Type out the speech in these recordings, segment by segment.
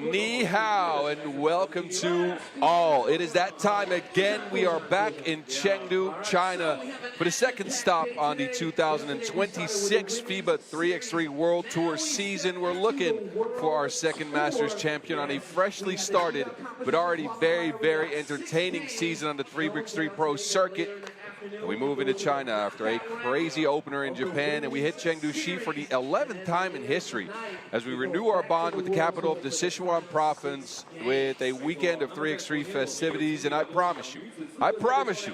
Ni hao and welcome to all. It is that time again. We are back in Chengdu, China for the second stop on the 2026 FIBA 3x3 World Tour season. We're looking for our second Masters champion on a freshly started but already very, very entertaining season on the 3x3 Pro circuit. We move into China after a crazy opener in Japan, and we hit Chengdu for the 11th time in history as we renew our bond with the capital of the Sichuan province with a weekend of 3x3 festivities. And I promise you,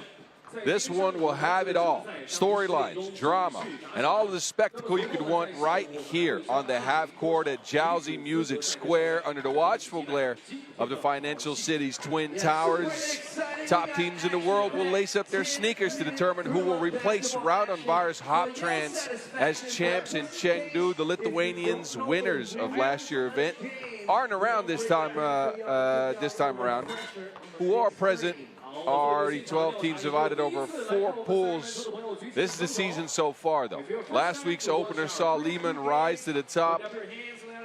this one will have it all. Storylines, drama, and all of the spectacle you could want right here on the half court at Jiaozi Music Square under the watchful glare of the financial city's Twin Towers. Top teams in the world will lace up their sneakers to determine who will replace Ulaanbaatar's Hop Trans as champs in Chengdu. The Lithuanians, winners of last year's event, aren't around this time around. Who are present are the 12 teams divided over 4 pools. This is the season so far, though. Last week's opener saw Liman rise to the top.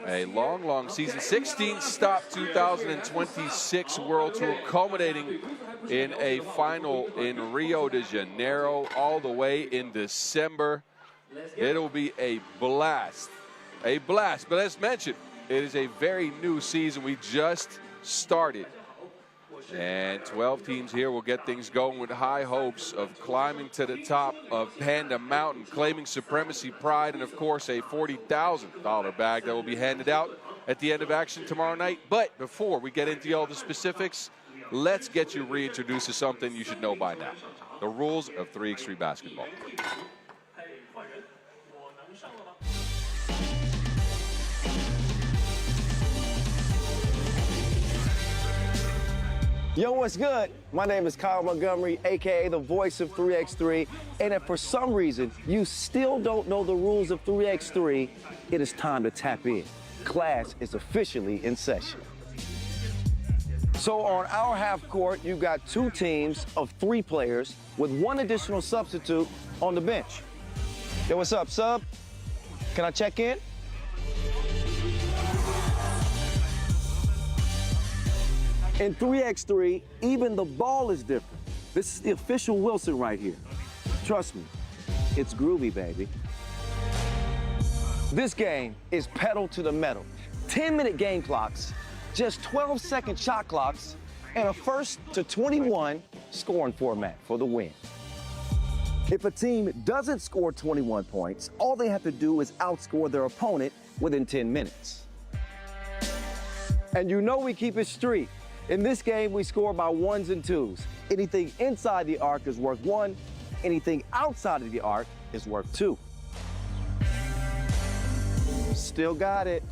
A long, long season. 16 stop 2026 World Tour, culminating in a final in Rio de Janeiro all the way in December. It'll be a blast. A blast. But as mentioned, it is a very new season. We just started. And 12 teams here will get things going with high hopes of climbing to the top of Panda Mountain, claiming supremacy, pride, and of course a $40,000 bag that will be handed out at the end of action tomorrow night. But before we get into all the specifics, let's get you reintroduced to something you should know by now: the rules of 3x3 basketball. Yo, what's good? My name is Kyle Montgomery, aka the voice of 3x3, and if for some reason you still don't know the rules of 3x3, it is time to tap in. Class is officially in session. So on our half court, you've got 2 teams of 3 players with 1 additional substitute on the bench. Yo, what's up, sub? Can I check in? In 3x3, even the ball is different. This is the official Wilson right here. Trust me, it's groovy, baby. This game is pedal to the metal. 10-minute game clocks, just 12-second shot clocks, and a 1st to 21 scoring format for the win. If a team doesn't score 21 points, all they have to do is outscore their opponent within 10 minutes. And you know we keep it street. In this game, we score by 1s and 2s. Anything inside the arc is worth 1. Anything outside of the arc is worth 2. Still got it.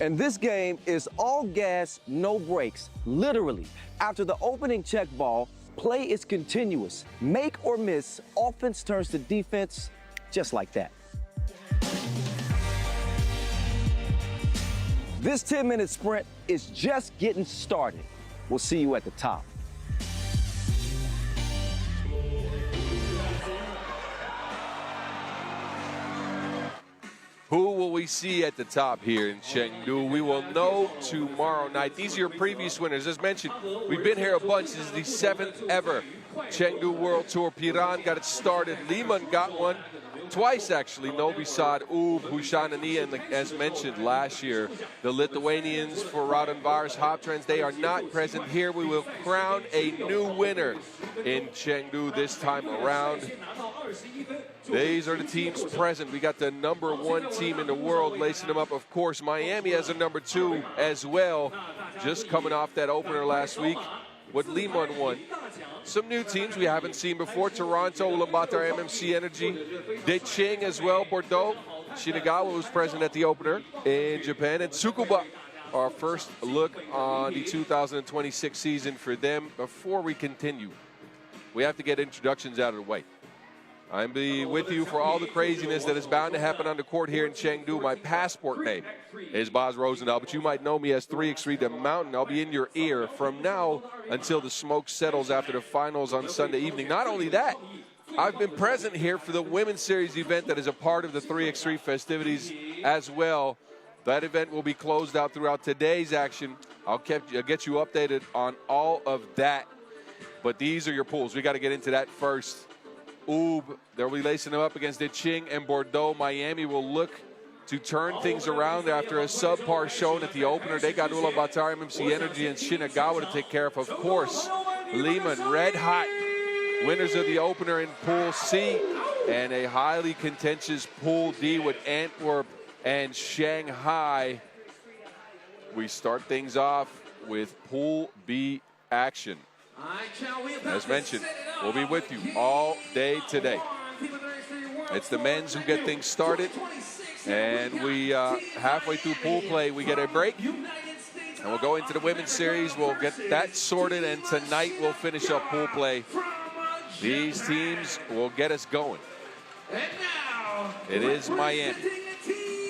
And this game is all gas, no brakes. Literally, after the opening check ball, play is continuous. Make or miss, offense turns to defense, just like that. This 10-minute sprint is just getting started. We'll see you at the top. Who will we see at the top here in Chengdu? We will know tomorrow night. These are your previous winners. As mentioned, we've been here a bunch. This is the 7th ever Chengdu World Tour. Piran got it started. Liman got one. Twice, actually. Novi Sad, Ub, Hushanani, and as mentioned last year, the Lithuanians for Ulaanbaatar's Hop Trans, they are not present here. We will crown a new winner in Chengdu this time around. These are the teams present. We got the #1 team in the world lacing them up. Of course, Miami has a #2 as well, just coming off that opener last week with Liman won. Some new teams we haven't seen before: Toronto, Ulaanbaatar, MMC Energy, DeQing as well, Bordeaux. Shinagawa was present at the opener in Japan, and Tsukuba. Our first look on the 2026 season for them. Before we continue, we have to get introductions out of the way. I'm with you for all the craziness that is bound to happen on the court here in Chengdu. My passport name is Boz Rosendahl, but you might know me as 3x3 The Mountain. I'll be in your ear from now until the smoke settles after the finals on Sunday evening. Not only that, I've been present here for the Women's Series event that is a part of the 3x3 festivities as well. That event will be closed out throughout today's action. I'll get you updated on all of that. But these are your pools. We got to get into that first. They'll be lacing them up against DeQing and Bordeaux. Miami will look to turn things around after a subpar showing at the opener. They got Ulaanbaatar, MMC Energy, and Shinagawa to take care of. Of course, Liman, red hot. Winners of the opener in Pool C, and a highly contentious Pool D with Antwerp and Shanghai. We start things off with Pool B action. As mentioned, we'll be with you all day today. It's the men's who get things started, and we halfway through pool play, we get a break, and we'll go into the women's series. We'll get that sorted, and tonight we'll finish up pool play. These teams will get us going. It is Miami.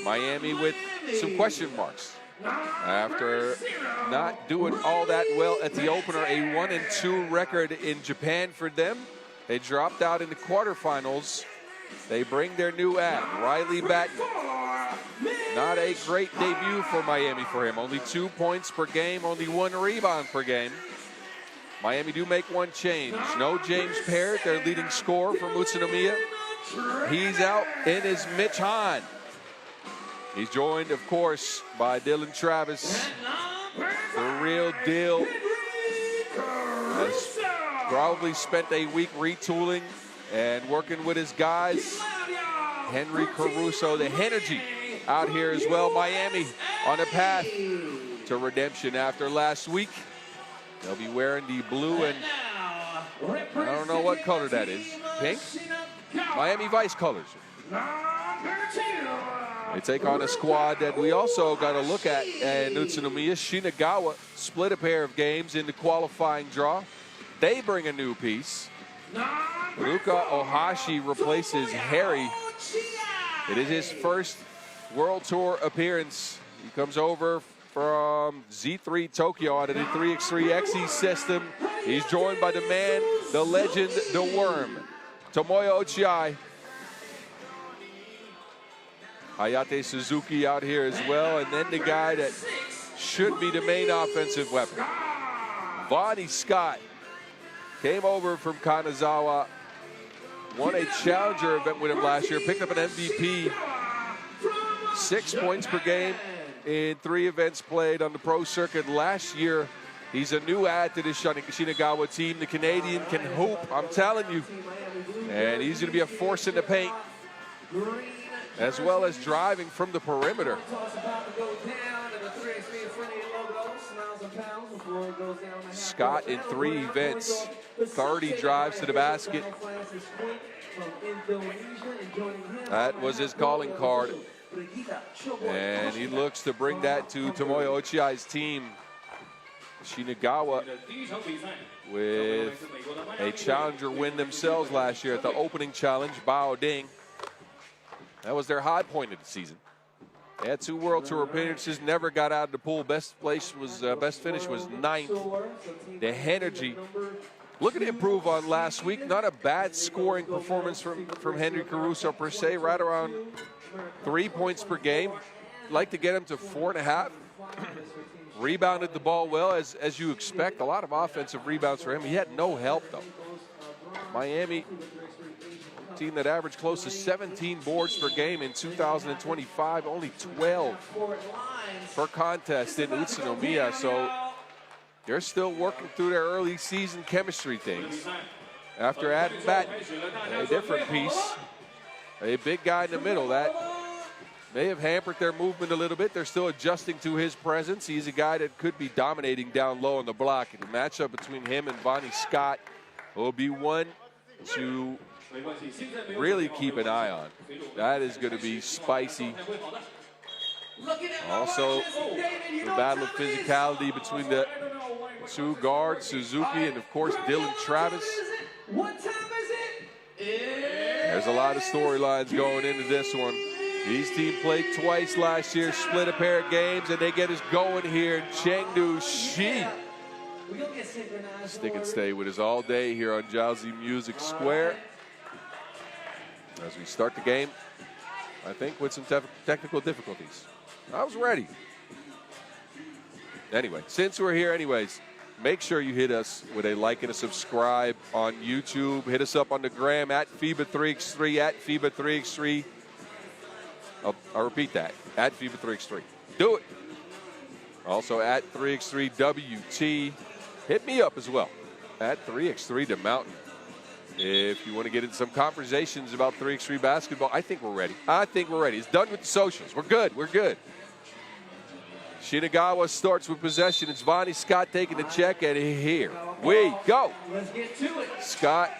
Miami with some question marks. After not doing all that well at the opener, a 1-2 record in Japan for them. They dropped out in the quarterfinals. They bring their new ad, Riley Batten. Not a great debut for Miami for him. Only 2 points per game, only 1 rebound per game. Miami do make one change. No James Parrott, their leading scorer from Utsunomiya. He's out, in is Mitch Hahn. He's joined, of course, by Dylan Travis. The real deal. Has probably spent a week retooling and working with his guys. Henry Caruso, the energy out here as well. Miami on a path to redemption after last week. They'll be wearing the blue and I don't know what color that is. Pink? Miami Vice colors. They take on a squad that we also got to look at Utsunomiya. Shinagawa split a pair of games in the qualifying draw. They bring a new piece. Ruka Ohashi replaces Harry. It is his first World Tour appearance. He comes over from Z3 Tokyo out of the 3x3 XE system. He's joined by the man, the legend, the worm, Tomoya Ochiai. Hayate Suzuki out here as well, and then the guy that should be the main offensive weapon. Vonnie Scott came over from Kanazawa, won a challenger event with him last year, picked up an MVP, 6 points per game in 3 events played on the pro circuit last year. He's a new add to this Shinagawa team. The Canadian can hoop, I'm telling you, and he's going to be a force in the paint, as well as driving from the perimeter. Scott in 3 events, 30 drives to the basket. That was his calling card. And he looks to bring that to Tomoya Ochiai's team. Shinagawa with a challenger win themselves last year at the opening challenge, Bao Ding. That was their high point of the season. They had 2 World Tour appearances, never got out of the pool. Best finish was 9th. The energy, looking to improve on last week. Not a bad scoring performance from Henry Caruso per se, right around 3 points per game. Like to get him to 4.5. Rebounded the ball well, as you expect. A lot of offensive rebounds for him. He had no help, though. Miami, team that averaged close to 17 boards per game in 2025, only 12 per contest in Utsunomiya. So they're still working through their early season chemistry things. After adding back a different piece, a big guy in the middle, that may have hampered their movement a little bit. They're still adjusting to his presence. He's a guy that could be dominating down low on the block. The matchup between him and Vonnie Scott will be one to really keep an eye on. That is going to be spicy. Also, the battle of physicality between the 2 guards, Suzuki and, of course, Dylan Travis. There's a lot of storylines going into this one. These teams played twice last year, split a pair of games, and they get us going here in Chengdu. Stick and stay with us all day here on Jiaozi Music Square. as we start the game, I think with some technical difficulties. I was ready. Anyway, since we're here anyways, make sure you hit us with a like and a subscribe on YouTube. Hit us up on the gram at FIBA3x3, at FIBA3x3. I'll repeat that, at FIBA3x3. Do it. Also at 3x3WT. Hit me up as well, at 3x3 the Mountain. If you want to get into some conversations about 3x3 basketball, I think we're ready. I think we're ready. It's done with the socials. We're good. We're good. Shinagawa starts with possession. It's Vonnie Scott taking the check, and here we go. Let's get to it. Scott.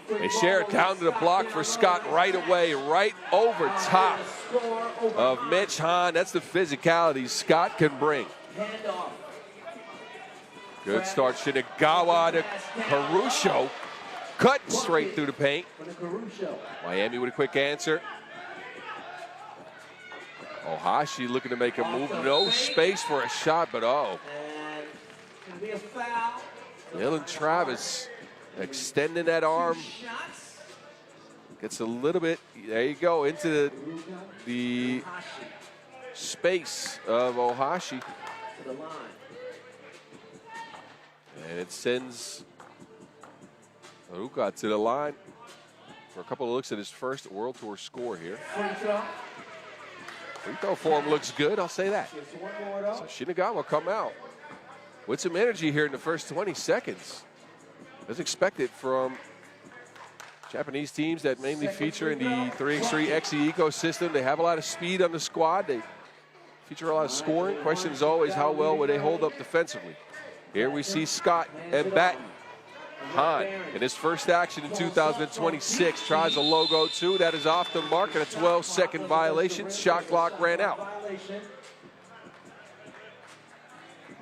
They share it down to the block for Scott right away, right over top of Mitch Hahn. That's the physicality Scott can bring. Good start, Shinagawa to Caruso. Cut straight through the paint. Miami with a quick answer. Ohashi looking to make a move. No space for a shot, but Dylan Travis extending that arm. Gets a little bit, there you go, into the space of Ohashi. And it sends Haruka to the line for a couple of looks at his first World Tour score here. Free throw form looks good, I'll say that. So Shinagawa come out with some energy here in the first 20 seconds. As expected from Japanese teams that mainly feature in the 3x3 XE ecosystem. They have a lot of speed on the squad. They feature a lot of scoring. Question is always how well will they hold up defensively. Here we see Scott and Batten. Hahn, in his first action in 2026, tries a logo two. That is off the mark and a 12-second violation. Shot clock ran out.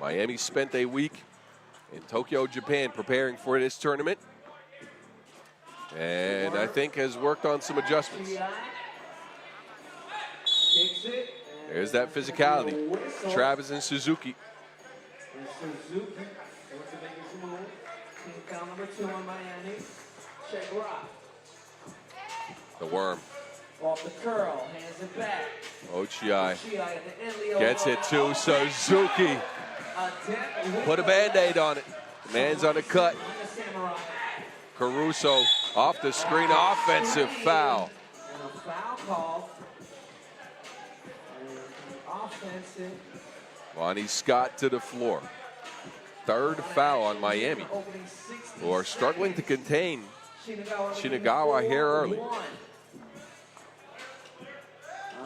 Miami spent a week in Tokyo, Japan, preparing for this tournament. And I think has worked on some adjustments. There's that physicality. Travis and Suzuki. The worm. Off the curl, hands it back. Ochiai gets it to Suzuki. Put a Band-Aid on it. The man's on the cut. Caruso off the screen, offensive foul. And a foul call. Offensive. Vonnie Scott to the floor. Third foul on Miami, who are struggling to contain Shinagawa here early.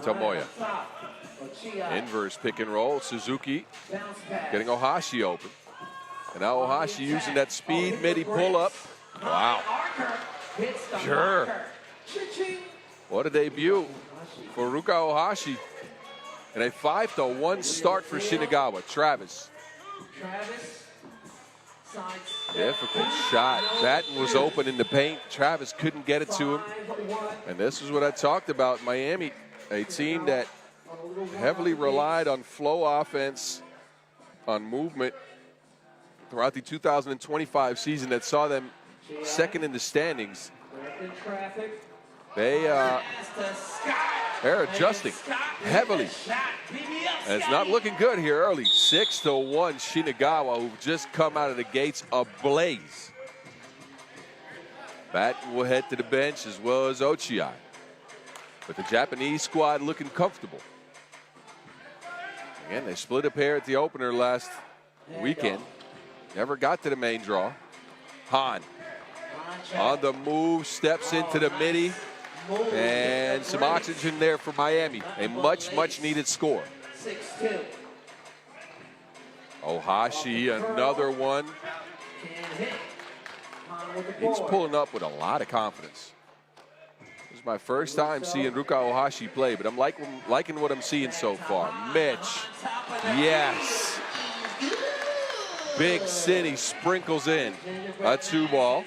Tomoya. Inverse pick and roll. Suzuki getting Ohashi open. And now Ohashi using that speed midi pull-up. Wow. Sure. What a debut for Ruka Ohashi. And a 5-1 start for Shinagawa. Travis. Difficult shot. Batten was open in the paint. Travis couldn't get it to him. And this is what I talked about. Miami, a team that heavily relied on flow offense, on movement throughout the 2025 season that saw them second in the standings. They're adjusting heavily. And it's not looking good here early. 6-1 Shinagawa, who've just come out of the gates ablaze. Batten will head to the bench as well as Ochiai. But the Japanese squad looking comfortable. Again, they split a pair at the opener last weekend. Never got to the main draw. Hahn on the move, steps into the midi. And some oxygen there for Miami. A much, much needed score. 6-2. Ohashi, another one. He's pulling up with a lot of confidence. This is my first time seeing Ruka Ohashi play, but I'm liking what I'm seeing so far. Mitch, yes. Big City sprinkles in a 2-ball.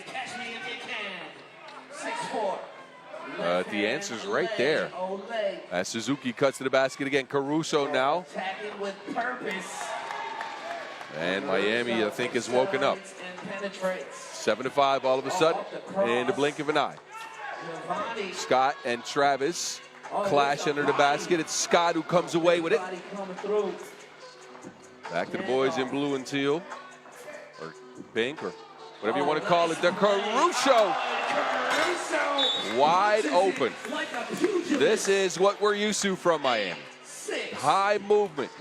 The answer's right there. As Suzuki cuts to the basket again. Caruso now. And Miami, I think, has woken up. 7-5 all of a sudden in the blink of an eye. Scott and Travis clash under the basket. It's Scott who comes away with it. Back to the boys in blue and teal, or pink, or whatever you want to call it. The Caruso, wide open. This is what we're used to from Miami. High movement.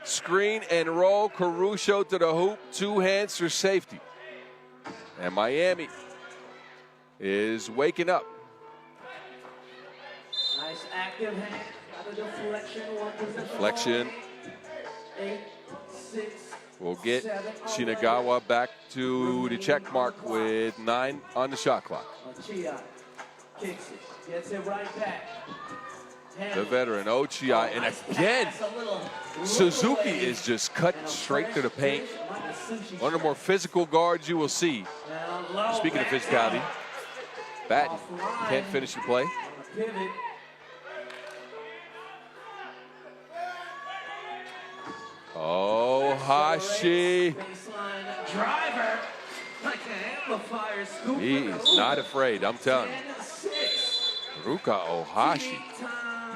Screen and roll, Caruso to the hoop, 2 hands for safety. And Miami is waking up. Nice active hand, got a deflection, Deflection. 8, 6, We'll get 7, Shinagawa back to the check mark with 9 on the shot clock. Ochai kicks it, gets it right back. The veteran Ochai, and again, Suzuki is just cut straight to the paint. One of the more physical guards you will see. Speaking of physicality, Batten can't finish the play. Oh, Hashi. He is not afraid, I'm telling you. Ruka Ohashi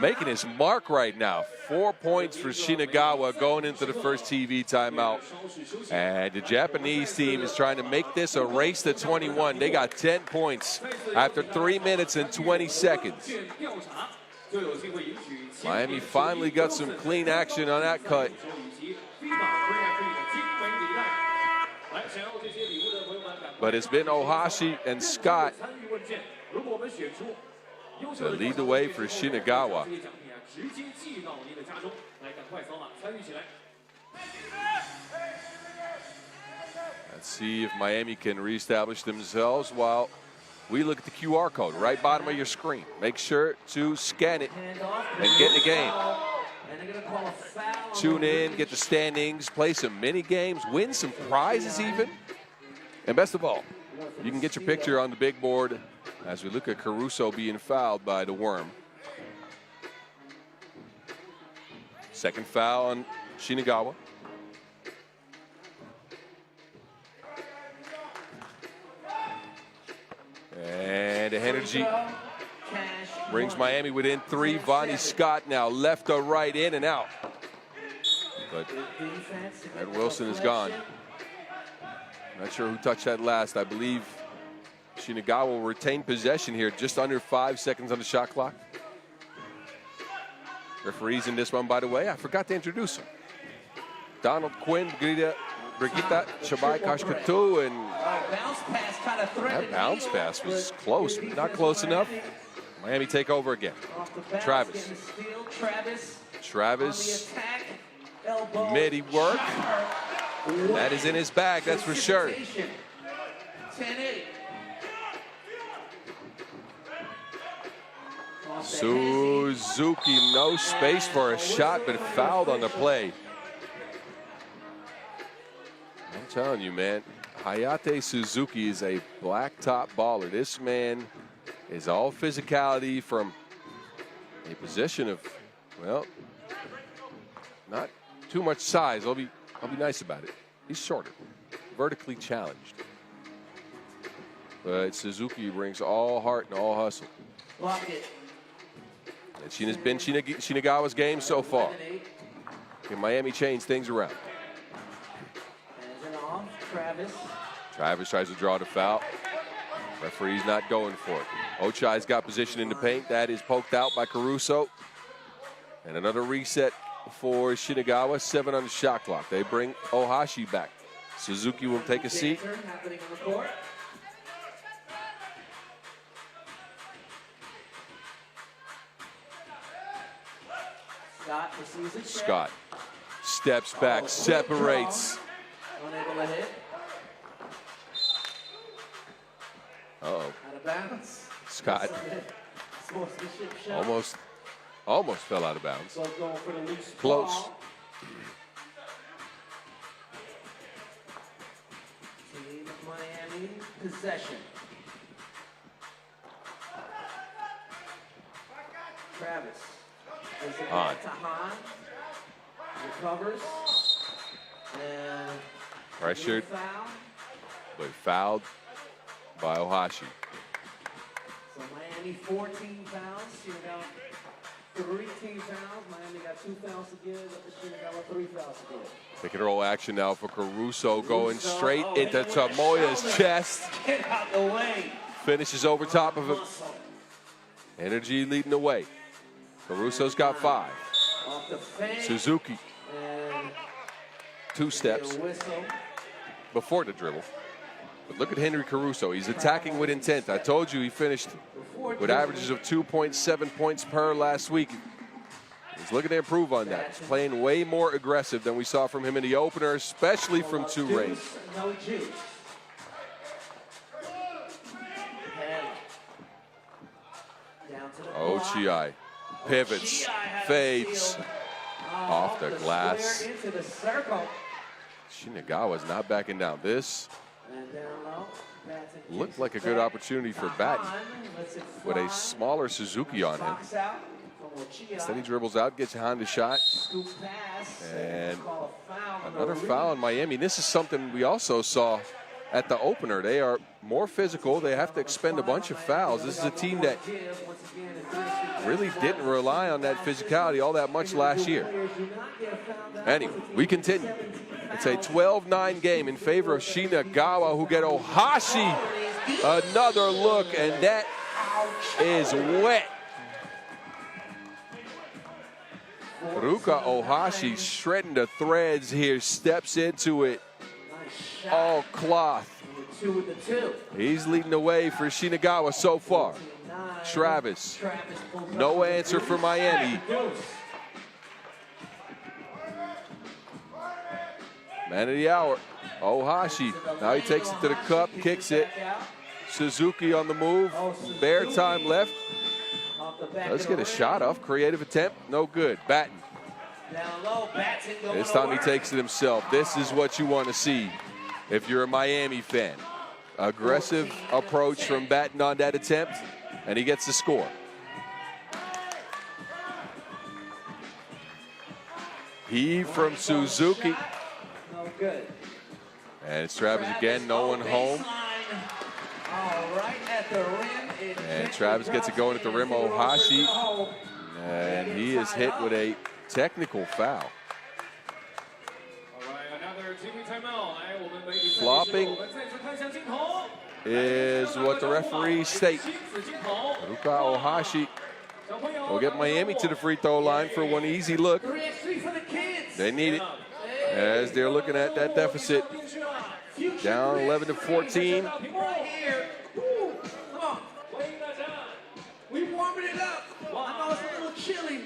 making his mark right now. 4 points for Shinagawa going into the first TV timeout. And the Japanese team is trying to make this a race to 21. They got 10 points after 3 minutes and 20 seconds. Miami finally got some clean action on that cut. But it's been Ohashi and Scott to lead the way for Shinagawa. Let's see if Miami can reestablish themselves while we look at the QR code right bottom of your screen. Make sure to scan it and get in the game. Tune in, get the standings, play some mini games, win some prizes even. And best of all, you can get your picture on the big board as we look at Caruso being fouled by the Worm. Second foul on Shinagawa. And the energy brings Miami within 3. Vonnie Scott now left to right, in and out. But Ed Wilson is gone. Not sure who touched that last. I believe Shinagawa will retain possession here, just under 5 seconds on the shot clock. Referees in this one, by the way, I forgot to introduce them. Donald Quinn, Brigitte Shabai Kashkatu, and that bounce pass was close, but not close enough. Miami take over again. Travis. Midi work. That is in his bag, that's for sure. Suzuki, no space for a shot, but fouled on the play. I'm telling you, man, Hayate Suzuki is a blacktop baller. This man is all physicality from a position of, well, not too much size. I'll be nice about it. He's shorter, vertically challenged. But Suzuki brings all heart and all hustle. And she's been Shinagawa's game so far. Can Miami change things around? Travis tries to draw the foul. Referee's not going for it. Ochai's got position in the paint. That is poked out by Caruso. And another reset for Shinagawa. 7 on the shot clock. They bring Ohashi back. Suzuki will take a seat. Scott steps back, separates. Unable to hit. Uh-oh. Out of bounds. Scott almost fell out of bounds. Close. Team Miami possession. Travis. On. Tahan recovers. And Pressured, but fouled by Ohashi. So Miami 14 fouls, Shinagawa 13 fouls. Miami got 2 fouls to give, Shinagawa 3 fouls to give. Pick and roll action now for Caruso, going straight into Tamoya's chest. Get out the way. Finishes over top of him. Energy leading the way. Caruso's got 5. Off the fade. Suzuki, And 2 steps whistle. before the dribble. But look at Henry Caruso. He's attacking with intent. I told you he finished with averages of 2.7 points per last week. He's looking to improve on that. He's playing way more aggressive than we saw from him in the opener, especially from 2 range. No juice. Down to the block. Ochi pivots, fades off the glass. Into the circle. Shinagawa's not backing down. This And down low. looked like a good opportunity for Batten with a smaller Suzuki on him. Instead he dribbles out, gets behind the shot. And another foul in Miami. This is something we also saw at the opener. They are more physical. They have to expend a bunch of fouls. This is a team that really didn't rely on that physicality all that much last year. Anyway, we continue. It's a 12-9 game in favor of Shinagawa, who get Ohashi. Another look, and that is wet. Ruka Ohashi shredding the threads here, steps into it, all cloth. He's leading the way for Shinagawa so far. Travis, no answer for Miami. Man of the hour, Ohashi. Now he takes it to the cup, kicks it. Suzuki on the move, bare time left. Let's get a shot off, creative attempt, no good. Batten. This time he takes it himself. This is what you want to see if you're a Miami fan. Aggressive approach from Batten on that attempt, and he gets the score. Heave from Suzuki. No good. And it's Travis again, no one home. And Travis gets it going at the rim. Ohashi, and he is hit with a technical foul. Flopping is what the referees state. Ruka Ohashi will get Miami to the free throw line for one easy look. They need it as they're looking at that deficit. Down 11-14. We warming it up. I know it's a little chilly.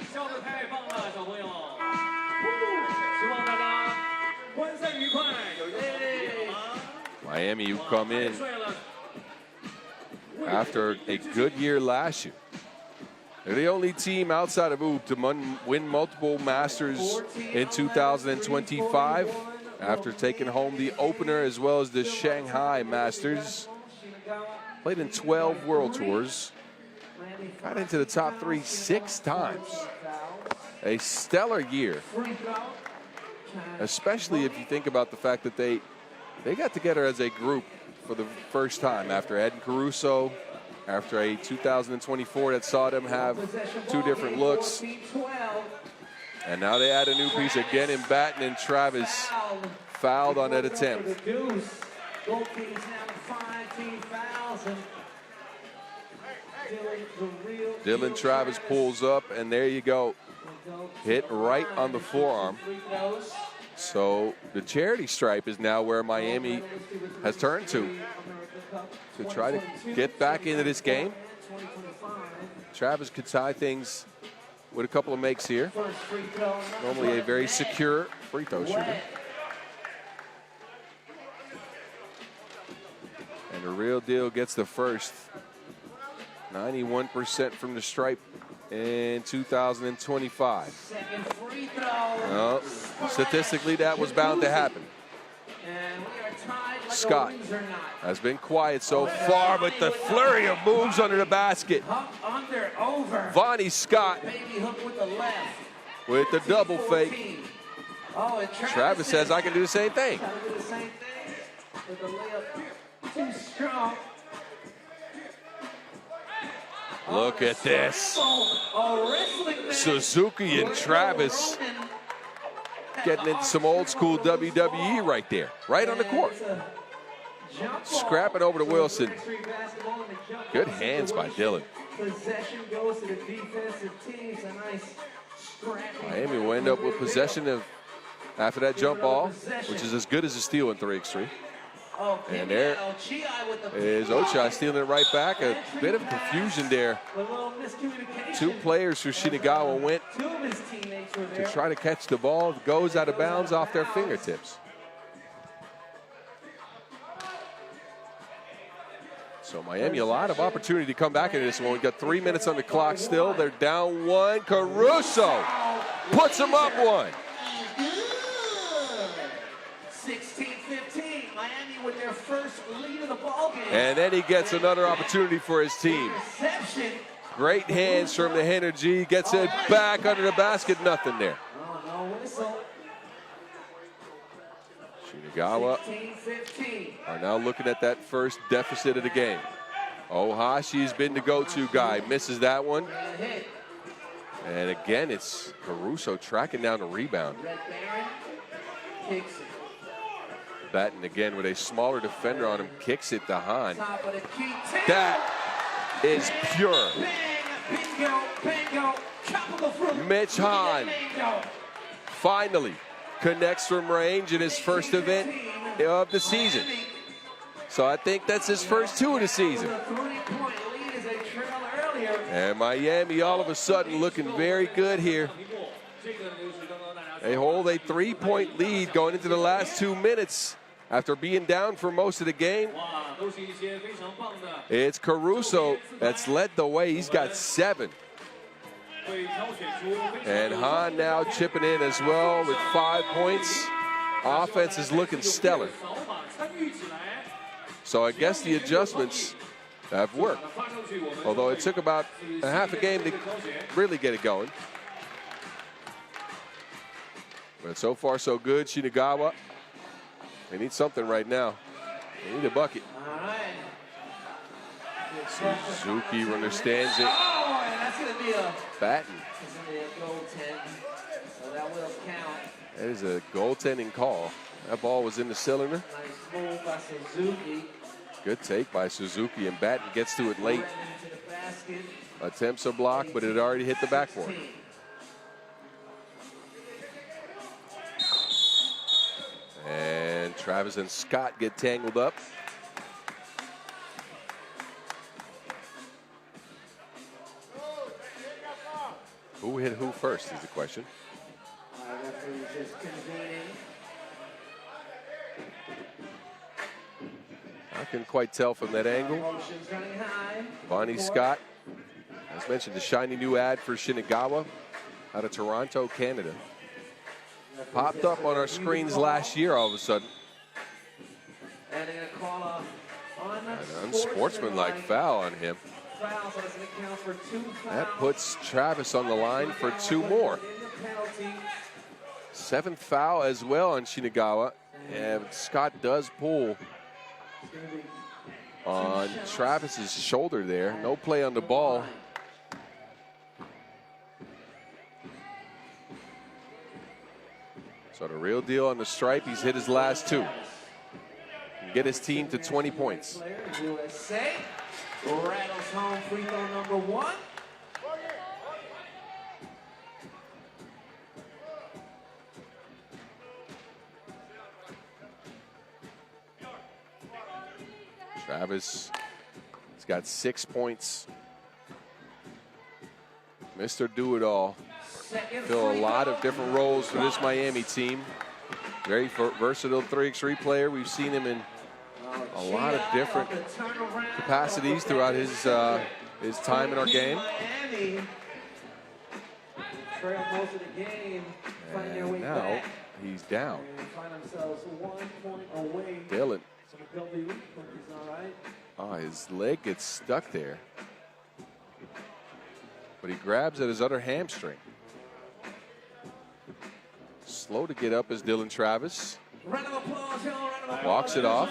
Miami, you come in after a good year last year. They're the only team outside of UP to win multiple Masters in 2025 after taking home the opener as well as the Shanghai Masters. Played in 12 World Tours. Got into the top 3 6 times. A stellar year, especially if you think about the fact that they got together as a group for the first time after Ed and Caruso, after a 2024 that saw them have 2 different looks. And now they add a new piece again in Batten, and Travis fouled on that attempt. Dylan Travis pulls up, and there you go. Hit right on the forearm. So the charity stripe is now where Miami has turned to try to get back into this game. Travis could tie things with a couple of makes here. Normally a very secure free throw shooter. And the real deal gets the first. 91% from the stripe in 2025. Well, statistically, that was bound to happen. Scott has been quiet so far, but the flurry of moves under the basket. Vonnie Scott with the double fake. Travis says, I can do the same thing. Look at this. Suzuki and Travis getting into some old school WWE right there, right on the court. Scrapping over to Wilson. Good hands by Dylan. Possession goes to the defensive team. It's a nice scrap. Miami will end up with possession after that jump ball, which is as good as a steal in 3x3. And there is Ochai stealing it right back. A bit of confusion there. Two players for Shinagawa went to try to catch the ball. Goes out of bounds off their fingertips. So Miami, a lot of opportunity to come back into this one. We've got 3 minutes on the clock still. They're down one. Caruso puts them up one. 16-15, Miami with their first lead of the ballgame. And then he gets another opportunity for his team. Great hands from the energy. Gets it back under the basket. Nothing there. Shinagawa are now looking at that first deficit of the game. Ohashi's been the go-to guy. Misses that one. And again, it's Caruso tracking down the rebound. Batten again with a smaller defender on him. Kicks it to Hahn. That is pure. Mitch Hahn finally connects from range in his first event of the season. So I think that's his first two of the season. And Miami all of a sudden looking very good here. They hold a 3-point lead going into the last 2 minutes after being down for most of the game. It's Caruso that's led the way. He's got 7. And Hahn now chipping in as well with 5 points. Offense is looking stellar. So I guess the adjustments have worked. Although it took about a half a game to really get it going. But so far so good. Shinagawa, they need something right now. They need a bucket. Suzuki understands it. Batten. That is a goaltending call. That ball was in the cylinder. Nice move by Suzuki. Good take by Suzuki, and Batten gets to it late. Attempts a block, but it had already hit the backboard. And Travis and Scott get tangled up. Who hit who first is the question. I couldn't quite tell from that angle. Bonnie Scott, as mentioned, the shiny new ad for Shinagawa out of Toronto, Canada. Popped up on our screens last year all of a sudden. An unsportsmanlike foul on him. That puts Travis on the line for 2 more. 7th foul as well on Shinagawa. And Scott does pull on Travis's shoulder there. No play on the ball. So the real deal on the stripe, he's hit his last 2. Can get his team to 20 points. USA rattles home free throw number 1. Travis has got 6 points. Mr. Do-It-All. Fill a lot of different roles for this Miami team. Very versatile 3x3 player. We've seen him in a lot of different capacities throughout his time in our game. And now he's down. Dylan. Oh, his leg gets stuck there. But he grabs at his other hamstring. Slow to get up is Dylan Travis. Walks it off.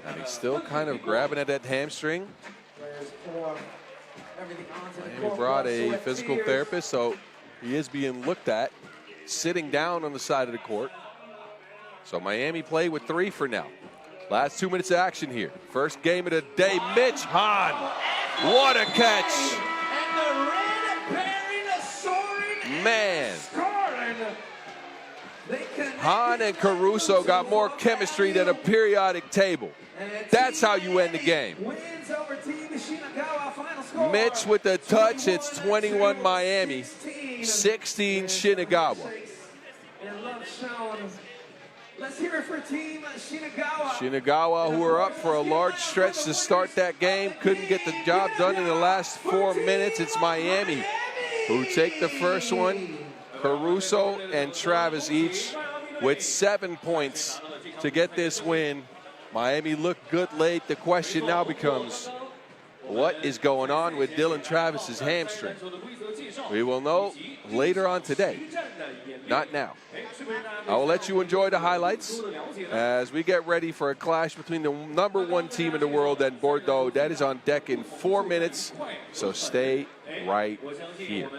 And he's still kind of grabbing at that hamstring. Miami brought a physical therapist, so he is being looked at, sitting down on the side of the court. So Miami play with 3 for now. Last 2 minutes of action here. First game of the day, Mitch Hahn. What a catch. Man. Hahn and Caruso got more chemistry than a periodic table. That's how you end the game. Mitch with the touch. It's 21 Miami, 16 Shinagawa. Let's hear it for Team Shinagawa. Shinagawa, who are up for a large stretch to start that game, couldn't get the job done in the last 4 minutes. It's Miami who take the first one. Caruso and Travis each with 7 points to get this win. Miami looked good late. The question now becomes, what is going on with Dylan Travis's hamstring? We will know later on today, not now. I will let you enjoy the highlights as we get ready for a clash between the #1 team in the world and Bordeaux. That is on deck in 4 minutes, so stay right here.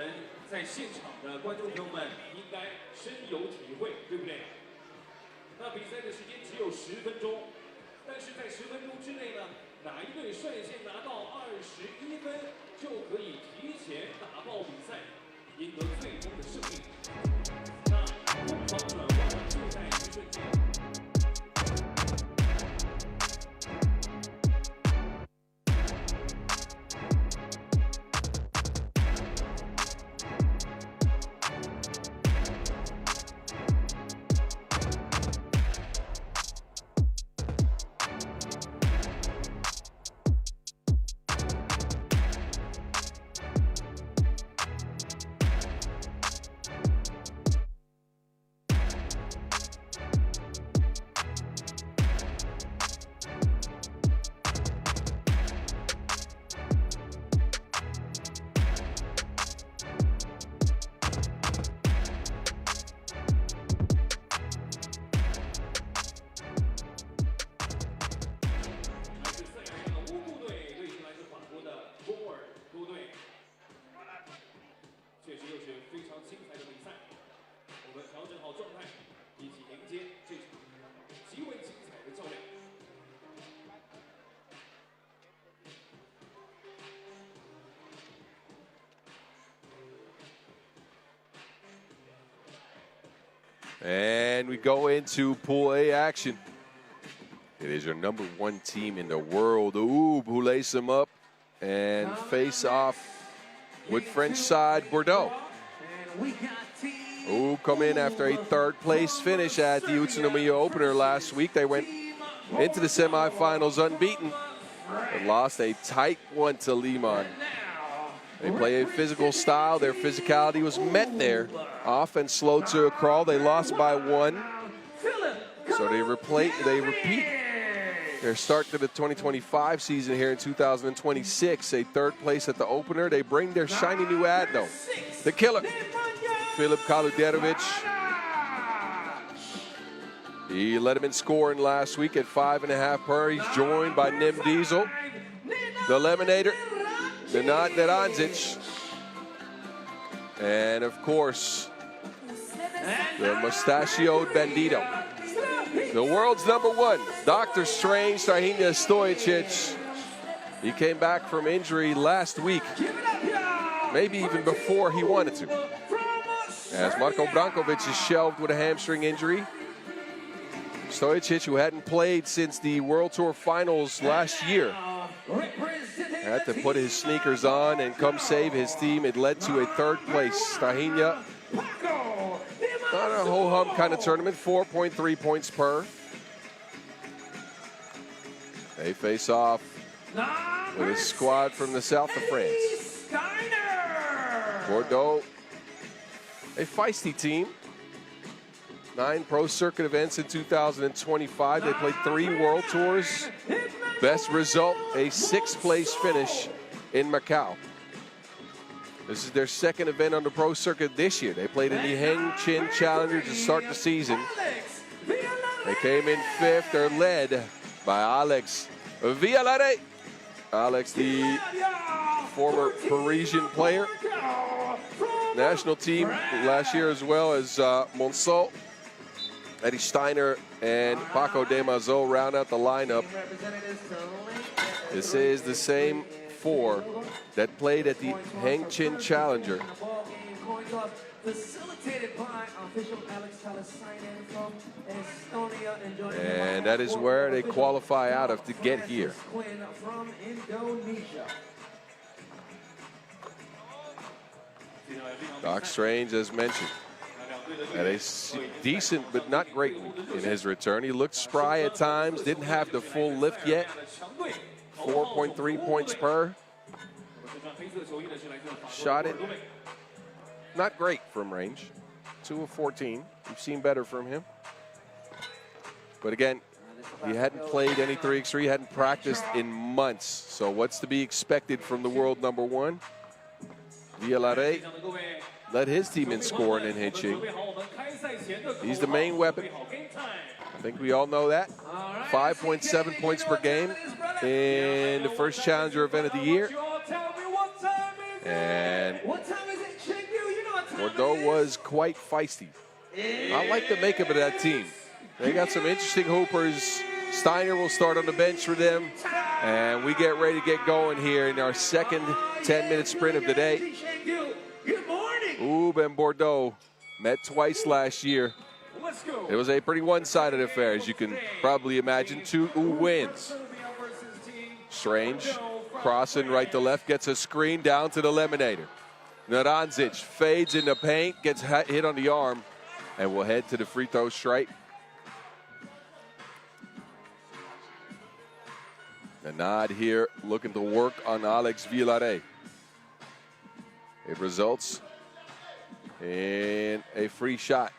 And we go into Pool A action. It is your #1 team in the world, who lace them up and face off with French side Bordeaux. Come in after a 3rd place finish at the Utsunomiya opener last week. They went into the semifinals unbeaten, but lost a tight one to Liman. They play a physical style. Their physicality was met there. Offense slowed to a crawl. They lost by 1. So they repeat their start to the 2025 season here in 2026. A 3rd place at the opener. They bring their shiny new ad, though. The killer, Filip Kaluderovic. He led him in scoring last week at 5.5 per. He's joined by Nim Diesel, the Lemonator, Nenad Neranzic, and of course, the mustachioed bandito. The world's #1, Dr. Strange, Strahinja Stojicic. He came back from injury last week, maybe even before he wanted to, as Marko Brankovic is shelved with a hamstring injury. Stojicic, who hadn't played since the World Tour Finals last year, had to put his sneakers on and come save his team. It led to a 3rd place. Strahinja, not a ho-hum kind of tournament, 4.3 points per. They face off with a squad from the south of France. Bordeaux, a feisty team. 9 Pro Circuit events in 2025. They played 3 World Tours. Best result, a 6th place finish in Macau. This is their 2nd event on the Pro Circuit this year. They played in the Heng Chin Challenger to start the season. They came in 5th. They're led by Alex Villalare. Alex, the former Parisian player, national team last year, as well as Monceau, Eddie Steiner, and Paco de Mazo round out the lineup. This is the same four that played at the Hengqin Challenger. And that is where they qualify out of to get here. Doc Strange, as mentioned, had a decent but not great week in his return. He looked spry at times, didn't have the full lift yet. 4.3 points per. Shot it not great from range. 2 of 14. We've seen better from him. But again, he hadn't played any 3x3, hadn't practiced in months. So what's to be expected from the world number one? Villalare led his team in scoring in Hengqin. He's the main weapon. I think we all know that. 5.7 points per game in the first Challenger event of the year. And Bordeaux was quite feisty. I like the makeup of that team. They got some interesting hoopers. Steiner will start on the bench for them. And we get ready to get going here in our second 10-minute sprint of the day. Ube and Bordeaux met twice last year. It was a pretty one-sided affair, as you can probably imagine. Ube wins. Strange, crossing right to left, gets a screen down to the Lemonator. Naranzic fades in the paint, gets hit on the arm, and will head to the free throw stripe. The nod here, looking to work on Alex Villalare. It results in a free shot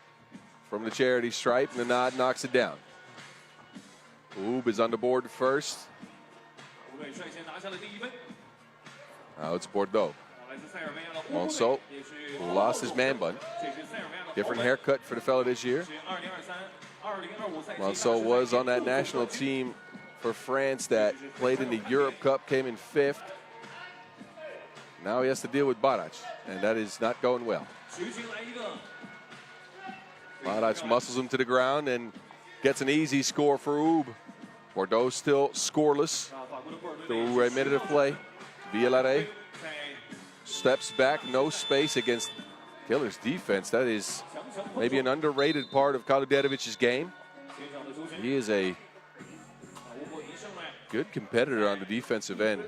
from the charity stripe, and the nod knocks it down. Ube is on the board first. Now it's Bordeaux. Monceau, who lost his man bun. Different haircut for the fella this year. Monceau was on that national team for France that played in the Europe Cup, came in 5th. Now he has to deal with Barac, and that is not going well. Barac muscles him to the ground and gets an easy score for Ube. Bordeaux still scoreless through a minute of play. Villalare steps back, no space against Killer's defense. That is maybe an underrated part of Kaludedovic's game. He is a good competitor on the defensive end,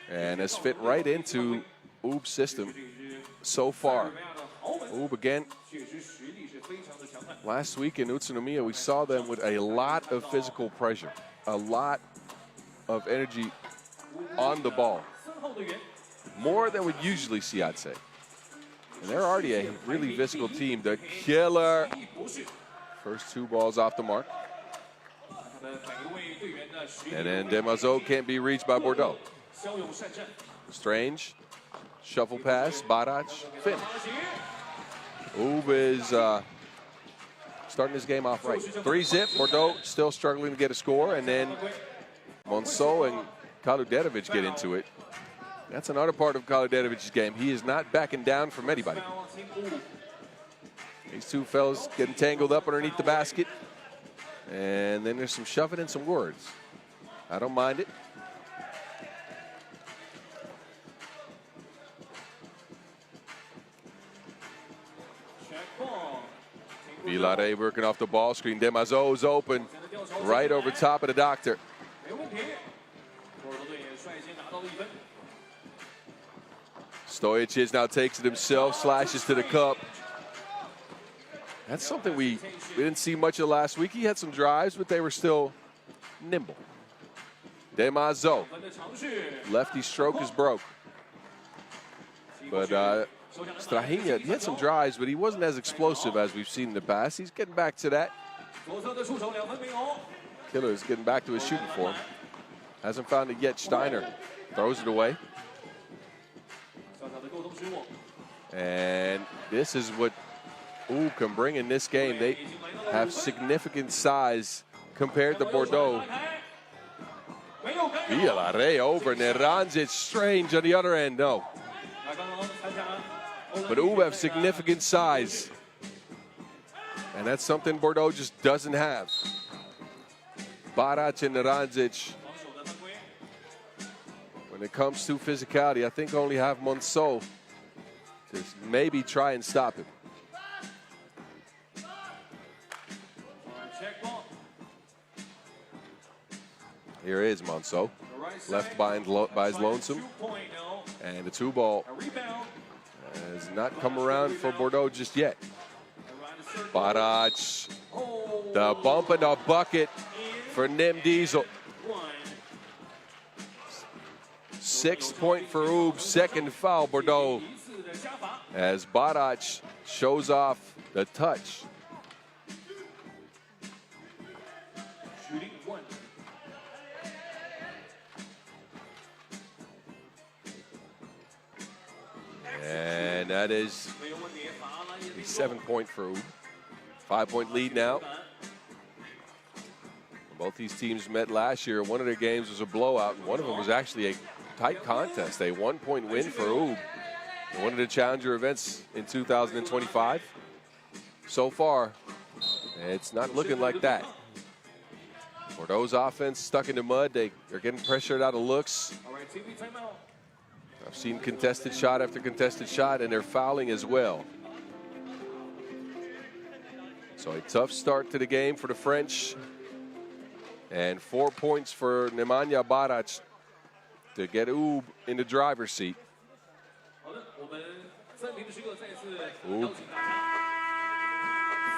and has fit right into Ube's system so far. Ube again. Last week in Utsunomiya, we saw them with a lot of physical pressure, a lot of energy on the ball. More than we usually see, I'd say. And they're already a really physical team. The Killer. First 2 balls off the mark. And then Demazo can't be reached by Bordeaux. Strange. Shuffle pass. Barac. Finish. Ube is starting his game off right. 3-zip. Bordeaux still struggling to get a score. And then Monceau and Kaludedovic get into it. That's another part of Kaludedovic's game. He is not backing down from anybody. These two fellas getting tangled up underneath the basket. And then there's some shoving and some words. I don't mind it. Villalare working off the ball screen. Demazo's open right over top of the doctor. Stojic now takes it himself, slashes to the cup. That's something we didn't see much of last week. He had some drives, but they were still nimble. Demazo. Lefty stroke is broke. But Strahinja, he had some drives, but he wasn't as explosive as we've seen in the past. He's getting back to that. Killer is getting back to his shooting form. Hasn't found it yet. Steiner throws it away. And this is what Ube can bring in this game. have significant size compared to Bordeaux. Villarreal over, Nerandzic, strange on the other end, no. But Ulaanbaatar have significant size. And that's something Bordeaux just doesn't have. Barac and Nerandzic, when it comes to physicality, I think only have Monceau to maybe try and stop him. Here is Monceau, left by his lonesome. And the 2-ball has not come around for Bordeaux just yet. Barac, the bump and the bucket for Nim Diesel. 6 point for Ub, second foul Bordeaux, as Barac shows off the touch. And that is a 7 point for Ub. 5 point lead now. Both these teams met last year. One of their games was a blowout. One of them was actually a tight contest, a 1 point win for Ub. One of the challenger events in 2025. So far, it's not looking like that. Bordeaux's offense stuck in the mud. They're getting pressured out of looks. I've seen contested shot after contested shot, and they're fouling as well. So a tough start to the game for the French. And 4 points for Nemanja Barac to get Ub in the driver's seat. Ub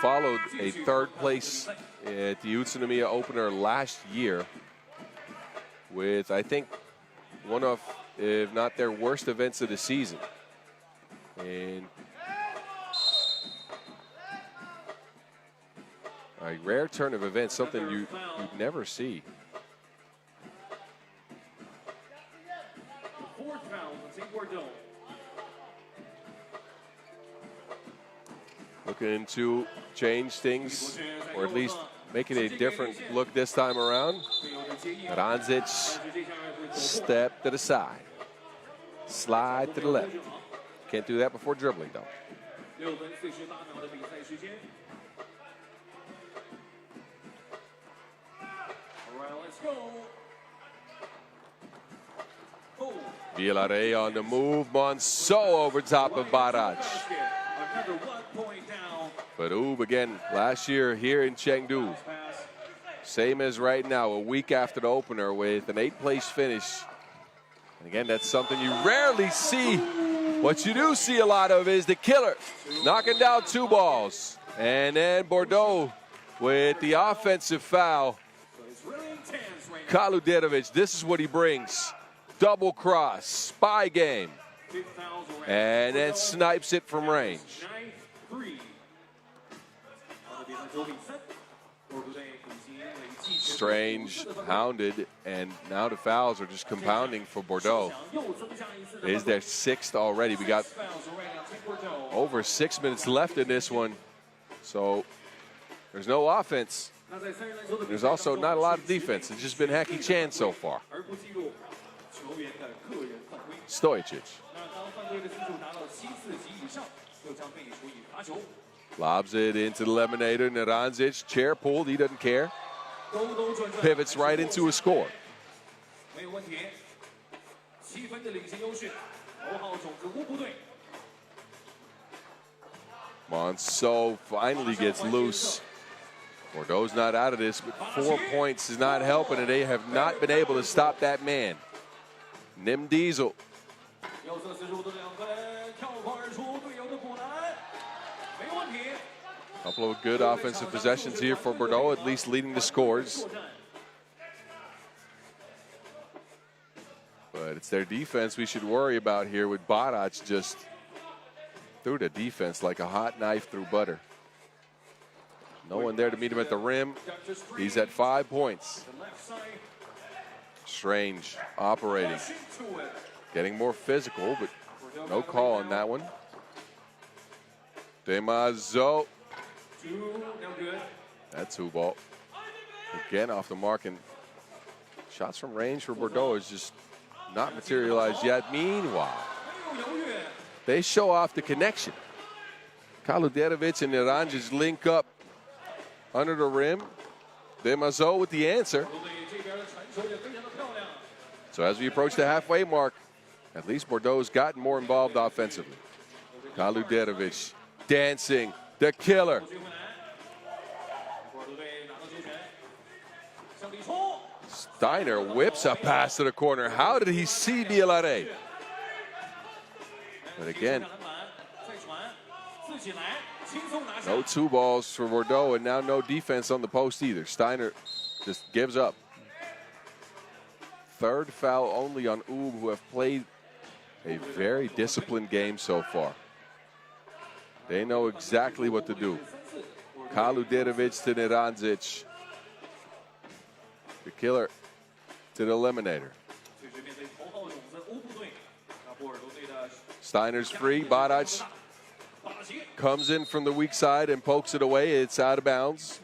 followed a third place at the Utsunomiya opener last year with, I think, one of, if not their worst events of the season. And a rare turn of events, something you'd never see. Looking to change things, or at least make it a different look this time around. Nerandzic, step to the side. Slide to the left. Can't do that before dribbling, though. Villarreal on the move. Monceau over top of Barac. But Ub again, last year here in Chengdu. Same as right now, a week after the opener with an 8th place finish. And again, that's something you rarely see. What you do see a lot of is the killer knocking down 2 balls. And then Bordeaux with the offensive foul. Kaluderovic, this is what he brings. Double cross, spy game. And then snipes it from range. Strange, hounded, and now the fouls are just compounding for Bordeaux. It is their 6th already. We got over 6 minutes left in this one. So there's no offense. There's also not a lot of defense. It's just been Hacky Chan so far. Stojic. Lobs it into the Lemonator. Nerandzic, chair pulled. He doesn't care. Pivots right into a score. Monceau finally gets loose. Bordeaux's not out of this, but 4 points is not helping, and they have not been able to stop that man. Nim Diesel. Couple of good offensive possessions here for Bordeaux, at least leading the scores. But it's their defense we should worry about here, with Barac just through the defense like a hot knife through butter. No one there to meet him at the rim. He's at 5 points. Strange operating. Getting more physical, but no call on that one. Demazo. That 2-ball. Again off the mark, and shots from range for Bordeaux is just not materialized yet. Meanwhile, they show off the connection. Kaludjerovic and Neranjic link up under the rim. Demazo with the answer. So as we approach the halfway mark, at least Bordeaux's gotten more involved offensively. Kaludjerovic dancing, the killer. Steiner whips a pass to the corner. How did he see Bielare? But again, no 2 balls for Bordeaux, and now no defense on the post either. Steiner just gives up. 3rd foul only on Ub, who have played a very disciplined game so far. They know exactly what to do. Kaludjerovic to Neranjic. The killer to the eliminator. Steiner's free. Barac comes in from the weak side and pokes it away. It's out of bounds.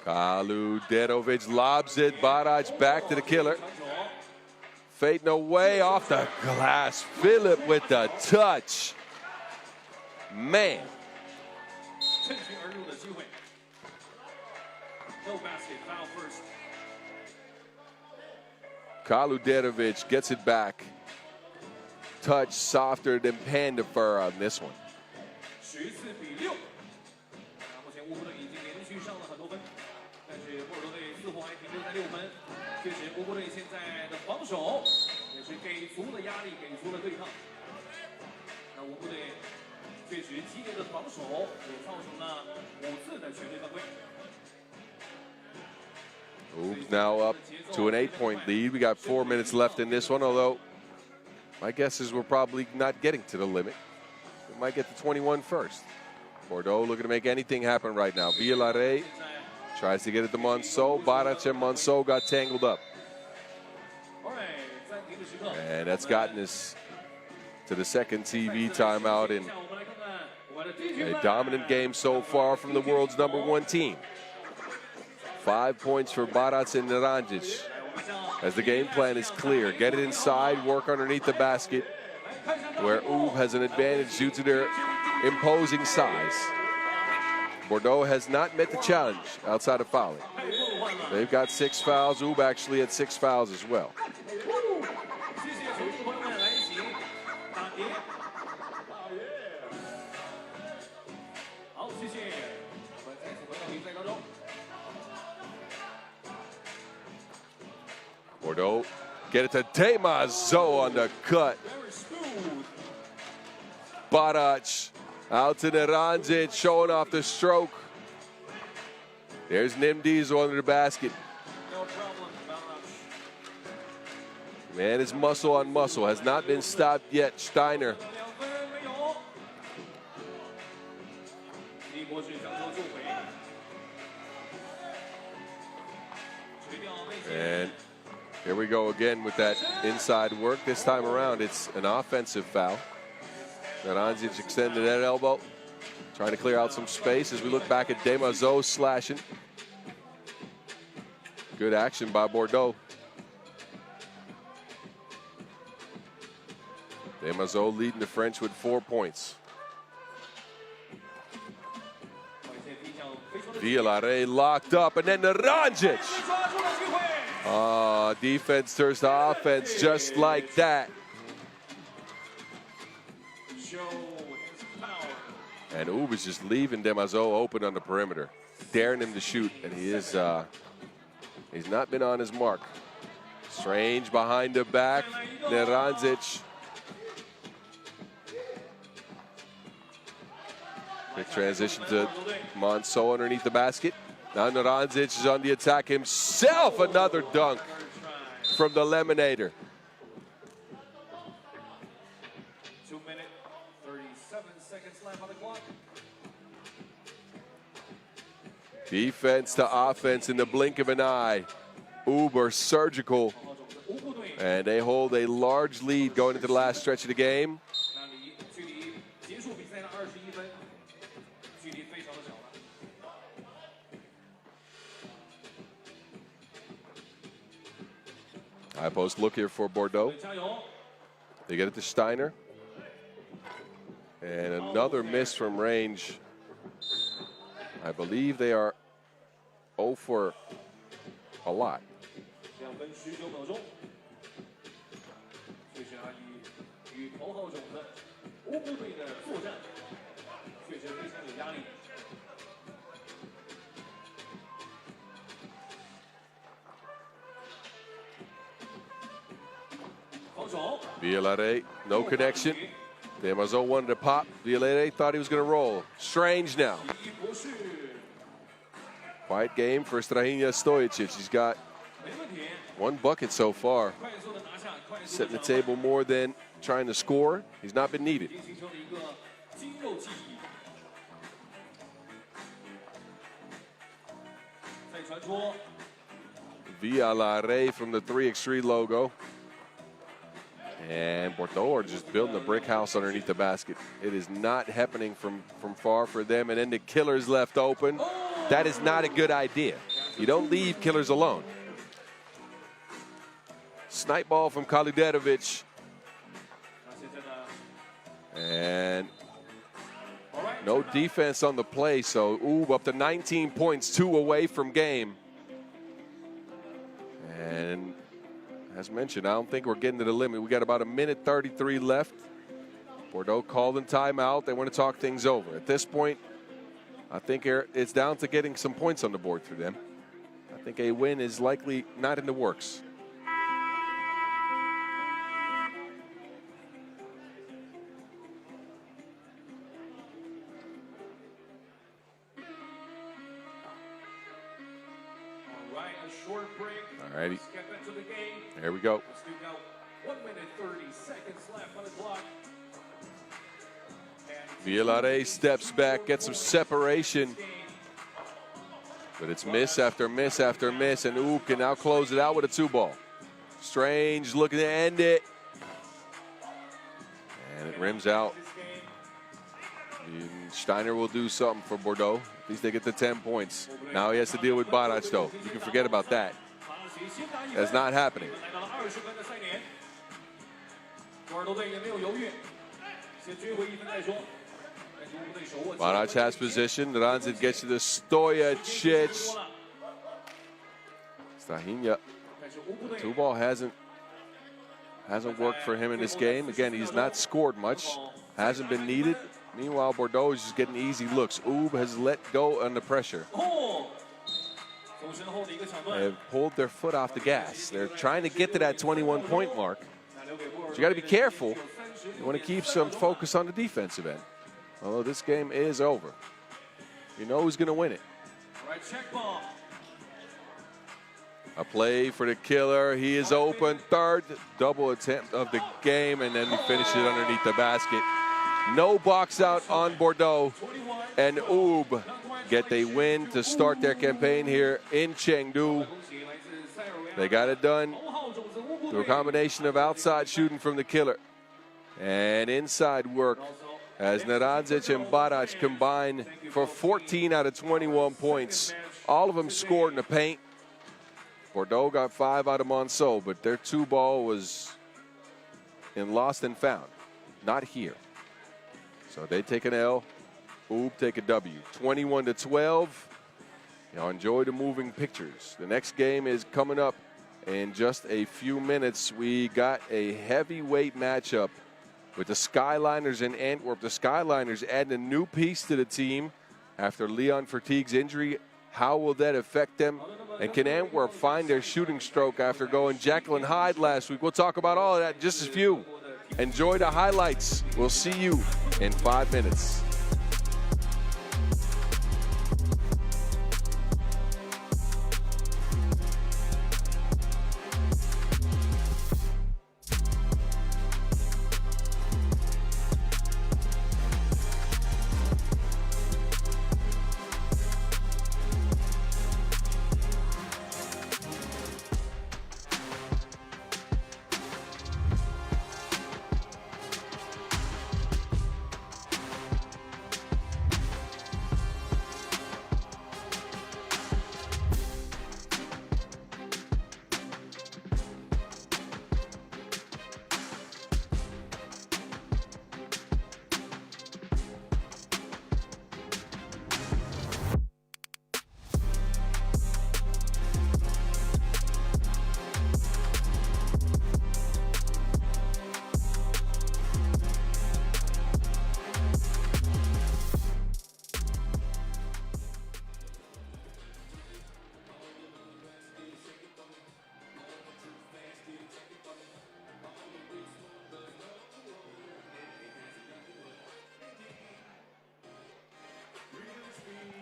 Kaludjerovic lobs it. Barac back to the killer. Fading away off the glass. Philip with the touch. Man. Kaludjerovic gets it back. Touch softer than Panda Fur on this one. Oops, now up to an 8-point lead. We got 4 minutes left in this one, although my guess is we're probably not getting to the limit. We might get to 21 first. Bordeaux looking to make anything happen right now. Bielare tries to get it to Monceau. Barac and Monceau got tangled up. And that's gotten us to the second TV timeout in a dominant game so far from the world's #1 team. 5 points for Barac and Neranjic, as the game plan is clear. Get it inside, work underneath the basket, where Ub has an advantage due to their imposing size. Bordeaux has not met the challenge outside of fouling. They've got 6 fouls. Ub actually had 6 fouls as well. Bordeaux get it to Demazo on the cut. Barac out to Neranjic, showing off the stroke. There's Nimdizo under the basket. Man is muscle on muscle. Has not been stopped yet. Steiner. And here we go again with that inside work. This time around, it's an offensive foul. Neranjic extended that elbow, trying to clear out some space as we look back at Demazo slashing. Good action by Bordeaux. Demazo leading the French with 4 points. Bielare locked up, and then Neranjic. Defense turns to offense just like that. And Ub is just leaving Demazo open on the perimeter, daring him to shoot, and he's not been on his mark. Strange behind the back, Neranjic. Quick transition to Monceau underneath the basket. Now Neranjic is on the attack himself. Another dunk from the Lemonator. 2 minutes, 37 seconds left on the clock. Defense to offense in the blink of an eye. Uber surgical. And they hold a large lead going into the last stretch of the game. High post look here for Bordeaux. They get it to Steiner. And another miss from range. I believe they are 0 for a lot. Villare, no connection. Demazo wanted to pop. Villare thought he was going to roll. Strange now. Quiet game for Strahinja Stojicic. He's got 1 bucket so far. Setting the table more than trying to score. He's not been needed. Villare from the 3x3 logo. And Bordeaux are just building a brick house underneath the basket. It is not happening from far for them. And then the killer's left open. That is not a good idea. You don't leave killers alone. Snipe ball from Kaliderovic. And no defense on the play. So Ub up to 19 points, 2 away from game. And as mentioned, I don't think we're getting to the limit. We got about 1:33 left. Bordeaux called in timeout. They want to talk things over. At this point, I think it's down to getting some points on the board for them. I think a win is likely not in the works. All righty. There we go. 1:30 left on the clock. Villare steps back, gets some separation. But it's miss after miss after miss, and Ub can now close it out with a 2-ball. Strange looking to end it. And it rims out. Steiner will do something for Bordeaux. At least they get the 10 points. Now he has to deal with Barac, though. You can forget about that. That's not happening. Barac has position. Ranzit gets to the Stojicic. Strahinja. The 2-ball hasn't worked for him in this game. Again, he's not scored much. Hasn't been needed. Meanwhile, Bordeaux is just getting easy looks. Ub has let go under pressure. They have pulled their foot off the gas. They're trying to get to that 21-point mark. But you got to be careful. You want to keep some focus on the defensive end. Although this game is over. You know who's going to win it. A play for the killer. He is open. Third double attempt of the game, and then he finishes it underneath the basket. No box out on Bordeaux, and Ub get a win to start their campaign here in Chengdu. They got it done through a combination of outside shooting from the killer and inside work as Naranzic and Barac combine for 14 out of 21 points. All of them scored in the paint. Bordeaux got 5 out of Monceau, but their 2-ball was in lost and found, not here. So they take an L. Ub take a W. 21-12. Y'all enjoy the moving pictures. The next game is coming up in just a few minutes. We got a heavyweight matchup with the Skyliners in Antwerp. The Skyliners add a new piece to the team after Leon Verteeg's injury. How will that affect them? And can Antwerp find their shooting stroke after going Jekyll and Hyde last week? We'll talk about all of that in just a few. Enjoy the highlights. We'll see you in 5 minutes.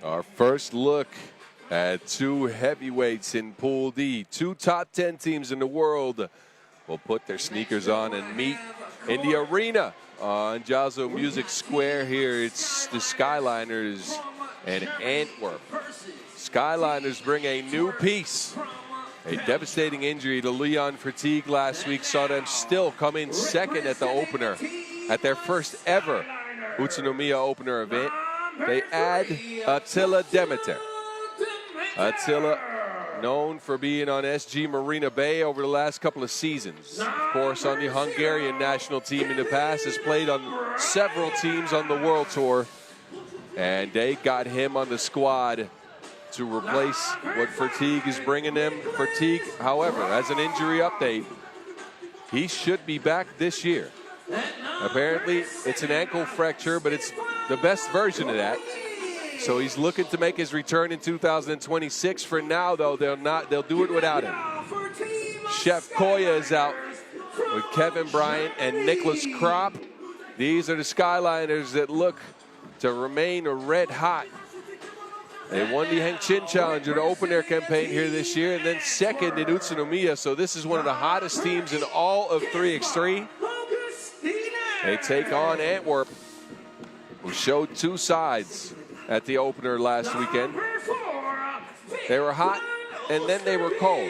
Our first look at two heavyweights in Pool D. Two top 10 teams in the world will put their sneakers on and meet in the arena on Jiaozi Music Square here. It's the Skyliners and Antwerp. Skyliners bring a new piece. A devastating injury to Leon Fatigue last week saw them still come in second at the opener at their first ever Utsunomiya opener event. They add Attila Demeter. Attila, known for being on SG Marina Bay over the last couple of seasons. Of course, on the Hungarian national team in the past, has played on several teams on the World Tour. And they got him on the squad to replace what Fatigue is bringing them. Fatigue, however, as an injury update, he should be back this year. Apparently, it's an ankle fracture, but it's the best version of that. So he's looking to make his return in 2026. For now, though, they'll do it without him. Chef Koya is out with Kevin Bryant and Nicholas Kropp. These are the Skyliners that look to remain red hot. They won the Hengqin Challenger to open their campaign here this year, and then second in Utsunomiya. So this is one of the hottest teams in all of 3x3. They take on Antwerp, who showed two sides at the opener last weekend. They were hot, and then they were cold.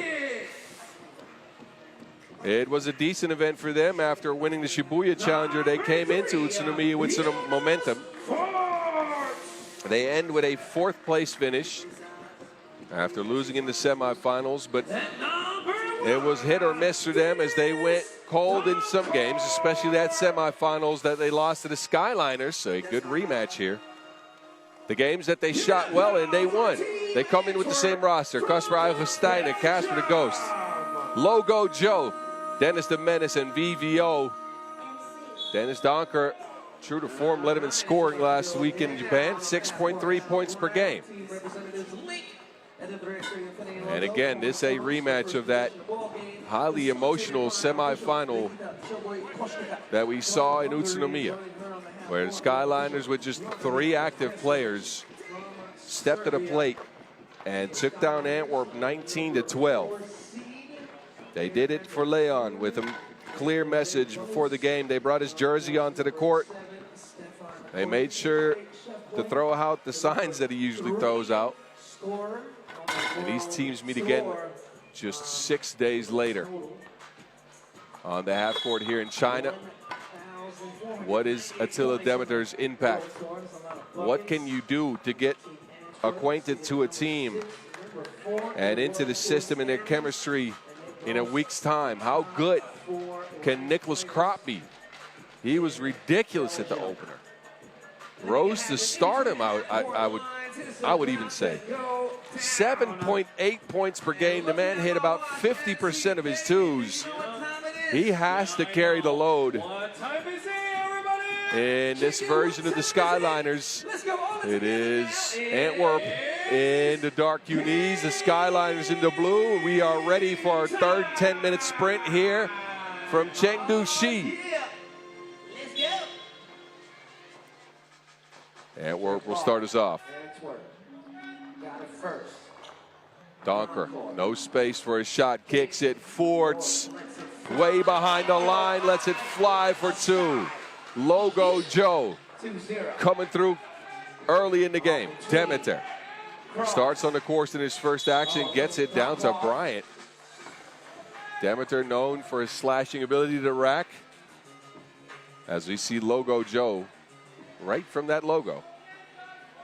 It was a decent event for them. After winning the Shibuya Challenger, they came into Utsunomiya with some momentum. They end with a fourth-place finish after losing in the semifinals, but it was hit or miss for them as they went cold in some games, especially that semifinals that they lost to the Skyliners, so a good rematch here. The games that they shot well in, they won. They come in with the same roster: Kasper Eigensteiner, Casper the Ghost, Logo Joe, Dennis the Menace, and VVO. Dennis Donker, true to form, led him in scoring last week in Japan, 6.3 points per game. And again, this is a rematch of that highly emotional semifinal that we saw in Utsunomiya, where the Skyliners, with just 3 active players, stepped to the plate and took down Antwerp 19-12. They did it for Leon with a clear message before the game. They brought his jersey onto the court. They made sure to throw out the signs that he usually throws out. And these teams meet again just 6 days later on the half court here in China. What is Attila Demeter's impact? What can you do to get acquainted to a team and into the system and their chemistry in a week's time? How good can Nicholas Kropp be? He was ridiculous at the opener. Rose to stardom, I would even say. 7.8 points per game. The man hit about 50% of his twos. He has to carry the load in this version of the Skyliners. It is Antwerp in the dark unis, the Skyliners in the blue. We are ready for our third 10-minute sprint here from Chengdu Xi. Antwerp will start us off. Donker, no space for his shot, kicks it. Forts way behind the line, lets it fly for 2. Logo Joe coming through early in the game. Demeter starts on the course in his first action, gets it down to Bryant. Demeter known for his slashing ability to rack, as we see Logo Joe right from that logo.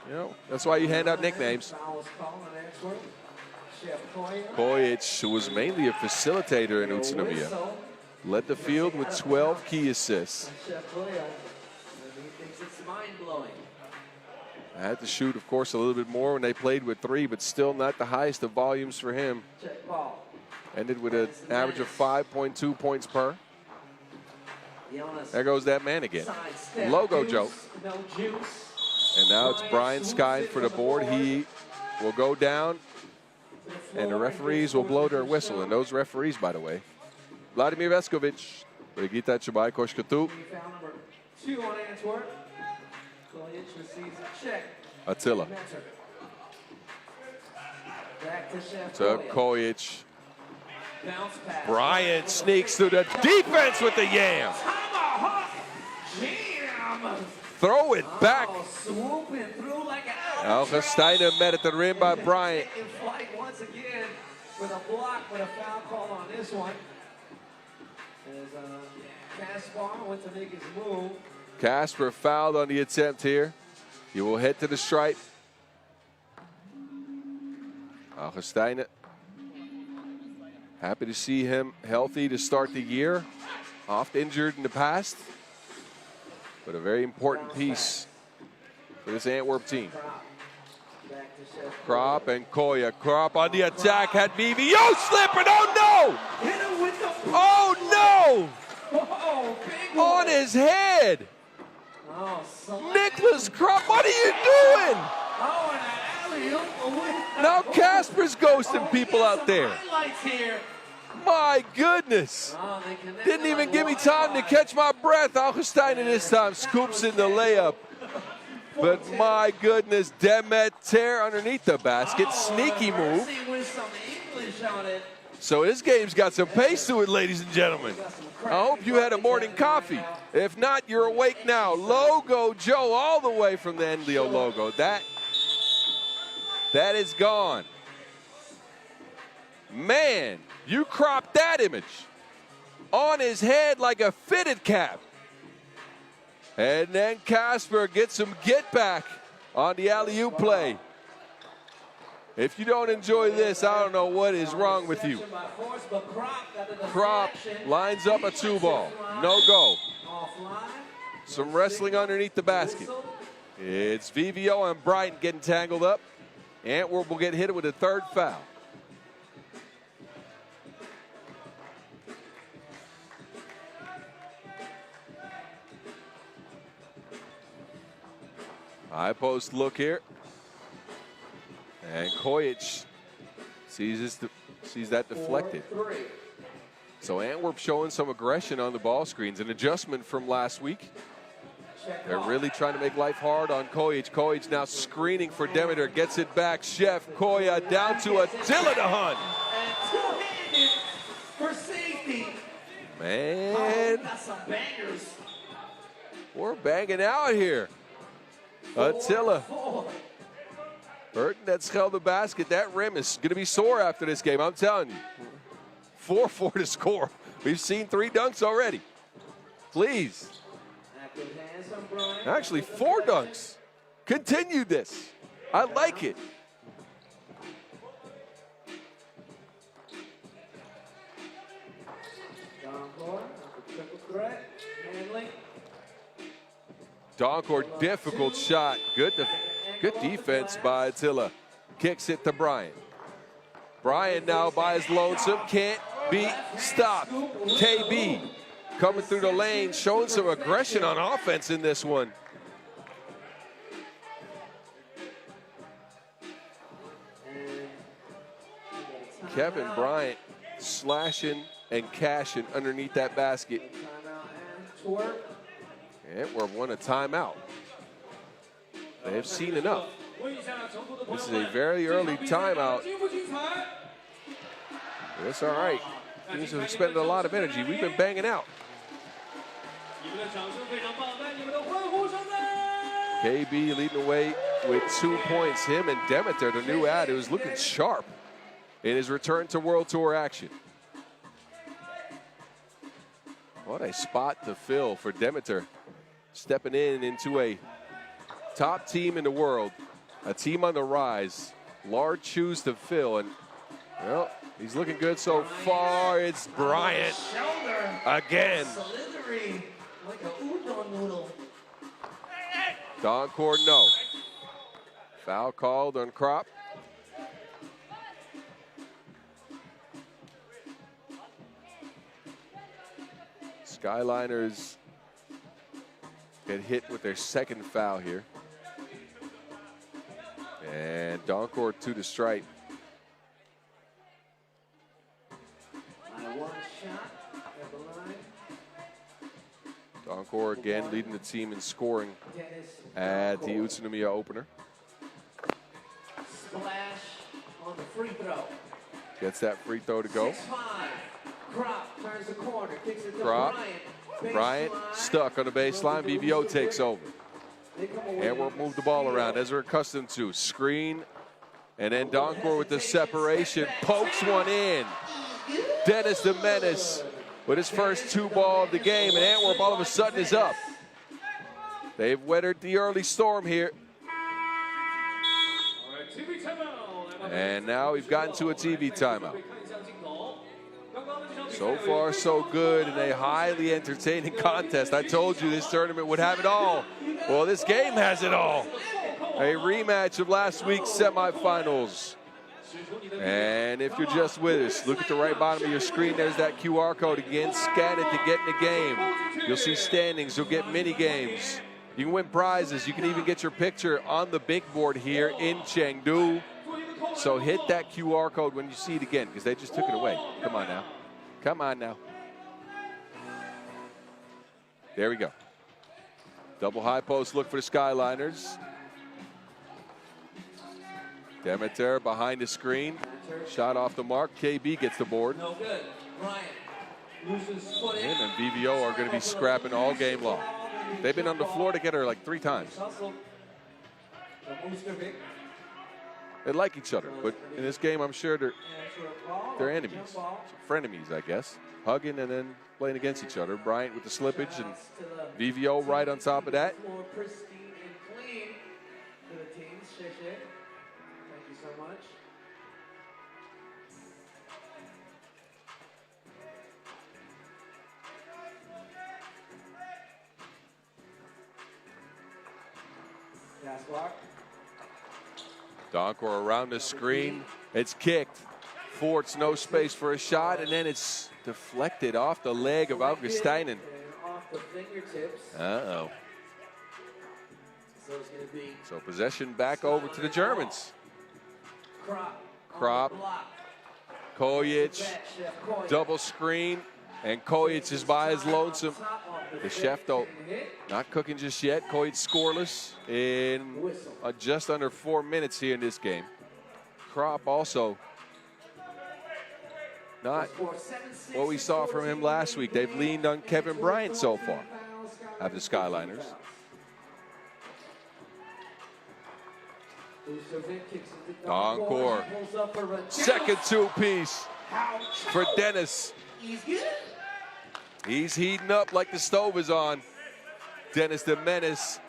You know, that's why you hand out nicknames. Kojic, who was mainly a facilitator in Utsunomiya, led the field with 12 key assists. I had to shoot, of course, a little bit more when they played with 3, but still not the highest of volumes for him. Ended with an average of 5.2 points per. There goes that man again. Logo Joe. And now it's Brian Skine for the board. He will go down, and the referees will blow their whistle. And those referees, by the way, Vladimir Veskovic, Brigitta Chubai Koshkatu, Attila. Back to Chef to Koya. Kojic. Bounce pass. Bryant sneaks through the defense with the yam. Tomahawk jam. Throw it back. Oh, swooping through like an Augustiner met at the rim by Bryant. In flight once again with a block, with a foul call on this one. As Caspar went to make his move. Casper fouled on the attempt here. He will head to the stripe. Augustiner, happy to see him healthy to start the year. Oft injured in the past, but a very important piece for this Antwerp team. Krop and Koya. Krop on the attack, had BVO slipping. Oh no! Hit him with the Oh oh, big no! On his head! Oh, Nicholas Krop, what are you doing? Oh, and an alley-oop. Now Casper's ghosting people out there. Highlights here. My goodness. Oh, they connect Didn't even on give me one time to side. catch my breath. Augustiner this time scoops in the layup. But my goodness, Demeter underneath the basket. Sneaky move. Mercy with some English on it. So this game's got some pace to it, ladies and gentlemen. I hope you had a morning coffee. If not, you're awake now. Logo Joe all the way from the Enlio logo. That is gone. Man, you cropped that image on his head like a fitted cap. And then Casper gets some get back on the alley-oop play. If you don't enjoy this, I don't know what is wrong with you. Krop lines up a 2-ball. No go. Some wrestling underneath the basket. It's VVO and Bryant getting tangled up. Antwerp will get hit with a third foul. High post look here. And Kojic sees that deflected. So Antwerp showing some aggression on the ball screens, an adjustment from last week. They're really trying to make life hard on Kojic. Kojic now screening for Demeter, gets it back. Chef Koya down to Attila to Hunt. And two-handed for safety. Man, Got some bangers. we're banging out here. Attila. Burton that's held the basket. That rim is going to be sore after this game, I'm telling you. 4-4 to score. We've seen 3 dunks already. Please. Actually, 4 dunks. Continue this. I like it. Doncor, difficult shot. Good defense by Attila. Kicks it to Bryant. Bryant now by his lonesome. Can't be stopped. KB coming through the lane, showing some aggression on offense in this one. Kevin Bryant slashing and cashing underneath that basket. Antwerp won a timeout. They have seen enough. This is a very early timeout. That's all right. Teams have expended a lot of energy. We've been banging out. KB leading the way with 2 points. Him and Demeter, the new ad, who's looking sharp in his return to World Tour action. What a spot to fill for Demeter. Stepping into a top team in the world, a team on the rise. Large shoes to fill, and well, he's looking good so far. It's Bryant again. Doncor, no. Foul called on Krop. Skyliners get hit with their second foul here. And Doncor to the stripe. Doncor again leading the team in scoring at the Utsunomiya opener. Splash on the free throw. Gets that free throw to go. 6-5. Crop turns the corner, kicks it to Crop. Bryant. Bryant stuck on the baseline. BVO takes over. Antwerp moved the ball around as we're accustomed to. Screen, and then Donkor with the separation. Pokes one in. Dennis the Menace with his first 2 ball of the game, and Antwerp all of a sudden is up. They've weathered the early storm here. And now we've gotten to a TV timeout. So far, so good in a highly entertaining contest. I told you this tournament would have it all. Well, this game has it all. A rematch of last week's semifinals. And if you're just with us, look at the right bottom of your screen. There's that QR code again. Scan it to get in the game. You'll see standings. You'll get mini games. You can win prizes. You can even get your picture on the big board here in Chengdu. So hit that QR code when you see it again, because they just took it away. Come on now. Come on now. There we go. Double high post look for the Skyliners. Demeter behind the screen. Shot off the mark. KB gets the board. No good. Bryant loses foot in. Him and BVO are going to be scrapping all game long. They've been on the floor together like 3 times. They like each other, but in this game, I'm sure they're enemies. Frenemies, I guess. Hugging and then playing against each other. Bryant with the slippage and VVO right on top of that. More pristine and clean for the teams. Thank you so much. Pass block. Donkor around the screen. It's kicked. Forts no space for a shot, and then it's deflected off the leg of Augustinen. Off the fingertips. Uh-oh. So it's going to be So possession back over to the Germans. Krop. Kojic. Double screen. And Kojic is by his lonesome. The chef, though, not cooking just yet. Kojic scoreless in just under 4 minutes here in this game. Krop also not what we saw from him last week. They've leaned on Kevin Bryant so far, have the Skyliners. Donkor. Second 2-piece for Dennis. He's heating up like the stove is on. Dennis the Menace.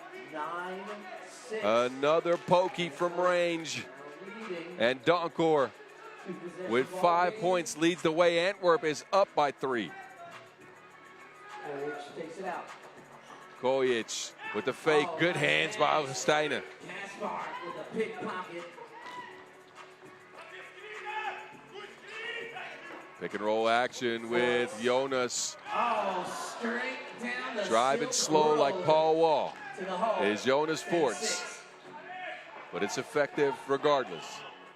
Another pokey from range. And Donkor with 5 points leads the way. Antwerp is up by 3. Kojic with the fake. Good hands by Augustinen. Pick and roll action with Jonas. Driving slow like Paul Wall is Jonas Forts. But it's effective regardless.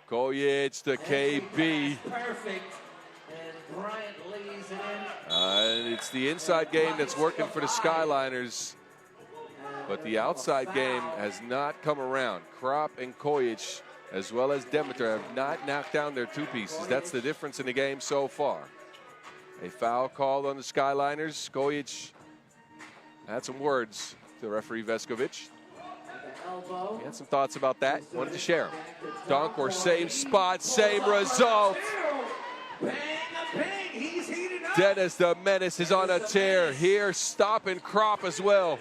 Kojic to KB. And it's the inside game that's working for the Skyliners. But the outside game has not come around. Krop and Kojic, as well as Demeter, have not knocked down their 2 pieces. That's the difference in the game so far. A foul called on the Skyliners. Kojic had some words to referee Veskovic. He had some thoughts about that. Wanted to share them. Donkor, same spot, same result. Dennis the Menace is on a tear here, stopping Krop as well.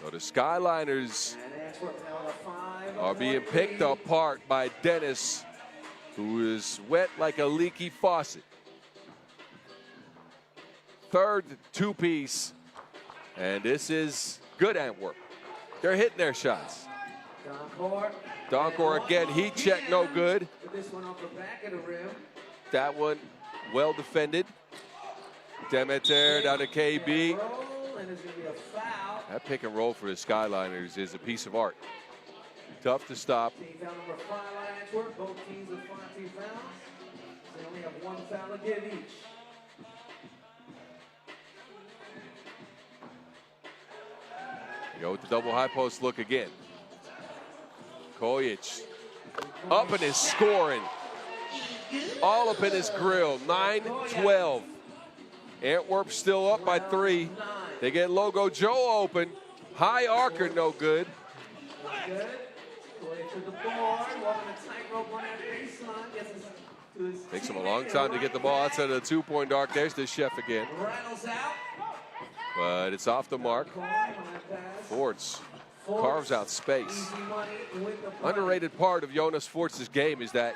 So the Skyliners are being picked apart by Dennis, who is wet like a leaky faucet. Third 2-piece, and this is good Antwerp. They're hitting their shots. Donkor again, heat check, no good. That one well defended. Demeter down to KB. That pick and roll for the Skyliners is a piece of art. Tough to stop. Both teams with 5 team fouls. They only have 1 foul to give each. Go with the double high post look again. Kojic up and is scoring. All up in his grill, 9-12. Antwerp still up by 3. They get Logo Joe open. High arcer, no good. Takes him a long time to get the ball outside of the 2-point arc. There's the chef again. But it's off the mark. Forts carves out space. Underrated part of Jonas Forts' game is that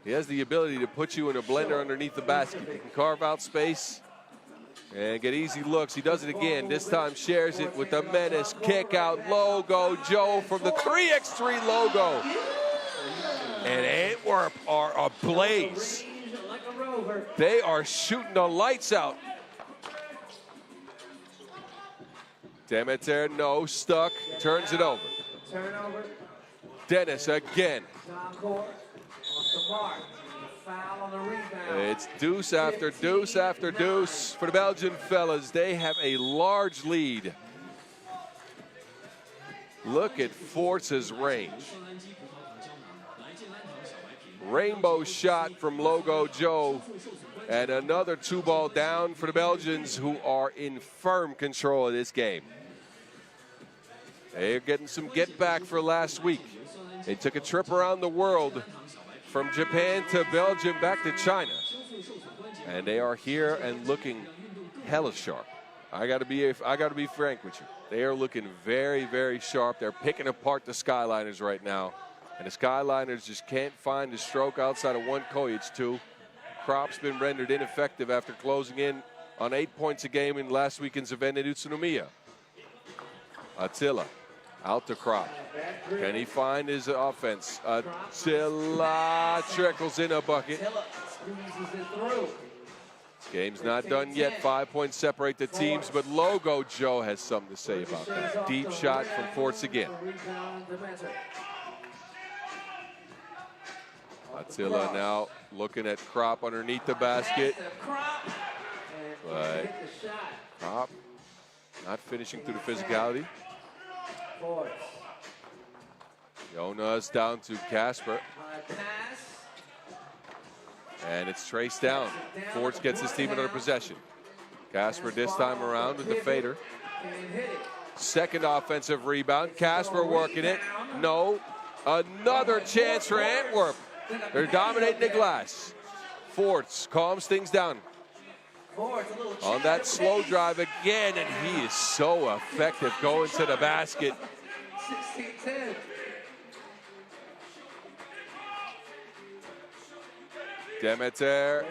he has the ability to put you in a blender underneath the basket. He can carve out space and get easy looks. He does it again. This time shares it with the menace. Kick out Logo Joe from the 3x3 Logo. And Antwerp are ablaze. They are shooting the lights out. Demeter, no, stuck, turns it over. Dennis again. It's deuce after deuce after deuce for the Belgian fellas. They have a large lead. Look at Forts' range. Rainbow shot from Logo Joe. And another 2-ball down for the Belgians, who are in firm control of this game. They're getting some get back for last week. They took a trip around the world from Japan to Belgium back to China. And they are here and looking hella sharp. I gotta be frank with you. They are looking very, very sharp. They're picking apart the Skyliners right now. And the Skyliners just can't find a stroke outside of one Kojic, 2. Krop's been rendered ineffective after closing in on 8 points a game in last weekend's event in Utsunomiya. Attila out to Krop. Can he find his offense? Attila trickles in a bucket. Game's not done yet. 5 points separate the teams, but Logo Joe has something to say about that. Deep shot from Forts again. Attila now looking at Krop underneath the basket. But Krop not finishing through the physicality. Jonas down to Casper. And it's traced down. Forts gets his team another possession. Casper this time around with the fader. Second offensive rebound. Casper working it. No. Another chance for Antwerp. They're dominating the glass. Forts calms things down. On that slow drive again, and he is so effective going to the basket. 16-10. Demeter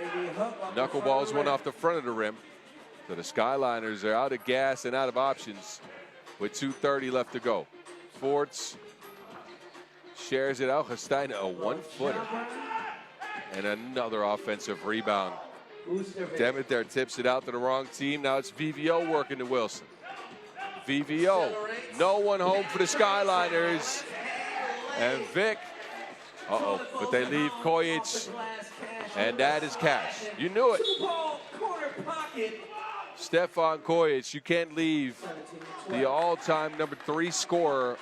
knuckleballs one off the front of the rim. So the Skyliners are out of gas and out of options with 2:30 left to go. Forts shares it out. Hestein, a 1-footer. And another offensive rebound. Demeter tips it out to the wrong team. Now it's VVO working to Wilson. VVO, no one home for the Skyliners. And Vic, but they leave Kojic, and that is cash. You knew it. Stefan Kojic, you can't leave the all-time #3 scorer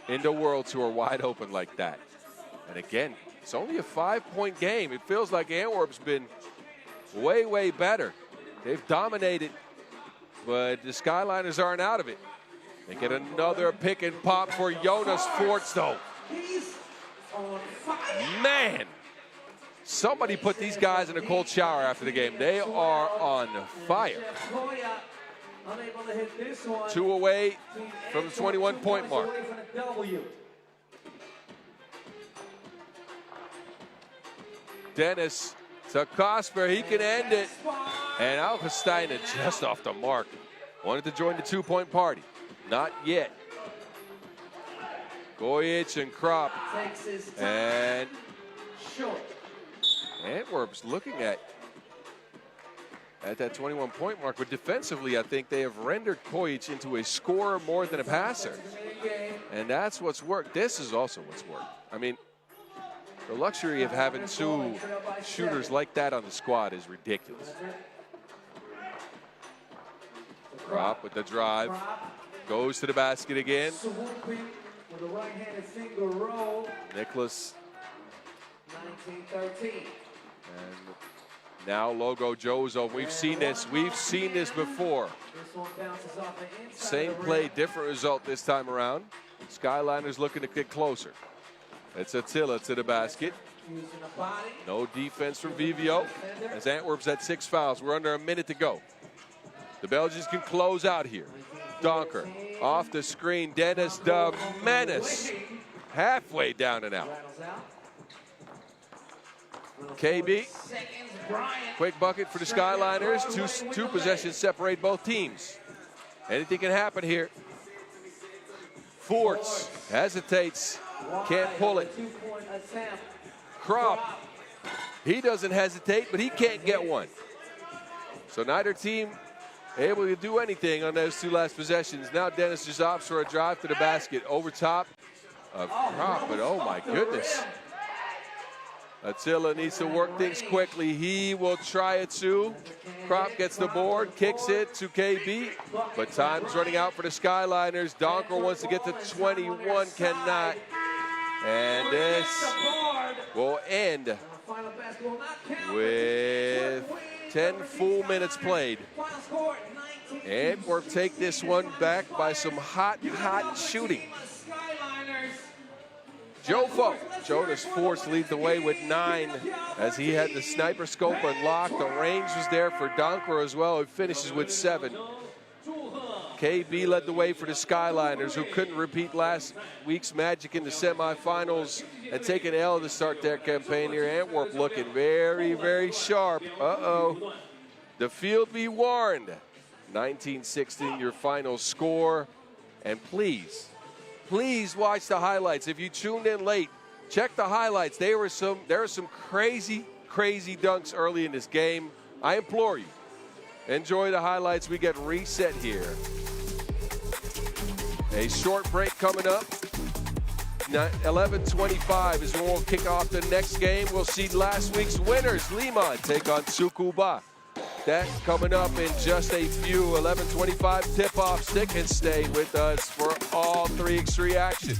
in the world Tour wide open like that. And again, it's only a 5-point game. It feels like Antwerp's been way, way better. They've dominated, but the Skyliners aren't out of it. They get another pick and pop for Jonas Forts, though. Man, somebody put these guys in a cold shower after the game. They are on fire. 2 away from the 21-point mark. Dennis to Kasper, he can end it. And Augustine just off the mark. Wanted to join the 2-point party. Not yet. Kojic and Krop. And Antwerp's looking at that 21-point mark. But defensively, I think they have rendered Kojic into a scorer more than a passer. And that's what's worked. This is also what's worked. I mean, the luxury of having 2 shooters like that on the squad is ridiculous. Krop with the drive. Goes to the basket again. Swooping with a right-handed finger roll. Nicholas. 19-13. And now Logo Jozo. We've seen this. We've seen this before. This one bounces off the inside. Same play, different result this time around. Skyliners looking to get closer. It's Attila to the basket. No defense from VVO as Antwerp's at 6 fouls. We're under a minute to go. The Belgians can close out here. Donker off the screen. Dennis the Menace halfway down and out. KB, quick bucket for the Skyliners. Two possessions separate both teams. Anything can happen here. Forts hesitates, can't pull it. Krop, he doesn't hesitate, but he can't get one. So neither team able to do anything on those two last possessions. Now Dennis just opts for a drive to the basket over top of Krop, but oh my goodness. Attila needs to work things quickly. He will try it too. Krop gets the board, kicks it to KB, but time's running out for the Skyliners. Donker wants to get to 21, cannot. And this will end with 10 full minutes played. Antwerp take this one back by some hot shooting. Joe Jonas Force leads the way with 9 as he had the sniper scope unlocked. The range was there for Donker as well. He finishes with 7. KB led the way for the Skyliners, who couldn't repeat last week's magic in the semifinals and take an L to start their campaign here. Antwerp looking very, very sharp. Uh-oh. The field be warned. 19-16 your final score. And please watch the highlights. If you tuned in late, check the highlights. There were some crazy dunks early in this game. I implore you, enjoy the highlights. We get reset here. A short break coming up. 11:25 is when we'll kick off the next game. We'll see last week's winners, Liman, take on Tsukuba. That's coming up in just a few. 11:25 tip-off. Stick and stay with us for all 3x3 action.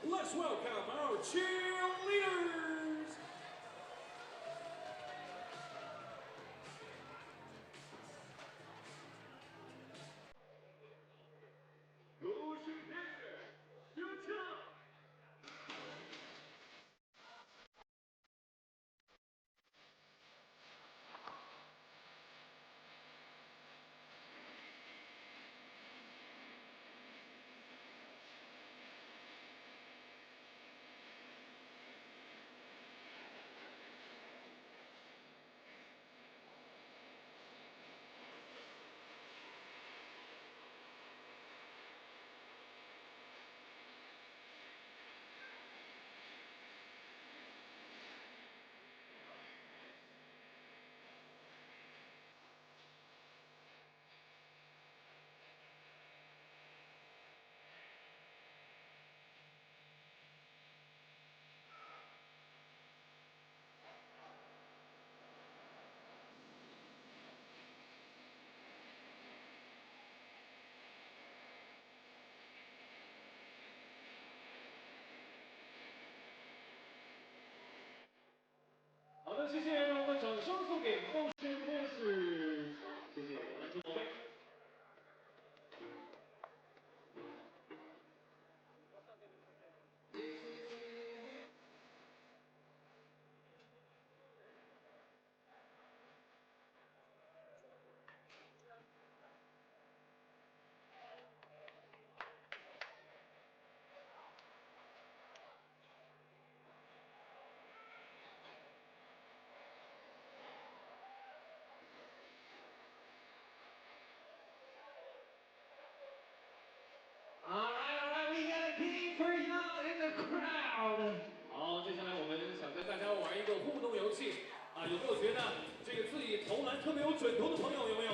Let's welcome our cheerleaders. Hadi, 谢谢，我们掌声。给 Motion Dancers，谢谢，来祝宝贝。All right, we got a game for y'all in the crowd. 好，接下来我们想跟大家玩一个互动游戏啊，有没有觉得这个自己投篮特别有准头的朋友？有没有？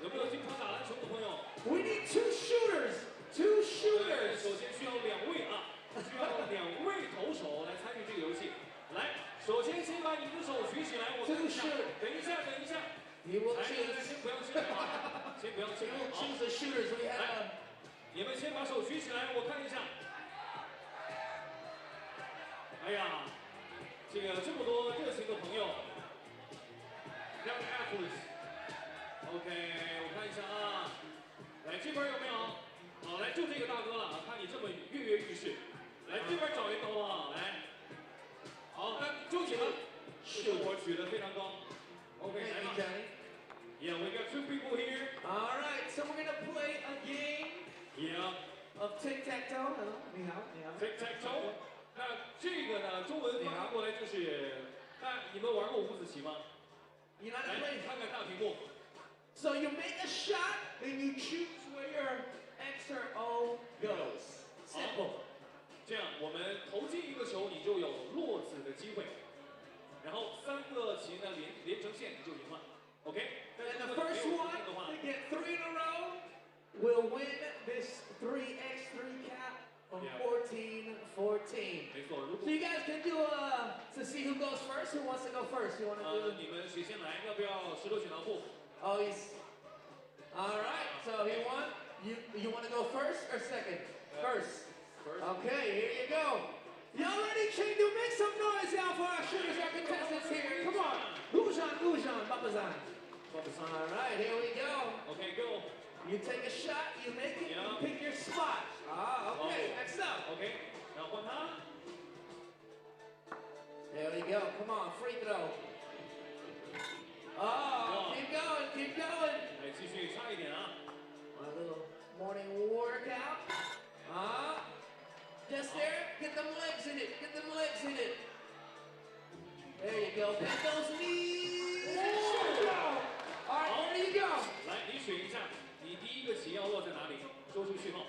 有没有经常打篮球的朋友？ We need two shooters. Two shooters. 首先需要2位啊，需要2位投手来参与这个游戏。来，首先先把你们的手举起来，我看一下。等一下，等一下。 You will 来， choose. 先不要起来啊，先不要起 You 来。 will 好 choose the shooters. We have. 来，你们先把手举起来，我看一下。哎呀，这个这么多热情的朋友，Young athletes。OK， 我看一下啊，来这边有没有？好，来就这个大哥了，看你这么跃跃欲试。来这边找一个好不好？来，好，那就你了，这个我举得非常高。OK， Thank 来 you, 吧。 Johnny. Yeah, we got 2 people here. All right, so we're gonna play a game Yeah. of tic-tac-toe. Hello, 你好，你好。 Tic tac toe。那这个呢，中文翻译过来就是，那你们玩过五子棋吗？ You know how 来 to play? 看看大屏幕。 So you make a shot, and you choose where your X or O goes. 好 Simple. 这样我们投进一个球，你就有落子的机会。然后3个棋呢连成线，你就赢了。OK。 And the first one to get 3 in a row will win this 3x3 cap of Yeah. 14-14. 没错，如 So 果 you guys can do to see who goes first. Who wants to go first? You want to do? 你们谁先来？要不要石头剪刀布？ Oh, he's. All right. So he won. You want to go first or second? First. First. Okay. Here you go. Y'all ready, Chengdu? Make some noise out for our shooters, our contestants here. Come on. Ulaanbaatar, Babazan. All right. Here we go. OK go。 You take a shot. You make it. Yeah. You pick your spot. Ah. Okay. Oh. Next up. OK，然后换他。 There we go. Come on. Free throw. Oh. Keep going. Keep going. 来继续差一点啊。 A little morning workout. Just there. Get them legs in it. Get them legs in it. There you go. Bend those knees. And shoot. All right, there you go. 来，你选一下，你第一个棋要落在哪里？说出序号。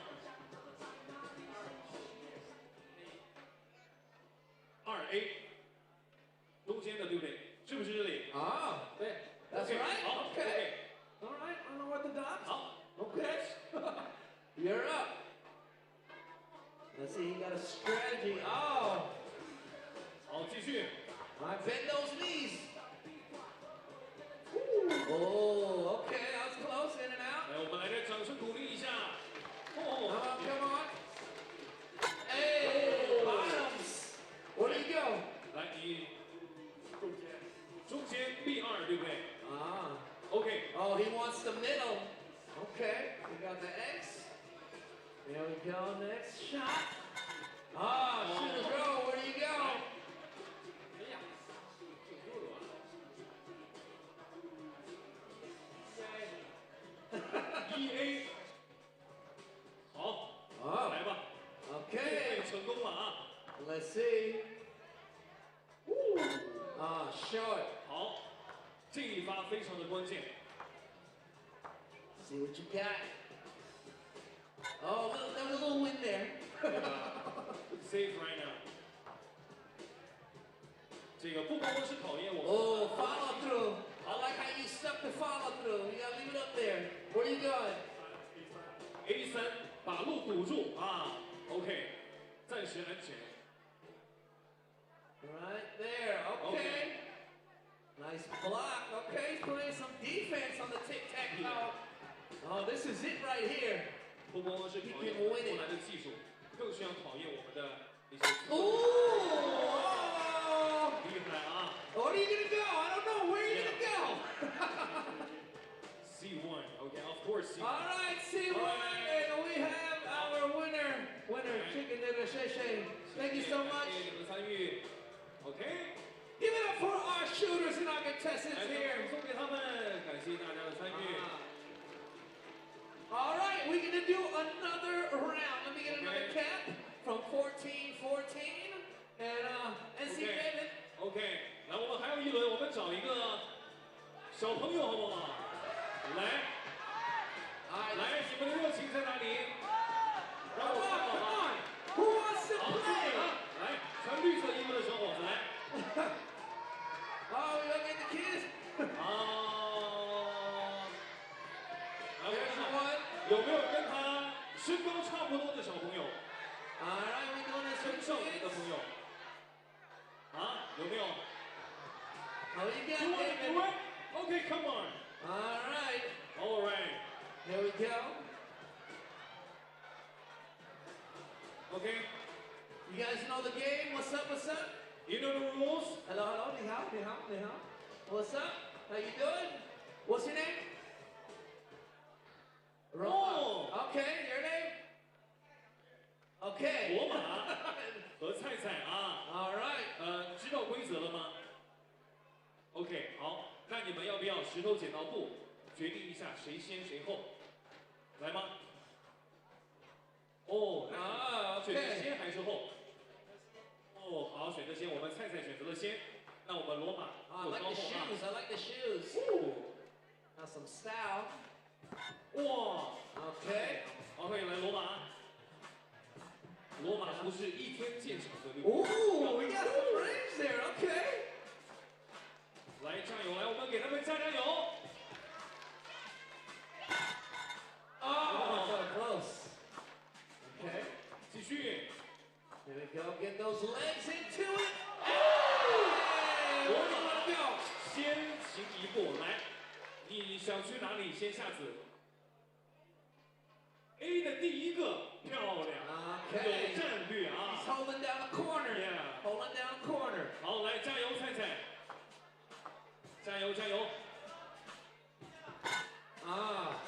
2A， 中间的对不对？是不是这里？ Ah, 对。 that's OK， right. 好 Okay. All right. Unorthodox. 好。 Okay. You're up. Let's see. You got a strategy. Oh. 好，继续。 All right, bend those knees. Oh, okay. That was close. In and out. 来，我们来点掌声鼓励一下。 Come 哦， on, come on. Hey, bottoms. Where do you go? 来，你中间 B2对不对 Ah. ？OK， Oh, he wants the middle. Okay. We got the X. There we go. Next shot. Ah, shooter's row. Where do you go? 哎呀，挺多的吧？EA， 好， Oh. 来吧， Okay. 成功了啊！ Let's see. Ah, short. 好，这一发非常的关键。 See what you got. Oh, there was a little wind there. Save right now。这个不光光是考验我们。 Oh, follow through. I like how you stuck the follow through. You gotta leave it up there. Where are you going? A3把路堵住啊 ，OK， 暂时安全。 Right there. Okay. Nice block. Okay, he's playing some defense on the tic-tac-toe. Oh, this is it right here. 不光光是考验我们投篮的技术，更是要考验我们的一些 Ooh! Oh! 厉害啊！ Where are you gonna go? I don't know. Where are Thank you so much. 谢谢你们的参与。OK， Give it up for our shooters and our contestants 来， here. 送给他们，感谢大家的参与。 All right, we're gonna do another round. Let me get another cap from 14-14, and see David. OK， 来，我们还有一轮，我们找一个小朋友好不好？来，来，你们的热情在哪里？让我看到 Come 啊！ on, who wants to 好， play? 来，穿绿色衣服的小伙子来。 Oh, we look at the kids. 来，我 There's 看看 one. 有没有跟他身高差不多的小朋友， All right, we're doing this 很 for 瘦的 kids. 朋友。啊，有没有？ How you got, 有位，有 David? 位。OK, come on. All right, All right. here we go. OK, You guys know the game? What's up? What's up? you know the rules. Hello, hello, ni hao, ni hao, ni hao. What's up? How you doing? What's your name? Oh. Okay, your name? Okay. 罗马和菜菜啊， All right. 知道规则了吗 ？OK， 好，那你们要不要石头剪刀布，决定一下谁先谁后？来吗？哦，那选择先还是后？哦，好，选择先，我们菜菜选择了先，那我们罗马 I 就 like 稍 the 后啊。 shoes. I like the shoes. 哦， Got some style. 哇 Okay. ，OK，来罗马。罗马不是一天建成的，对不 Ooh, we 对？ got some rings there. Okay. 来加油，来，我们给他们加油。 Oh, so close. Okay. 继续。 Here we go. Get those legs into it. Hey, 罗 where do you 马 want to go? 先行一步，来，你想去哪里？先下子。A 的第一个漂亮， Okay. 有战略 He's 啊！ holding down the corner. Yeah. Holding down the corner. 好，来加油，菜菜，加油加油 Ah.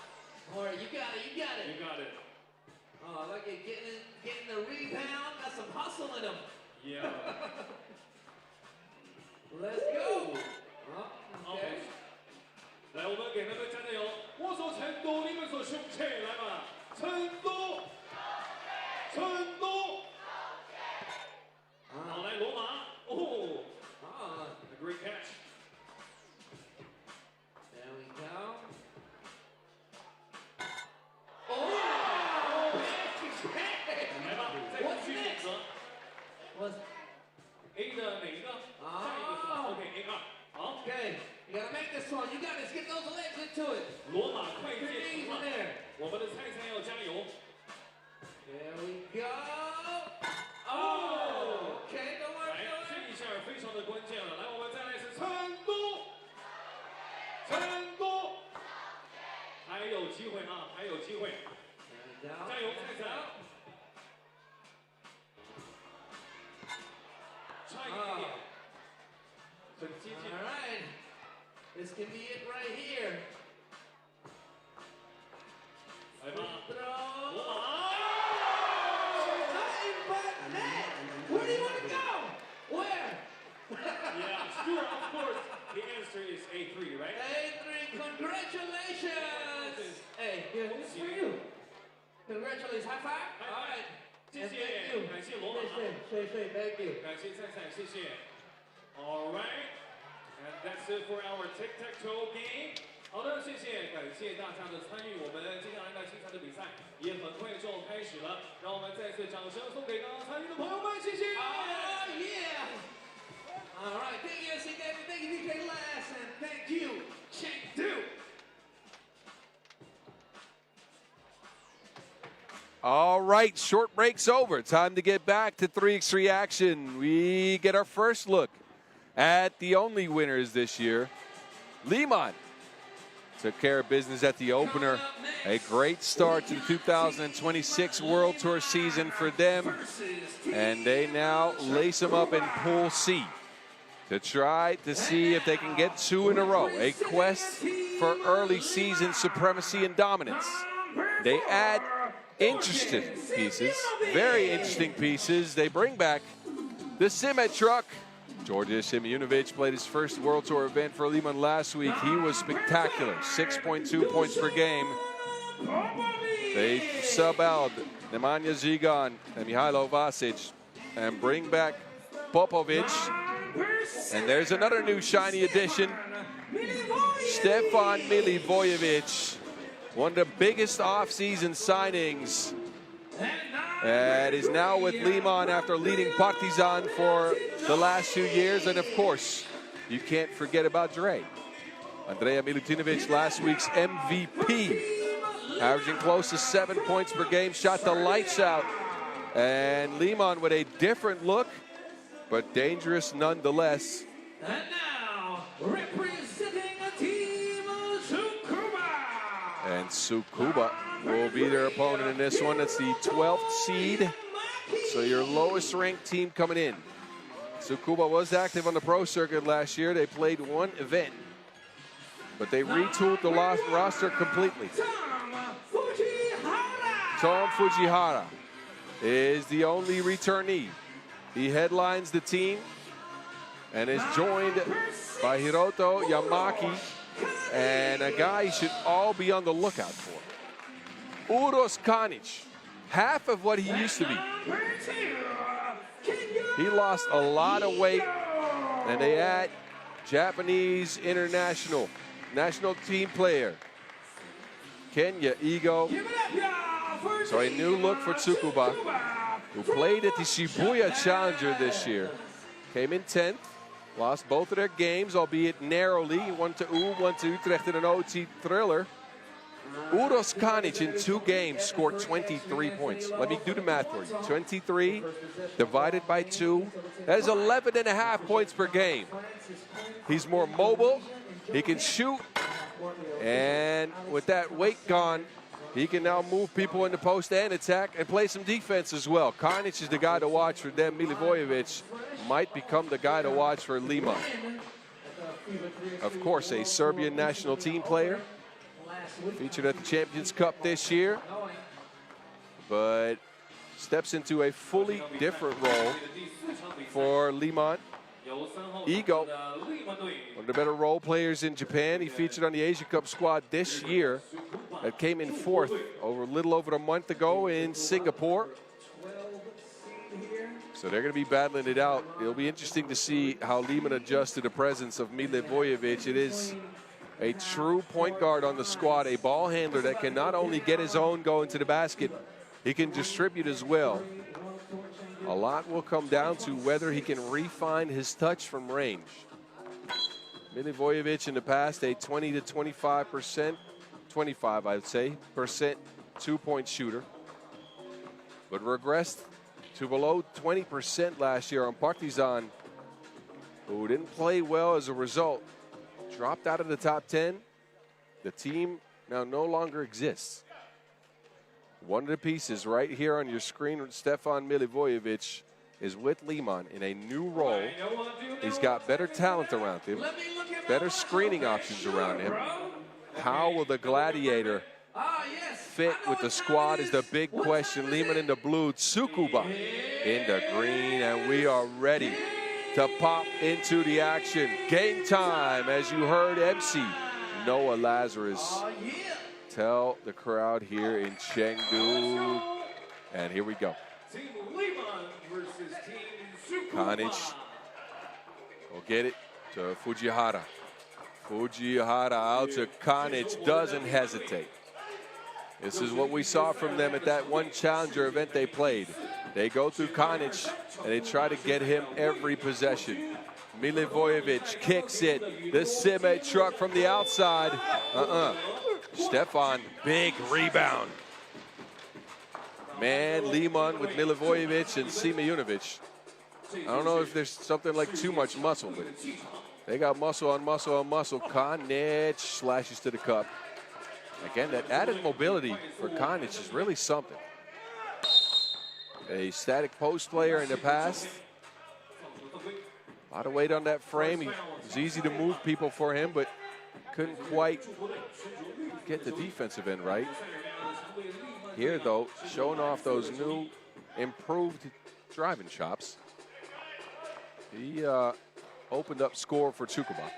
All right, you got it. You got ！You it. got it. Oh, I like it. Getting the rebound. Got some hustle in him. Yeah. Let's go. Oh, 好 okay. 来，我们给他们加油！我说成都，你们说雄起来嘛！成都，成都。好，来罗马，哦 Ah, ，a great catch。 there we go. Oh! 来吧，再 What's 继续选 next? 择 What's A 的哪一个？下一个是啊 OK A 2。好， okay? You gotta make this one. You gotta get those legs into it. 罗马快 Your 建 knees 成 in 了， there. 我们的菜菜要加油。 There we go. Oh! Okay, don't worry. 来， Don't 这 worry. 一下非常的关键了。来，我们再来一次成都，成都，还有机会啊，还有机会， There we go. 加油，菜菜！差一点点，很接近。 All right. This can be it right here. 来吧， Throw. 罗马。 Nothing but net. Where do you want to go? Where? Yeah, sure, of course. The answer is A3, right? A3, congratulations. Hey, here, this is for you. Congratulations. High five. All right. 谢 And 谢， thank you. 感谢罗马， Thank you. 感谢菜菜，谢谢。All right, and that's it for our tic-tac-toe game. 好的，谢谢，感谢大家的参与。我们接下来呢，精彩的比赛也很快就开始了。让我们再次掌声送给刚刚参与的朋友们，谢谢。 Oh, yeah. All right. Thank you, MC David. Thank you, DK Last. And thank you, Chengdu. All right, short break's over. Time to get back to 3x3 action. We get our first look at the only winners this year. Liman took care of business at the opener. A great start to the 2026 World Tour season for them. And they now lace them up in Pool C to try to see if they can get 2 in a row. A quest for early season supremacy and dominance. They add interesting pieces, very interesting pieces. They bring back the Simet truck. Georgia Simeonovic played his first World Tour event for Liman last week. He was spectacular, 6.2 points per game. They sub out Nemanja Zigan and Mihailo Vasic and bring back Popovic. And there's another new shiny addition, Stefan Milivojevic, one of the biggest off-season signings. And is now with Liman after leading Partizan for the last 2 years. And of course, you can't forget about Dre. Andrea Milutinovic, last week's MVP, averaging close to 7 points per game, shot the lights out. And Liman with a different look, but dangerous nonetheless. And now, representing the team, Tsukuba. And Tsukuba will be their opponent in this one. That's the 12th seed, so your lowest ranked team coming in. Tsukuba was active on the pro circuit last year. They played one event, but they retooled the roster completely. Tom Fujihara is the only returnee. He headlines the team and is joined by Hiroto Yamaki and a guy you should all be on the lookout for, Uros Kanic, half of what he used to be. He lost a lot of weight, and they add Japanese international national team player Kenya Igo. So a new look for Tsukuba, who played at the Shibuya Challenger this year. Came in 10th, lost both of their games, albeit narrowly. One to Utrecht in an OT thriller. Uros Kanic in 2 games scored 23 points. Let me do the math for you. 23 divided by 2. That is 11.5 points per game. He's more mobile. He can shoot. And with that weight gone, he can now move people in the post and attack and play some defense as well. Kanic is the guy to watch for them. Milivojevic might become the guy to watch for Liman. Of course, a Serbian national team player. Featured at the Champions Cup this year, but steps into a fully different role for Liman. Igo, one of the better role players in Japan. He featured on the Asia Cup squad this year that came in 4th a little over a month ago in Singapore. So they're going to be battling it out. It'll be interesting to see how Liman adjusts to the presence of Milivojevic. It is a true point guard on the squad, a ball handler that can not only get his own going to the basket, he can distribute as well. A lot will come down to whether he can refine his touch from range. Milivojevic in the past, a 20 to 25%, 25 I would say, percent 2-point shooter, but regressed to below 20% last year on Partizan, who didn't play well as a result. Dropped out of the top 10. The team now no longer exists. One of the pieces right here on your screen, Stefan Milivojevic, is with Liman in a new role. He's got better talent around him, better screening options around him. How will the Gladiator fit with the squad is the big question. Liman in the blue, Tsukuba in the green, and we are ready to pop into the action. Game time, as you heard MC Noah Lazarus tell the crowd here in Chengdu. And here we go. Kanic will get it to Fujihara. Fujihara out to Kanic, doesn't hesitate. This is what we saw from them at that one challenger event they played. They go through Kanic and they try to get him every possession. Milivojevic kicks it. The Simet truck from the outside. Stefan, big rebound. Man, Liman with Milivojevic and Simeonovic. I don't know if there's something like too much muscle, but they got muscle on muscle on muscle. Kanic slashes to the cup. Again, that added mobility for Kanic is really something. A static post player in the past. A lot of weight on that frame. It was easy to move people for him, but couldn't quite get the defensive end right. Here, though, showing off those new, improved driving chops. He opened up score for Tsukuba.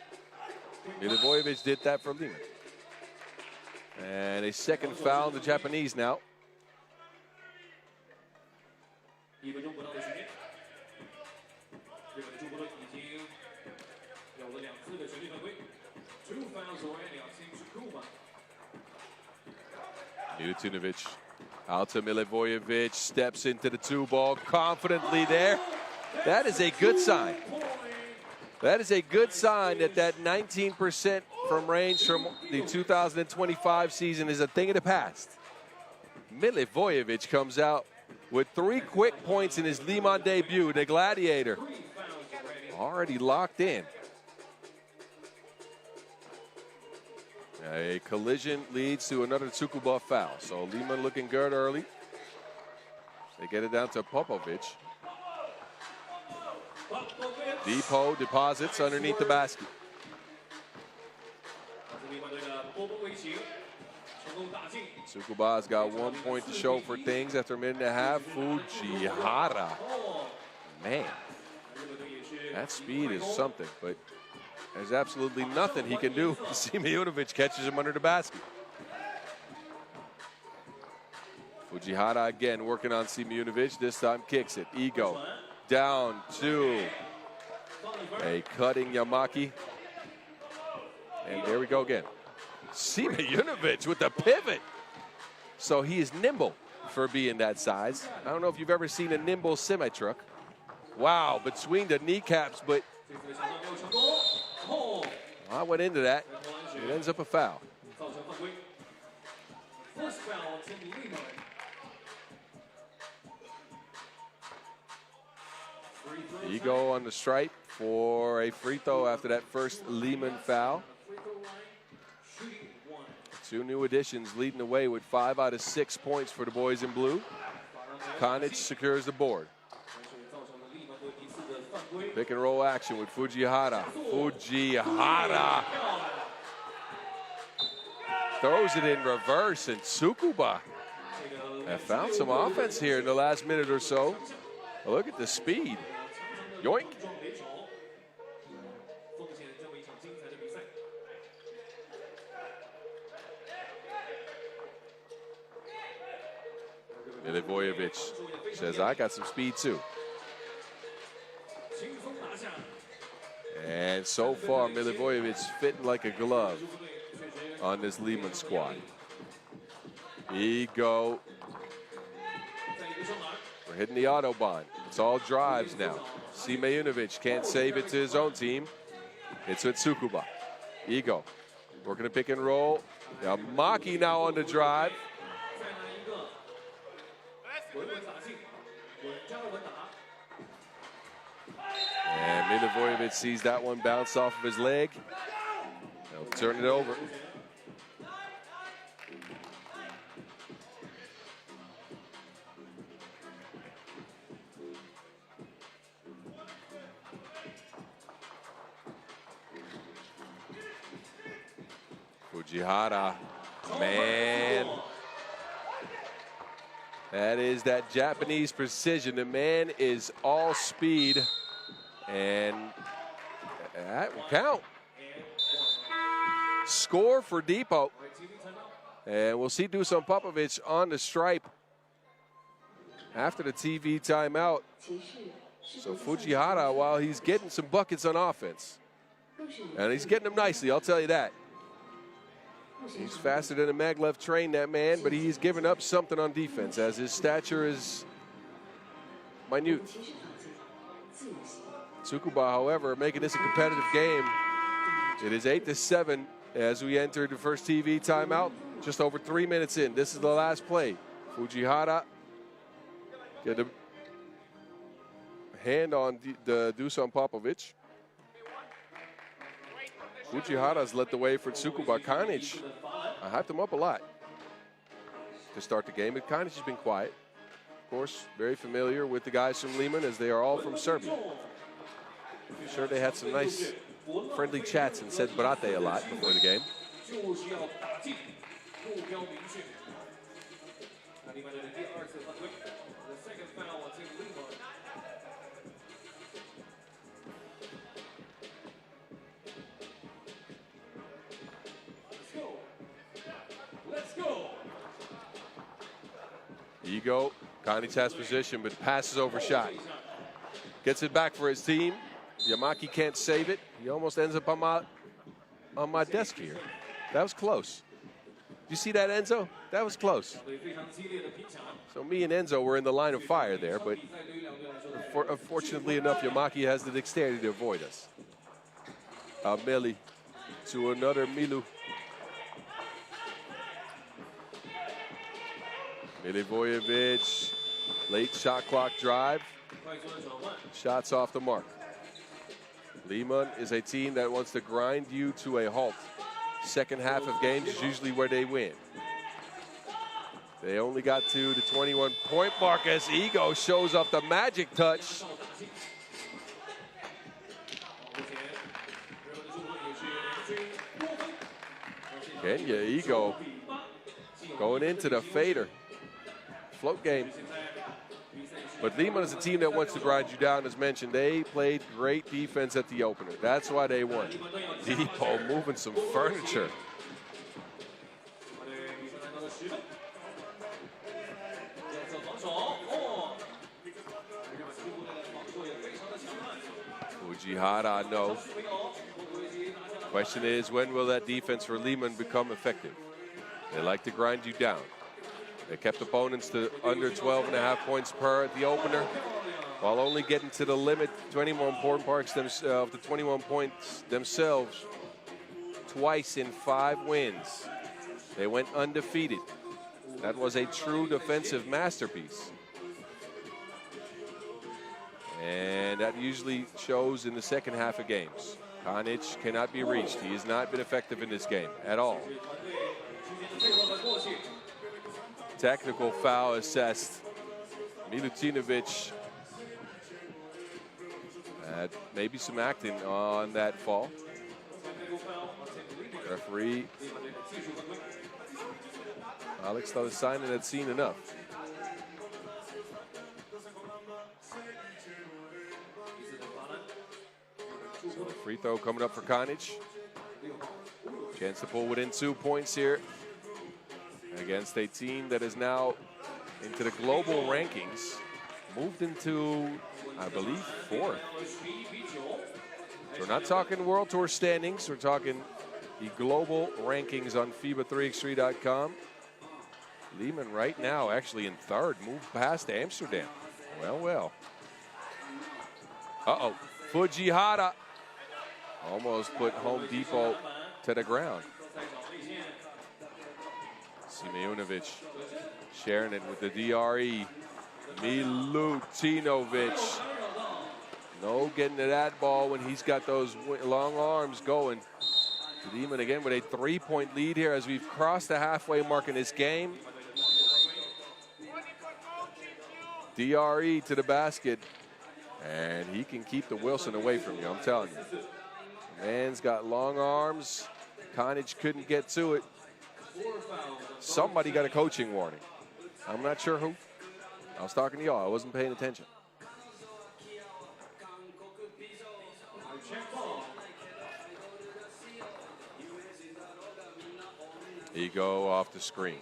Milivojevic did that for Liman. And a second foul, the Japanese now. 1分钟不到的时间，日本的助攻已经有了2次的绝对犯规 ，2 fouls already on Team Tsukuba. Milutinovic out to Milivojevic, steps into the 2-ball confidently there. That is a good sign. That is a good sign that that 19% from range from the 2025 season is a thing of the past. Milivojevic comes out with 3 quick points in his Liman debut, the Gladiator. Already locked in. A collision leads to another Tsukuba foul. So Liman looking good early. They get it down to Popovic. Depot deposits underneath the basket. Tsukuba's got 1 point to show for things after a minute and a half. Fujihara. Man, that speed is something, but there's absolutely nothing he can do. Simeonovic catches him under the basket. Fujihara again working on Simeonovic. This time kicks it. Ego down to a cutting Yamaki. And there we go again. Simeonovic with the pivot. So he is nimble for being that size. I don't know if you've ever seen a nimble semi-truck. Wow, between the kneecaps, but I went into that. It ends up a foul. First foul, Team Liman. Ego on the stripe for a free throw after that first Liman foul. 2 new additions leading the way with 5 out of 6 points for the boys in blue. Konic secures the board. Pick and roll action with Fujihara. Fujihara throws it in reverse, and Tsukuba have found some offense here in the last minute or so. Look at the speed. Yoink. Milivojevic says, I got some speed too. And so far, Milivojevic's fitting like a glove on this Liman squad. Ego. We're hitting the Autobahn. It's all drives now. Simeonovic can't save it to his own team. It's with Tsukuba. Ego working a pick and roll. Maki now on the drive. And Milivojevic sees that one bounce off of his leg. They'll turn it over. Fujihara, man. That is that Japanese precision. The man is all speed, and that will count. Score for Depot. And we'll see Dusan Popovic on the stripe after the TV timeout. So Fujihara, while he's getting some buckets on offense, and he's getting them nicely, I'll tell you that. He's faster than a maglev train, that man, but he's given up something on defense as his stature is minute. Tsukuba, however, making this a competitive game. It is 8-7 as we enter the first TV timeout. Just over 3 minutes in. This is the last play. Fujihara get a hand on the Dusan Popovic. Fujihara's led the way for Tsukuba. Konic, I hyped him up a lot to start the game, but Konic has been quiet. Of course, very familiar with the guys from Liman as they are all from Serbia. I'm sure they had some nice friendly chats and said brate a lot before the game. 利曼队的第2次犯规 ，the second foul on Team Liman. Let's go. Ego, Kanich has position, but passes over shot. Gets it back for his team. Yamaki can't save it. He almost ends up on my desk here. That was close. You see that, Enzo? That was close. So me and Enzo were in the line of fire there, but unfortunately enough, Yamaki has the dexterity to avoid us. Meli to another Milu. Milivojevic, late shot clock drive. Shots off the mark. Liman is a team that wants to grind you to a halt. Second half of games is usually where they win. They only got to the 21-point mark as Ego shows off the magic touch. Kenya Ego going into the fader. Float game. But Liman is a team that wants to grind you down. As mentioned, they played great defense at the opener. That's why they won. Depot moving some furniture. Fujihara, no. Question is, when will that defense for Liman become effective? They like to grind you down. They kept opponents to under 12.5 points per at the opener, while only getting to the limit, 21 point marks of the 21 points themselves twice in 5 wins. They went undefeated. That was a true defensive masterpiece. And that usually shows in the second half of games. Kanich cannot be reached. He has not been effective in this game at all. Technical foul assessed. Milutinovic. Maybe some acting on that fall. Referee Alex thought the sign had seen enough. So the free throw coming up for Kanich. Chance to pull within 2 points here against a team that is now into the global rankings, moved into, I believe, 4th. So we're not talking World Tour standings, we're talking the global rankings on FIBA3x3.com. Liman right now actually in 3rd, moved past Amsterdam. Well, well. Uh-oh, Fujihara almost put Home Depot to the ground. Simeonovic sharing it with the DRE. Milutinovic. No getting to that ball when he's got those long arms going. Liman again with a 3-point lead here as we've crossed the halfway mark in this game. DRE to the basket. And he can keep the Wilson away from you, I'm telling you. Man's got long arms. Kanich couldn't get to it. Somebody got a coaching warning. I'm not sure who. I was talking to y'all. I wasn't paying attention. Ego off the screen.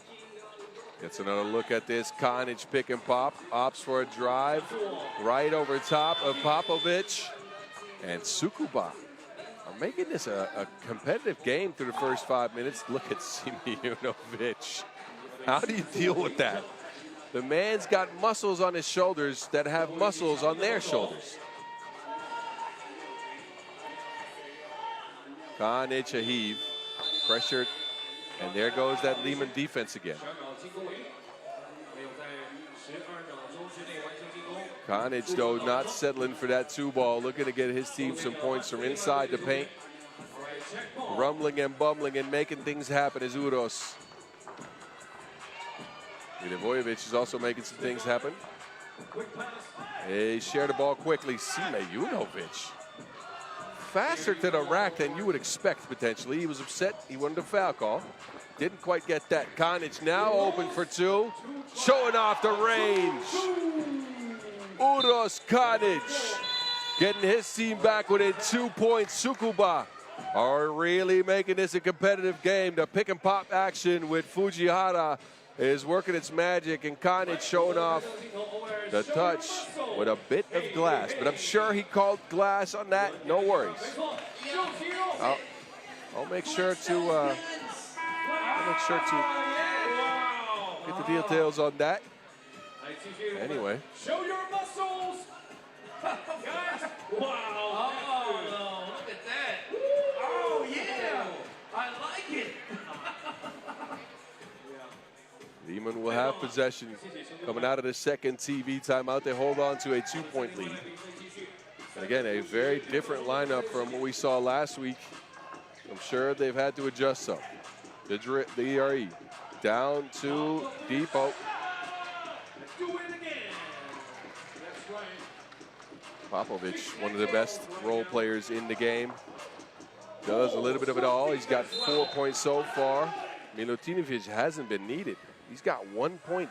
Gets another look at this. Kanich pick and pop. Opts for a drive. Right over top of Popovic. And Tsukuba are making this a competitive game through the first 5 minutes. Look at Simeonovic. How do you deal with that? The man's got muscles on his shoulders that have muscles on their shoulders. Kanich a heave. Pressured. And there goes that Liman defense again. Kanich, though, not settling for that 2-ball, looking to get his team some points from inside the paint. Rumbling and bumbling and making things happen is Uros. Milivojevic is also making some things happen. They share the ball quickly. Simeonovic. Faster to the rack than you would expect, potentially. He was upset. He wanted a foul call. Didn't quite get that. Kanich now open for 2. showing off the range. Uros Kanic getting his team back within 2 points. Tsukuba are really making this a competitive game. The pick and pop action with Fujihara is working its magic, and Kanic showing off the touch with a bit of glass. But I'm sure he called glass on that. No worries. I'll make sure to get the details on that. Anyway. Show your muscles. Wow. Oh, look at that. Oh, yeah. I like it. Liman will have possession coming out of the second TV timeout. They hold on to a 2-point lead. And again, a very different lineup from what we saw last week. I'm sure they've had to adjust some. The ERE down to Depot. Do it again. That's right. Popovic, one of the best role players in the game. Does a little bit of it all. He's got 4 points so far. Milutinovic hasn't been needed. He's got 1 point.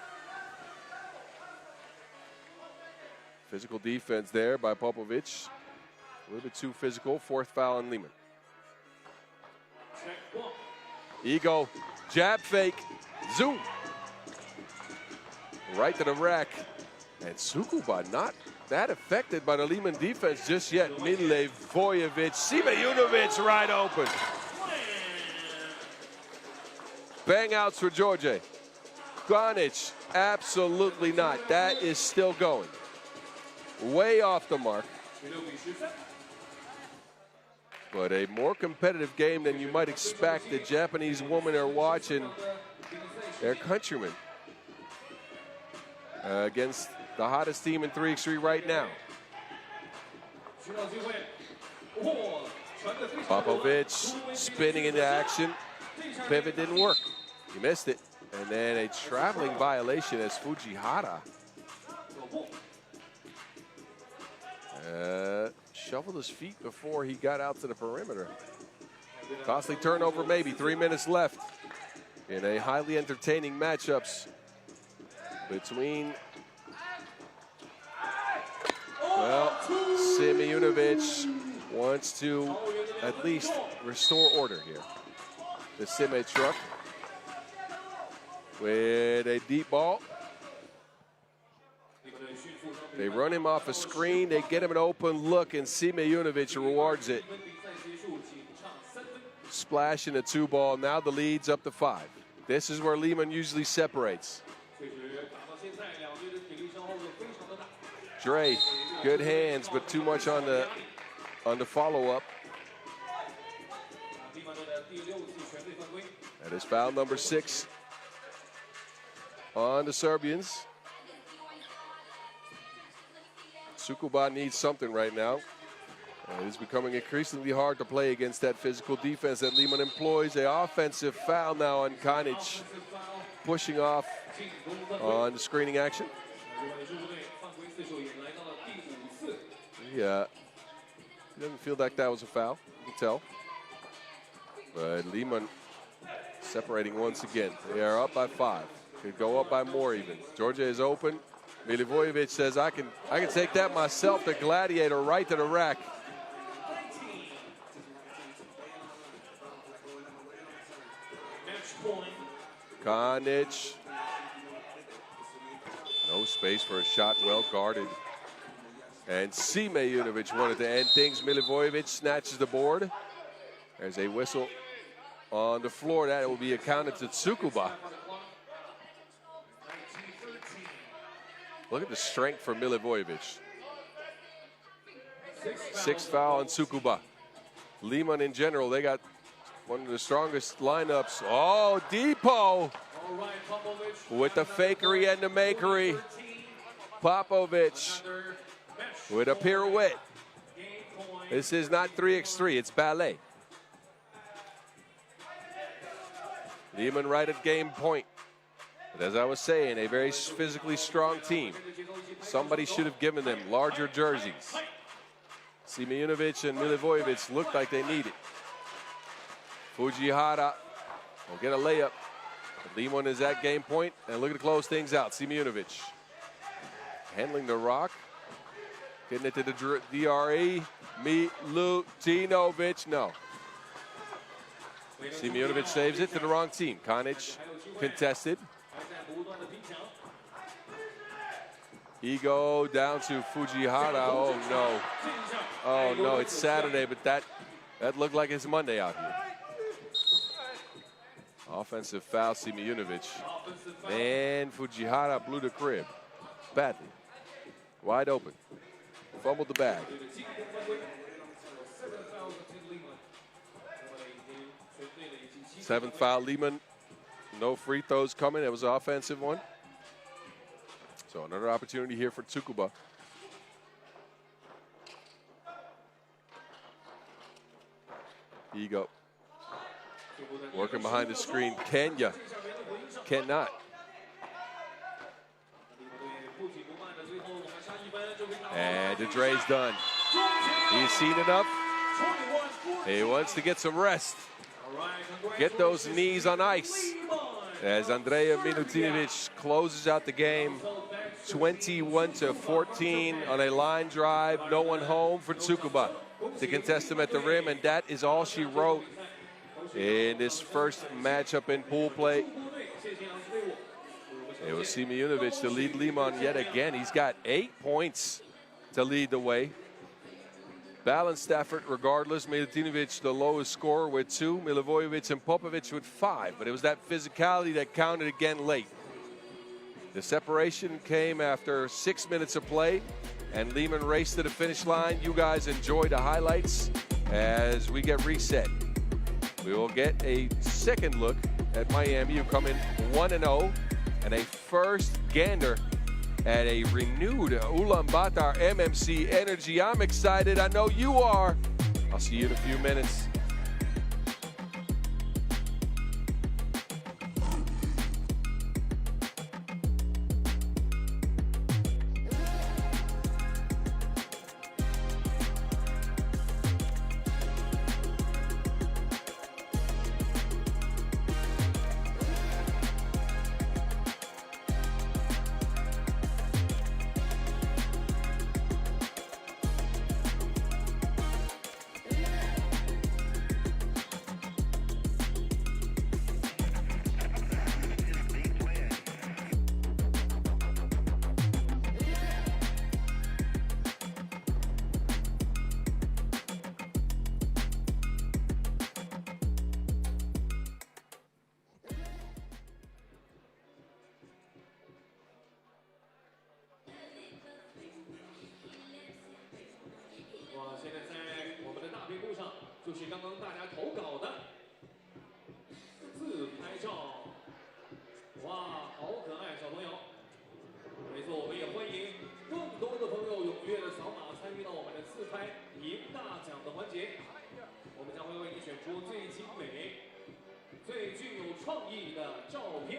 Physical defense there by Popovic. A little bit too physical. Fourth foul on Liman. Ego, jab fake, zoom. Right to the rack. And Tsukuba not that affected by the Liman defense just yet. Milivojevic, Simejunovic right open. Bang outs for George. Kanic, absolutely not. That is still going. Way off the mark. But a more competitive game than you might expect. The Japanese women are watching their countrymen against the hottest team in 3x3 right now. Popovic spinning into action. Pivot didn't work. He missed it. And then a traveling violation as Fujihara shuffled his feet before he got out to the perimeter. Costly turnover maybe. 3 minutes left in a highly entertaining matchups between, well, Simejunovic wants to at least restore order here. The Sime truck with a deep ball. They run him off a screen. They get him an open look, and Simejunovic rewards it. Splash in a 2-ball. Now the lead's up to 5. This is where Liman usually separates. Dre, good hands, but too much on the follow-up. That is foul number 6 on the Serbians. Tsukuba needs something right now. It's becoming increasingly hard to play against that physical defense that Liman employs. An offensive foul now on Kanic, pushing off on the screening action. Yeah, he doesn't feel like that was a foul, you can tell. But Liman separating once again. They are up by 5. Could go up by more even. Georgia is open. Milivojevic says, I can take that myself. The gladiator right to the rack. Kanic. No space for a shot, well guarded. And Simejunovic wanted to end things. Milivojevic snatches the board. There's a whistle on the floor. That will be accounted to Tsukuba. Look at the strength for Milivojevic. 6th foul on Tsukuba. Liman in general, they got one of the strongest lineups. Oh, Depot with the fakery and the makery. Popovic with a pirouette. This is not 3x3, it's ballet. Liman right at game point. But as I was saying, a very physically strong team. Somebody should have given them larger jerseys. Simejunovic and Milivojevic looked like they need it. Fujihara will get a layup. Liman is at game point, and looking to close things out. Simunovic handling the rock. Getting it to the DRE. Milutinovic, no. Simunovic saves it to the wrong team. Kanic contested. Ego down to Fujihara. Oh, no. Oh, no, it's Saturday, but that looked like it's Monday out here. Offensive foul, Simunovic. And Fujihara blew the crib. Badly. Wide open. Fumbled the bag. Seventh foul, Liman. No free throws coming. It was an offensive one. So another opportunity here for Tsukuba. Ego. Working behind the screen. Kenya cannot. And DeDre's done. He's seen enough. He wants to get some rest. Get those knees on ice. As Andrea Milutinovic closes out the game, 21-14 on a line drive. No one home for Tsukuba to contest him at the rim, and that is all she wrote in this first matchup in pool play. It was Simunovic to lead Liman yet again. He's got 8 points to lead the way. Balanced effort regardless. Milutinovic the lowest scorer with 2. Milivojevic and Popovic with 5. But it was that physicality that counted again late. The separation came after 6 minutes of play, and Liman raced to the finish line. You guys enjoy the highlights as we get reset. We will get a second look at Miami, who come in 1-0, and a first gander at a renewed Ulaanbaatar MMC energy. I'm excited. I know you are. I'll see you in a few minutes.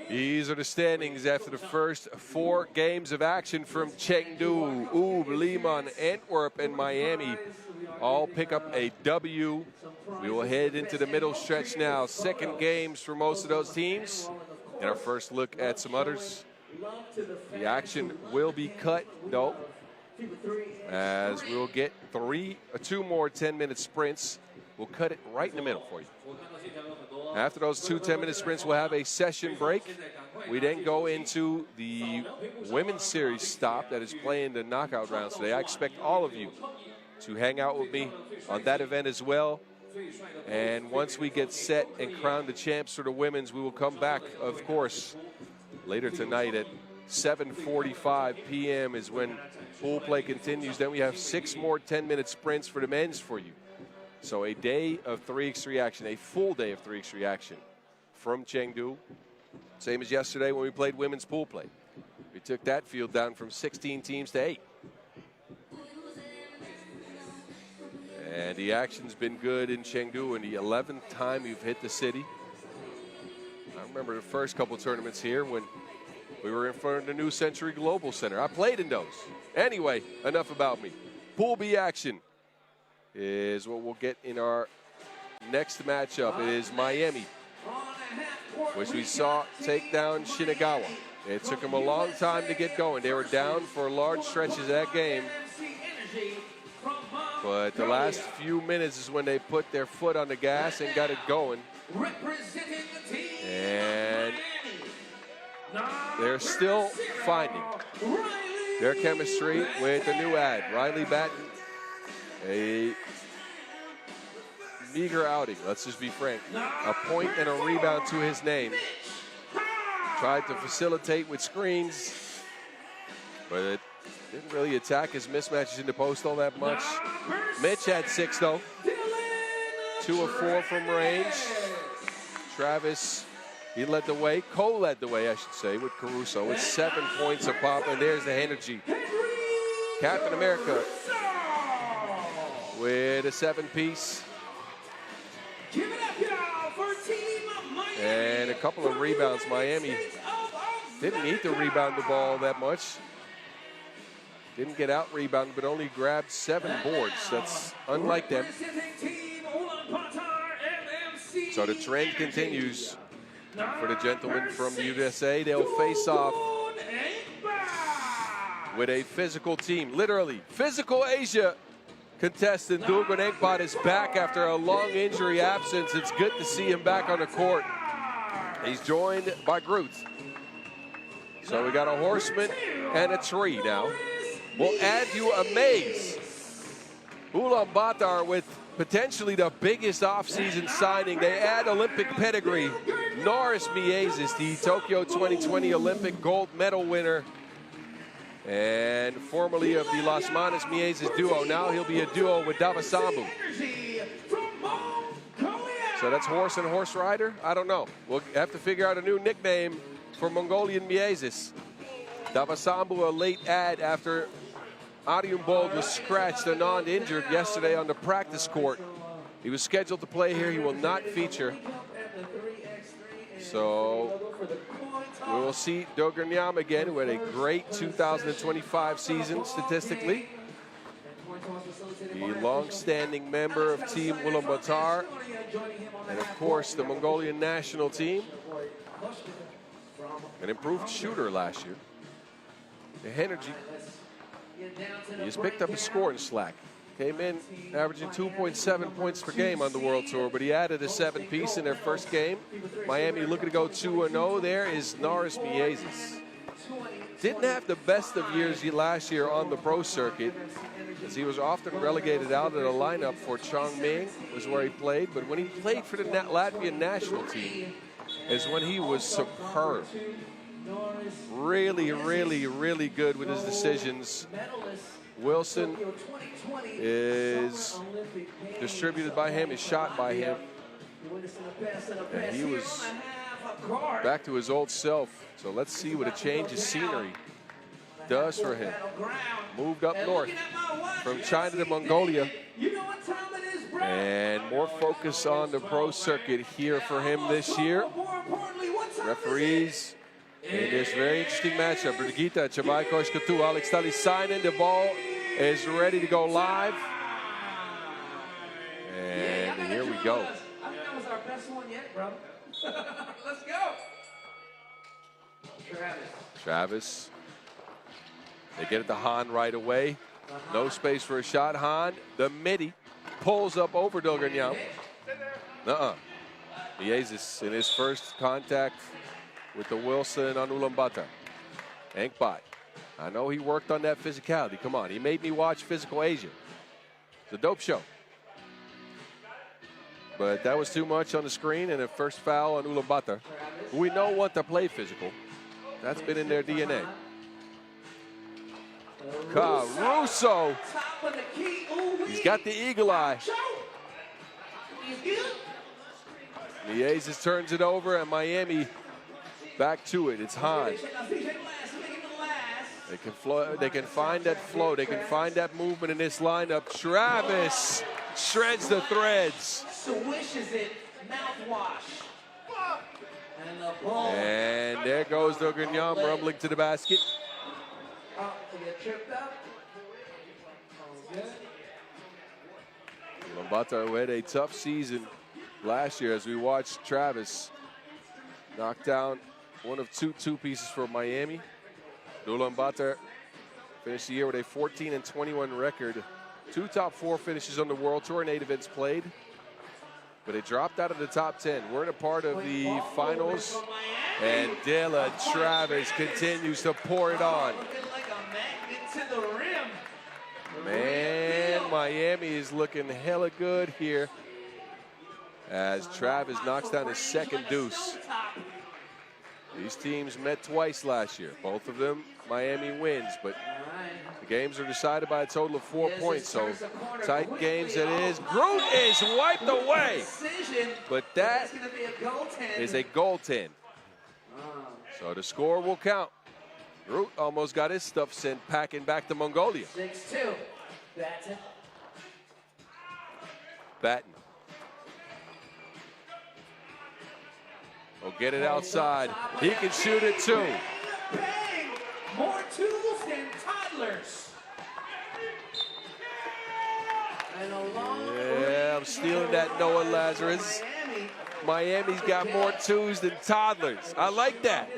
These are the standings after the first 4 games of action from Chengdu, Liman, Antwerp, and Miami. All pick up a W. We will head into the middle stretch now. Second games for most of those teams. And our first look at some others. The action will be cut, though, as we'll get 2 more 10-minute sprints. We'll cut it right in the middle for you. After those 2 10-minute sprints, we'll have a session break. We then go into the women's series stop that is playing the knockout rounds today. I expect all of you to hang out with me on that event as well. And once we get set and crown the champs for the women's, we will come back, of course, later tonight at 7:45 p.m. is when pool play continues. Then we have 6 more 10-minute sprints for the men's for you. So a day of 3x3 action, a full day of 3x3 action from Chengdu. Same as yesterday when we played women's pool play. We took that field down from 16 teams to 8. And the action's been good in Chengdu, and the 11th time you've hit the city. I remember the first couple tournaments here when we were in front of the New Century Global Center. I played in those. Anyway, enough about me. Pool B action is what we'll get in our next matchup. It is Miami which we saw take down Shinagawa. It took them a long time to get going. They were down for large stretches of that game. But the last few minutes is when they put their foot on the gas and got it going. And they're still finding their chemistry with the new ad. Riley Batten, a meager outing, let's just be frank. A point and a rebound to his name. Tried to facilitate with screens, but it didn't really attack his mismatches in the post all that much. Mitch had 6 though. 2 of 4 from range. Travis, he led the way. Cole led the way, I should say, with Caruso with 7 points a pop, and there's the energy. Captain America with a 7-piece. And a couple of rebounds. Miami didn't need to rebound the ball that much. Didn't get out rebounded, but only grabbed 7 boards. That's unlike them. So the trend continues for the gentlemen from the USA. They'll face off with a physical team. Literally, physical Asia contestant Dogon Enkbot is back after a long injury absence. It's good to see him back on the court. He's joined by Groot. So we got a horseman and a tree now. We'll add you a maze. Ulaanbaatar with potentially the biggest offseason signing. They add Olympic pedigree. Norris Miezes, the Tokyo 2020 Olympic gold medal winner, and formerly of the Las Manas Miezes duo. Now he'll be a duo with Davasambu. So that's horse and horse rider? I don't know. We'll have to figure out a new nickname for Mongolian Miezes. Davasambu, a late ad after Ariumbold was scratched and non-injured yesterday on the practice court. He was scheduled to play here. He will not feature. So we will see Dogon Nyam again, who had a great 2025 season statistically. The long-standing member of Team Ulaanbaatar, and of course the Mongolian national team. An improved shooter last year. The energy. He has picked up his scoring slack. Came in averaging 2.7 points per game on the World Tour, but he added a 7-piece in their first game. Miami looking to go 2-0. There is Norris Miezes. Didn't have the best of years last year on the pro circuit, as he was often relegated out of the lineup for Chongming, was where he played. But when he played for the Latvian national team is when he was superb. Really, really, really good with his decisions. Wilson is distributed by him, is shot by him. And he was back to his old self. So let's see what a change of scenery does for him. Moved up north from China to Mongolia. And more focus on the pro circuit here for him this year. Referees in this very interesting matchup. Brigitte Chabaikosh Katu, Alex Talisainen. The ball is ready to go live. And here we go. I think that was our best one yet, bro. Let's go. Travis. They get it to Hahn right away. No space for a shot. Hahn, the midi, pulls up over Dogon Nyam. Miezes in his first contact with the Wilson on Ulaanbaatar. Enkbot. I know he worked on that physicality. Come on, he made me watch Physical Asia. It's a dope show. But that was too much on the screen, and a first foul on Ulaanbaatar. We know what to play physical. That's been in their DNA. Caruso. He's got the eagle eye. Miezes turns it over, and Miami back to it. It's Hahn. They can find that flow. They can find that movement in this lineup. Travis shreds the threads. Swishes it, mouthwash. And there goes Dogon Nyam rumbling to the basket. Ulaanbaatar had a tough season last year as we watched Travis knocked down one of two pieces for Miami. Ulaanbaatar finished the year with a 14-21 record. 2 top 4 finishes on the World Tour and 8 events played. But they dropped out of the top 10. We're in a part of the finals. And Dilla Travis continues to pour it on. Man, Miami is looking hella good here as Travis knocks down his second deuce. These teams met twice last year. Both of them, Miami wins, but the games are decided by a total of 4 points, so tight games it is. Groot is wiped away, but that is a goaltend. So the score will count. Groot almost got his stuff sent packing back to Mongolia. 6-2. Batten. Batten. Will get it outside. He can shoot it too. Bang! More tools than toddlers. And a long Yeah, I'm stealing that, Noah Lazarus. Miami's got more twos than toddlers. I like that.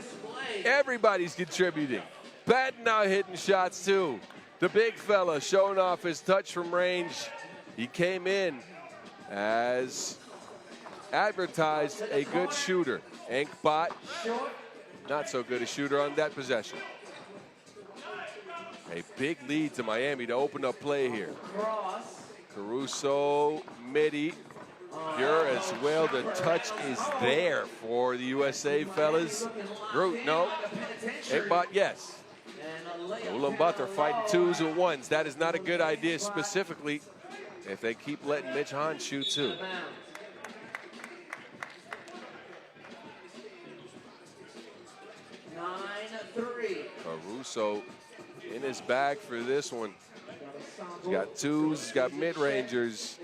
Everybody's contributing. Batten now hitting shots too. The big fella showing off his touch from range. He came in as advertised a good shooter. Antwerp, not so good a shooter on that possession. A big lead to Miami to open up play here. Caruso, Midi, pure as well. The touch is there for the USA fellas. Groot, no. Antwerp, yes. Ulaanbaatar fighting 2s and 1s. That is not a good idea, specifically if they keep letting Mitch Hahn shoot too. Caruso in his bag for this one. He's got 2s, he's got mid-rangers.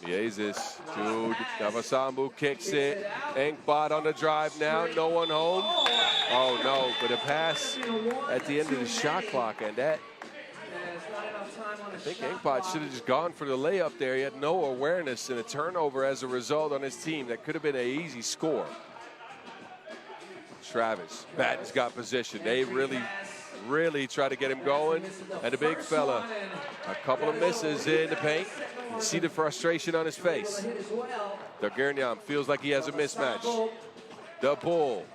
Yezus, dude, Davasambu kicks it. Antwerp on the drive now, no one home. Oh no, but a pass at the end of the shot clock, and that, I think Antwerp should have just gone for the layup there. He had no awareness and a turnover as a result on his team. That could have been an easy score. Travis, Batten's got position. They really try to get him going. And the big fella, a couple of misses in the paint. You see the frustration on his face. The Gurniam feels like he has a mismatch. The Bull.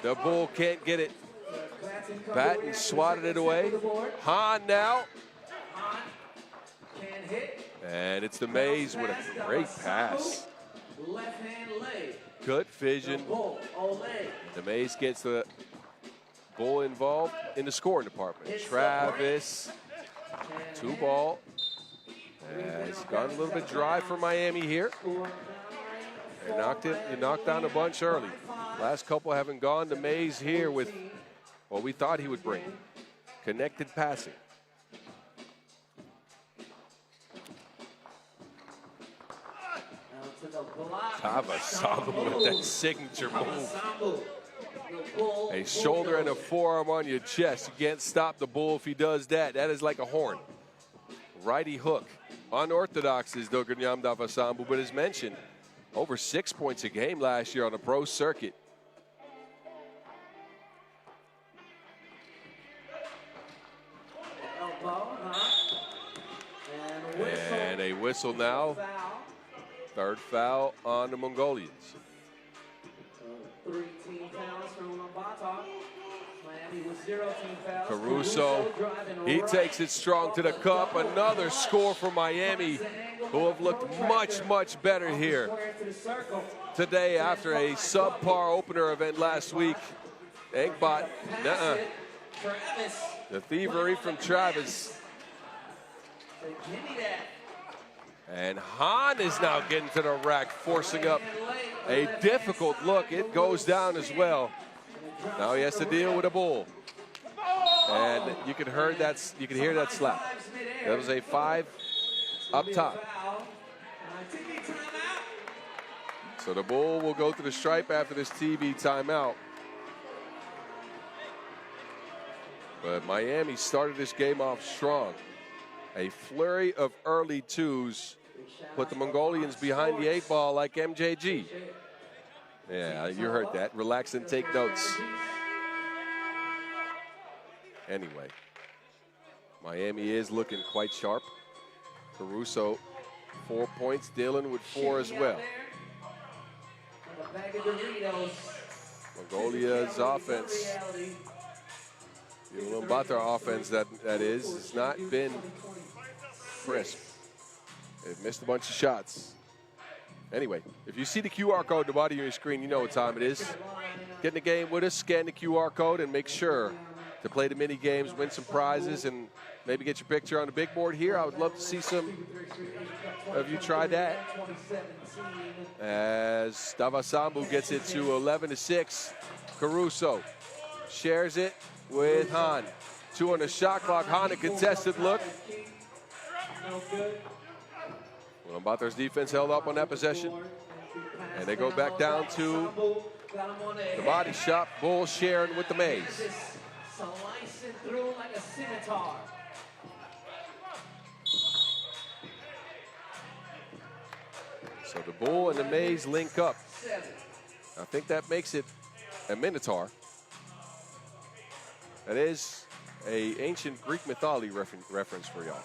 The Bull can't get it. Batten swatted it away. Hahn now. And it's the Mays with a great pass. Good vision. The Mays gets the Bull involved in the scoring department. Travis, 2 ball. It's gone a little bit dry for Miami here. They knocked down a bunch early. Last couple haven't gone. The Mays here with what we thought he would bring. Connected passing. Tavasambu with that signature move. A shoulder and a forearm on your chest. You can't stop the Bull if he does that. That is like a horn. Righty hook. Unorthodox is Doganyam Davasambu, but as mentioned, over 6 points a game last year on the pro circuit. And a whistle now. 3rd foul on the Mongolians. 3 team fouls for Ulaanbaatar. Miami with 0 team fouls. Caruso, he takes it strong to the cup. Another score for Miami, who have looked much better here today after a subpar opener event last week. Antwerp, the thievery from Travis. And Hahn is now getting to the rack, forcing up a difficult look. It goes down as well. Now he has to deal with a Bull. And you can hear that slap. That was a 5 up top. So the Bull will go to the stripe after this TV timeout. But Miami started this game off strong. A flurry of early twos put the Mongolians behind the 8 ball like MJG. Yeah, you heard that. Relax and take notes. Anyway, Miami is looking quite sharp. Caruso, 4 points. Dillon with 4 as well. Mongolia's offense, the Ulaanbaatar offense that is, has not been crisp. They've missed a bunch of shots. Anyway, if you see the QR code at the bottom of your screen, you know what time it is. Get in the game with us, scan the QR code, and make sure to play the mini games, win some prizes, and maybe get your picture on the big board here. I would love to see some of you try that. As Davasambu gets it to 11-6. Caruso shares it with Han. 2 on the shot clock. Han, a contested look. Ulaanbaatar's defense held up on that possession. And they go back down to the body shop. Bull sharing with the Mays. Slicing through like a scimitar. So the Bull and the Mays link up. I think that makes it a Minotaur. That is a ancient Greek mythology reference for y'all.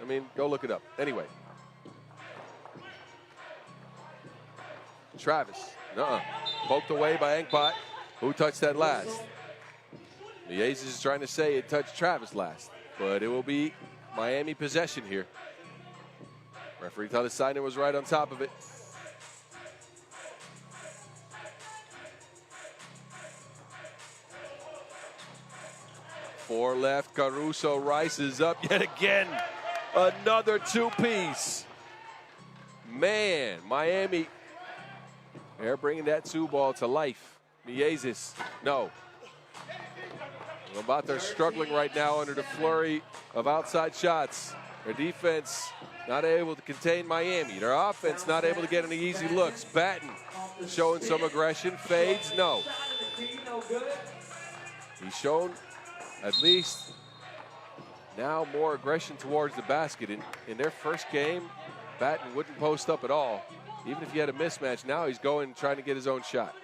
I mean, go look it up. Anyway. Travis, poked away by Antwerp. Who touched that last? Miezes is trying to say it touched Travis last, but it will be Miami possession here. Referee Talisainen was right on top of it. Four left, Caruso rises up yet again. Another two-piece. Man, Miami, they're bringing that 2 ball to life. Miezes, no. Ulaanbaatar struggling right now under the flurry of outside shots. Their defense not able to contain Miami. Their offense not able to get any easy looks. Batten showing some aggression. Fades, no. He's shown at least now more aggression towards the basket. In their first game, Batten wouldn't post up at all. Even if he had a mismatch, now he's going trying to get his own shot.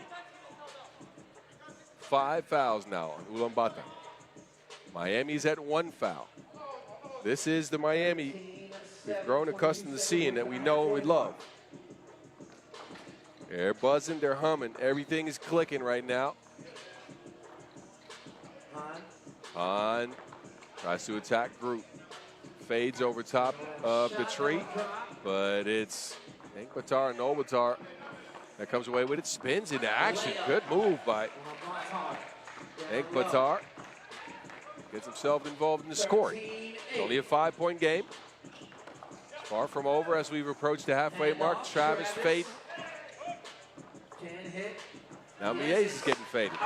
5 fouls now on Ulaanbaatar. Miami's at 1 foul. This is the Miami we've grown accustomed to seeing, that we know and we love. They're buzzing, they're humming. Everything is clicking right now. Han tries to attack Group. Fades over top of the tree, but it's Antwerp and Ulaanbaatar that comes away with it. Spins into action. Good move by Antwerp. Gets himself involved in the scoring. It's only a 5-point game. Far from over as we've approached the halfway mark. Travis fade. Now Miezes is getting faded.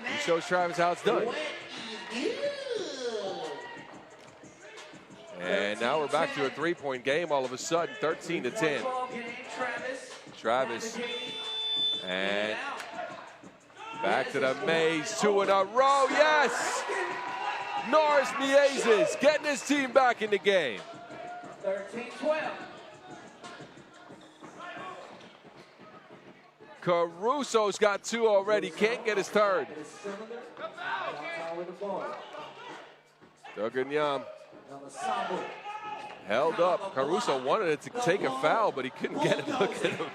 He shows Travis how it's done. And now we're back to a 3-point game all of a sudden, 13-10. Travis. And back to the Mays, 2 in a row, yes! Norris Miezes getting his team back in the game. 13-12. Caruso's got 2 already, can't get his third. Duganyam held up. Caruso wanted it to take a foul, but he couldn't get it. Look at him.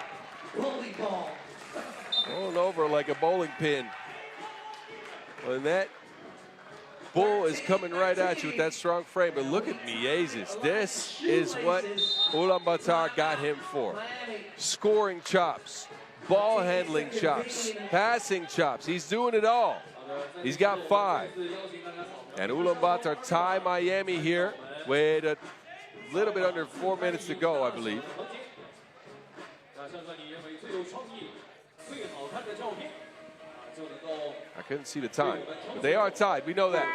Rolling over like a bowling pin. And that Bull is coming right at you with that strong frame. But look at Miezes. This is what Ulaanbaatar got him for. Scoring chops, ball handling chops, passing chops. He's doing it all. He's got 5. And Ulaanbaatar tie Miami here with a little bit under 4 minutes to go, I believe. I couldn't see the time, but they are tied. We know that.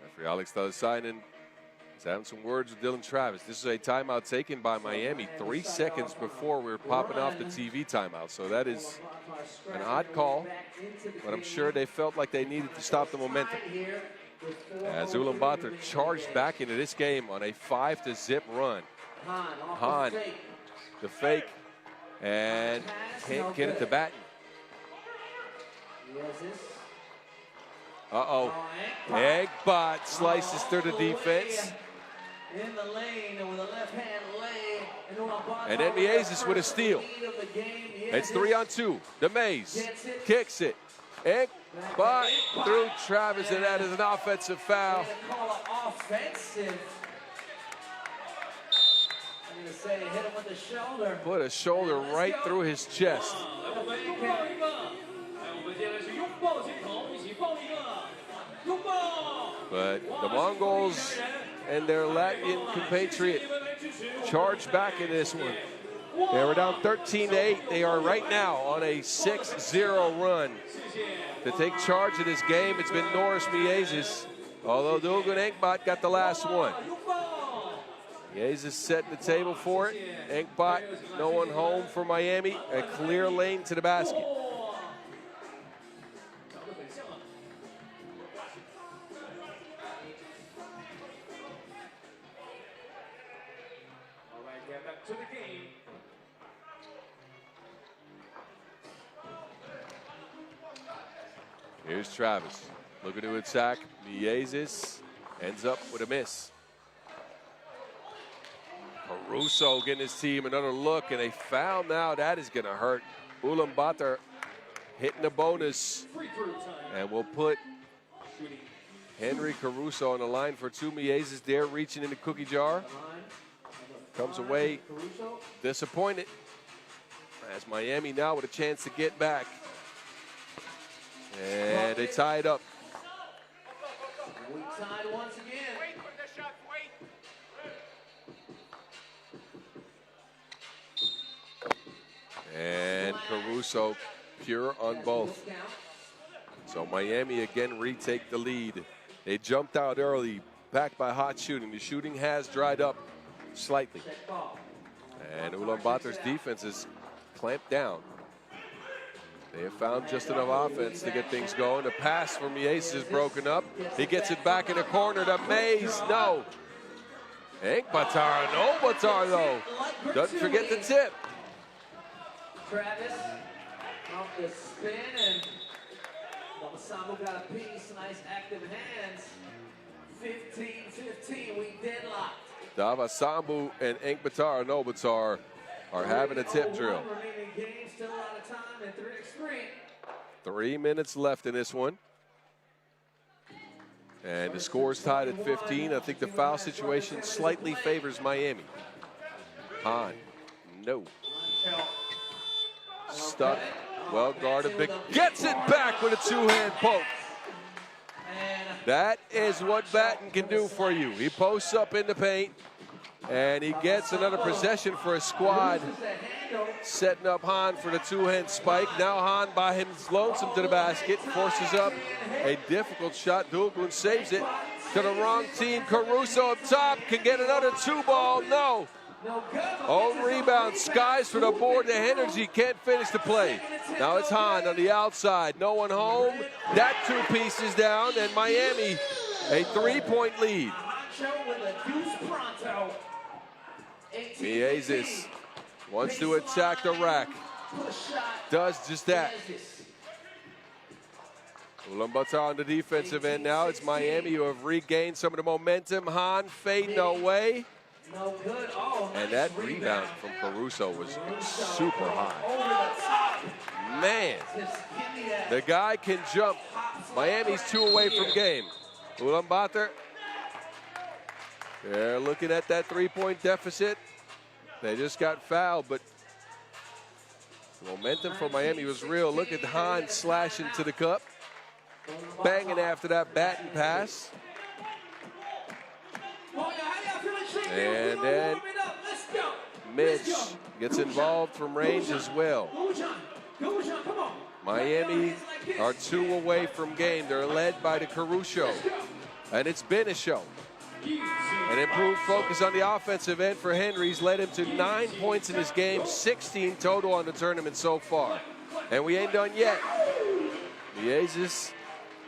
Referee Alex Talisainen Let's have some words with Dylan Travis. This is a timeout taken by Miami 3 seconds before we were popping off the TV timeout. So that is an odd call, but I'm sure they felt like they needed to stop the momentum. As Ulaanbaatar charged back into this game on a 5-0 run. Han, the fake, and can't get it to Batten. Uh-oh. Eggbot slices through the defense. In the lane with a left-hand lane. And then Miezis with a steal. It's 3-on-2. The Maze kicks it. Eggbot through Travis, and that is an offensive foul. Offensive. I'm gonna say hit him with the shoulder. Put a shoulder right through his chest. But the Mongols and their Latvian compatriot charged back in this one. They were down 13-8. They are right now on a 6-0 run. To take charge of this game, it's been Norris Miezis, although Dogun Eggbot got the last one. Miezis setting the table for it. Eggbot, no one home for Miami. A clear lane to the basket. Here's Travis looking to attack. Miezis ends up with a miss. Caruso getting his team another look, and a foul now. That is going to hurt. Ulaanbaatar hitting the bonus, and we'll put Henry Caruso on the line for 2. Miezis there reaching in the cookie jar. Comes away disappointed, as Miami now with a chance to get back. And they tie it up. We tied once again. Wait for the shot, wait. And Caruso pure on both. So Miami again retake the lead. They jumped out early, backed by hot shooting. The shooting has dried up slightly. And Ulaanbaatar's defense is clamped down. They have found just enough offense to get things going. The pass from Miezis is broken up. He gets it back in the corner to Mays. No. Ulaanbaatar, no Batar though. Doesn't forget the tip. Travis off the spin, and Babasambu got a piece. Nice active hands. 15-15, we deadlocked. Davasambu and Ulaanbaatar, no Batar, are having a tip drill. 3 minutes left in this one. And the score's tied at 15. I think the foul situation slightly favors Miami. Han, no. Stuck, well guarded, big, gets it back with a two-hand poke. That is what Batten can do for you. He posts up in the paint, and he gets another possession for his squad, setting up Han for the two-hand spike. Now Han by him lonesome to the basket, forces up a difficult shot. Dogun saves it to the wrong team. Caruso up top can get another 2-ball. No. Oh, rebound. Skies for the board. The energy can't finish the play. Now it's Han on the outside. No one home. That 2 pieces down, and Miami a 3-point lead. Miezis wants to attack the rack. Does just that. Ulaanbaatar on the defensive end now. It's Miami who have regained some of the momentum. Han fading away. And that rebound from Caruso was super high. Man, the guy can jump. Miami's 2 away from game. Ulaanbaatar, they're looking at that 3-point deficit. They just got fouled, but the momentum for Miami was real. Look at Han slashing to the cup. Banging after that Batten pass. And then Mitch gets involved from range as well. Miami are 2 away from game. They're led by the Caruso. And it's been a show. And improved focus on the offensive end for Henry's led him to 9 points in this game, 16 total on the tournament so far. And we ain't done yet. Miezis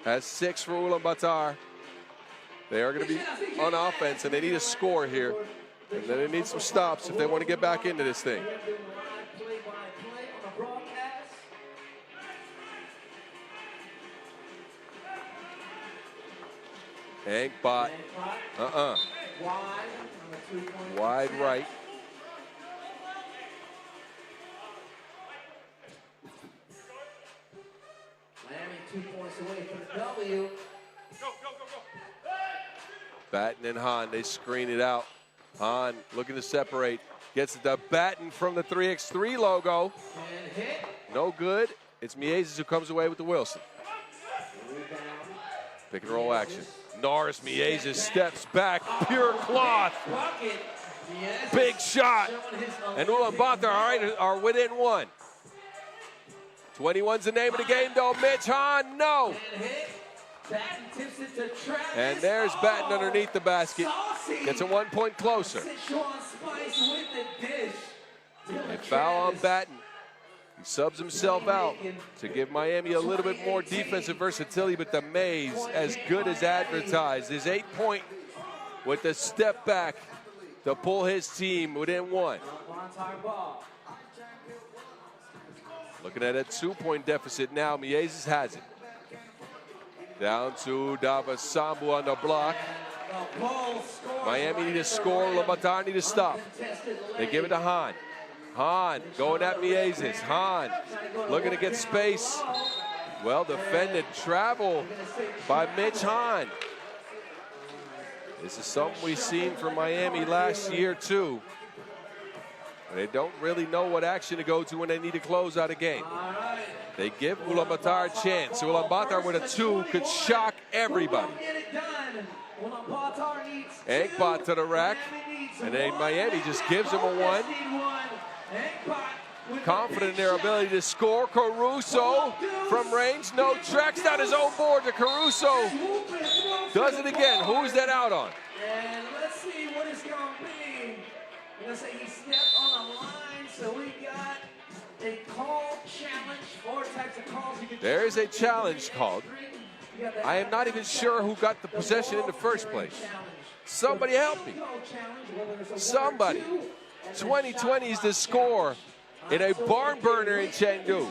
has 6 for Ulaanbaatar. They are going to be on offense, and they need a score here. And then they need some stops if they want to get back into this thing. Antwerp. Wide right. Miami 2 points away from the W. Batten and Hahn, they screen it out. Hahn looking to separate. Gets the Batten from the 3x3 logo. No good. It's Miezis who comes away with the Wilson. Pick and roll action. Norris Miezis steps back, pure cloth. Big shot. And Ulaanbaatar are within 1. 21's the name of the game, though. Mitch Hahn, no. And there's Batten underneath the basket. Gets a 1 point closer. A foul on Batten. He subs himself out to give Miami a little bit more defensive versatility, but the Mays, as good as advertised, is 8 point with the step back to pull his team within 1. Looking at a 2 point deficit now. Miezis has it. Down to Davasambu on the block. Miami need to score. Ulaanbaatar need to stop. They give it to Hahn. Hahn going at Miezis. Hahn looking to get space. Well defended travel by Mitch Hahn. This is something we've seen from Miami last year too. They don't really know what action to go to when they need to close out a game. They give Ulaanbaatar a chance. Ulaanbaatar with a 2 could shock everybody. Antwerp to the rack. And then Miami just gives them a 1. Confident in their ability to score. Caruso from range. No, tracks down his own board to Caruso. Does it again. Who's that out on? And let's see what it's going to be. I'm going to say he stepped on the line, so we got a call challenge. 4 types of calls you can. There is a challenge called. I am not even sure who got the possession in the first place. Somebody help me. Somebody. 2020 is the score in a barn burner in Chengdu.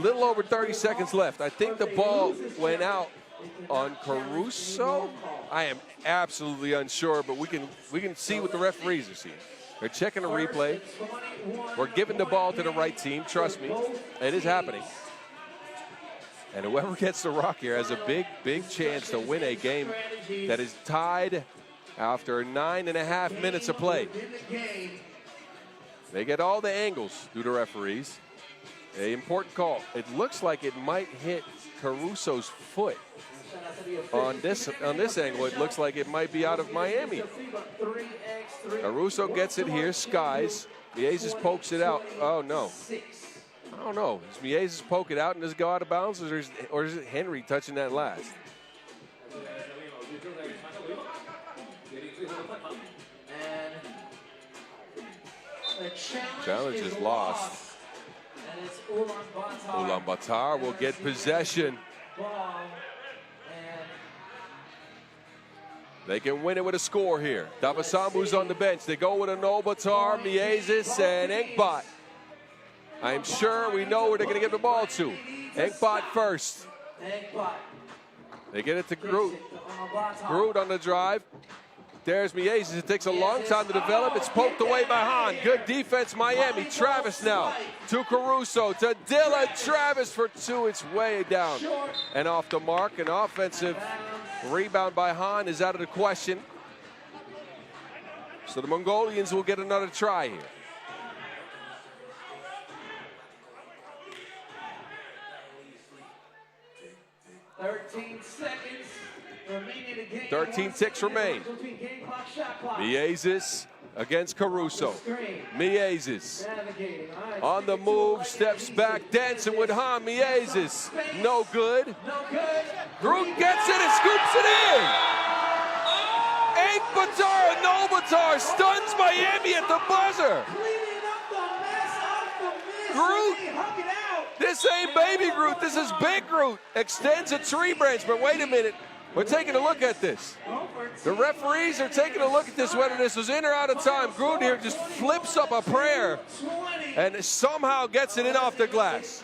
Little over 30 seconds left. I think the ball went out on Caruso. I am absolutely unsure, but we can see what the referees are seeing. They're checking a replay. We're giving the ball to the right team. Trust me, it is happening. And whoever gets the rock here has a big, big chance to win a game that is tied after 9.5 minutes of play. They get all the angles through the referees. An important call. It looks like it might hit Caruso's foot. On this angle, it looks like it might be out of Miami. Caruso gets it here, skies. Miezis pokes it out. Oh, no. I don't know. Does Miezis poke it out and does it go out of bounds, or is it Henry touching that last? Challenge is lost. Ulaanbaatar will get possession. They can win it with a score here. Davasambu's on the bench. They go with Ulaanbaatar, Miezis, and Antwerp. I'm sure we know where they're going to get the ball to. Antwerp first. They get it to Groot. Groot on the drive. There's Miezis. It takes a long time to develop. It's poked away by Hahn. Good defense, Miami. Travis now to Caruso, to Dilla. Travis for 2. It's way down and off the mark. An offensive rebound by Hahn is out of the question. So the Mongolians will get another try here. 13 seconds remaining to game. 13 ticks remain. Miezis against Caruso. Miezis on the move, steps back, dancing with Hahn. Miezis, no good. Groot gets it and scoops it in. Ulaanbaatar, Ulaanbaatar stuns Miami at the buzzer. Cleaning up the mess of the miss. Groot. He hung it out. This ain't baby Groot, this is big Groot. Extends a tree branch, but wait a minute. We're taking a look at this. The referees are taking a look at this, whether this was in or out of time. Groot here just flips up a prayer and somehow gets it in off the glass.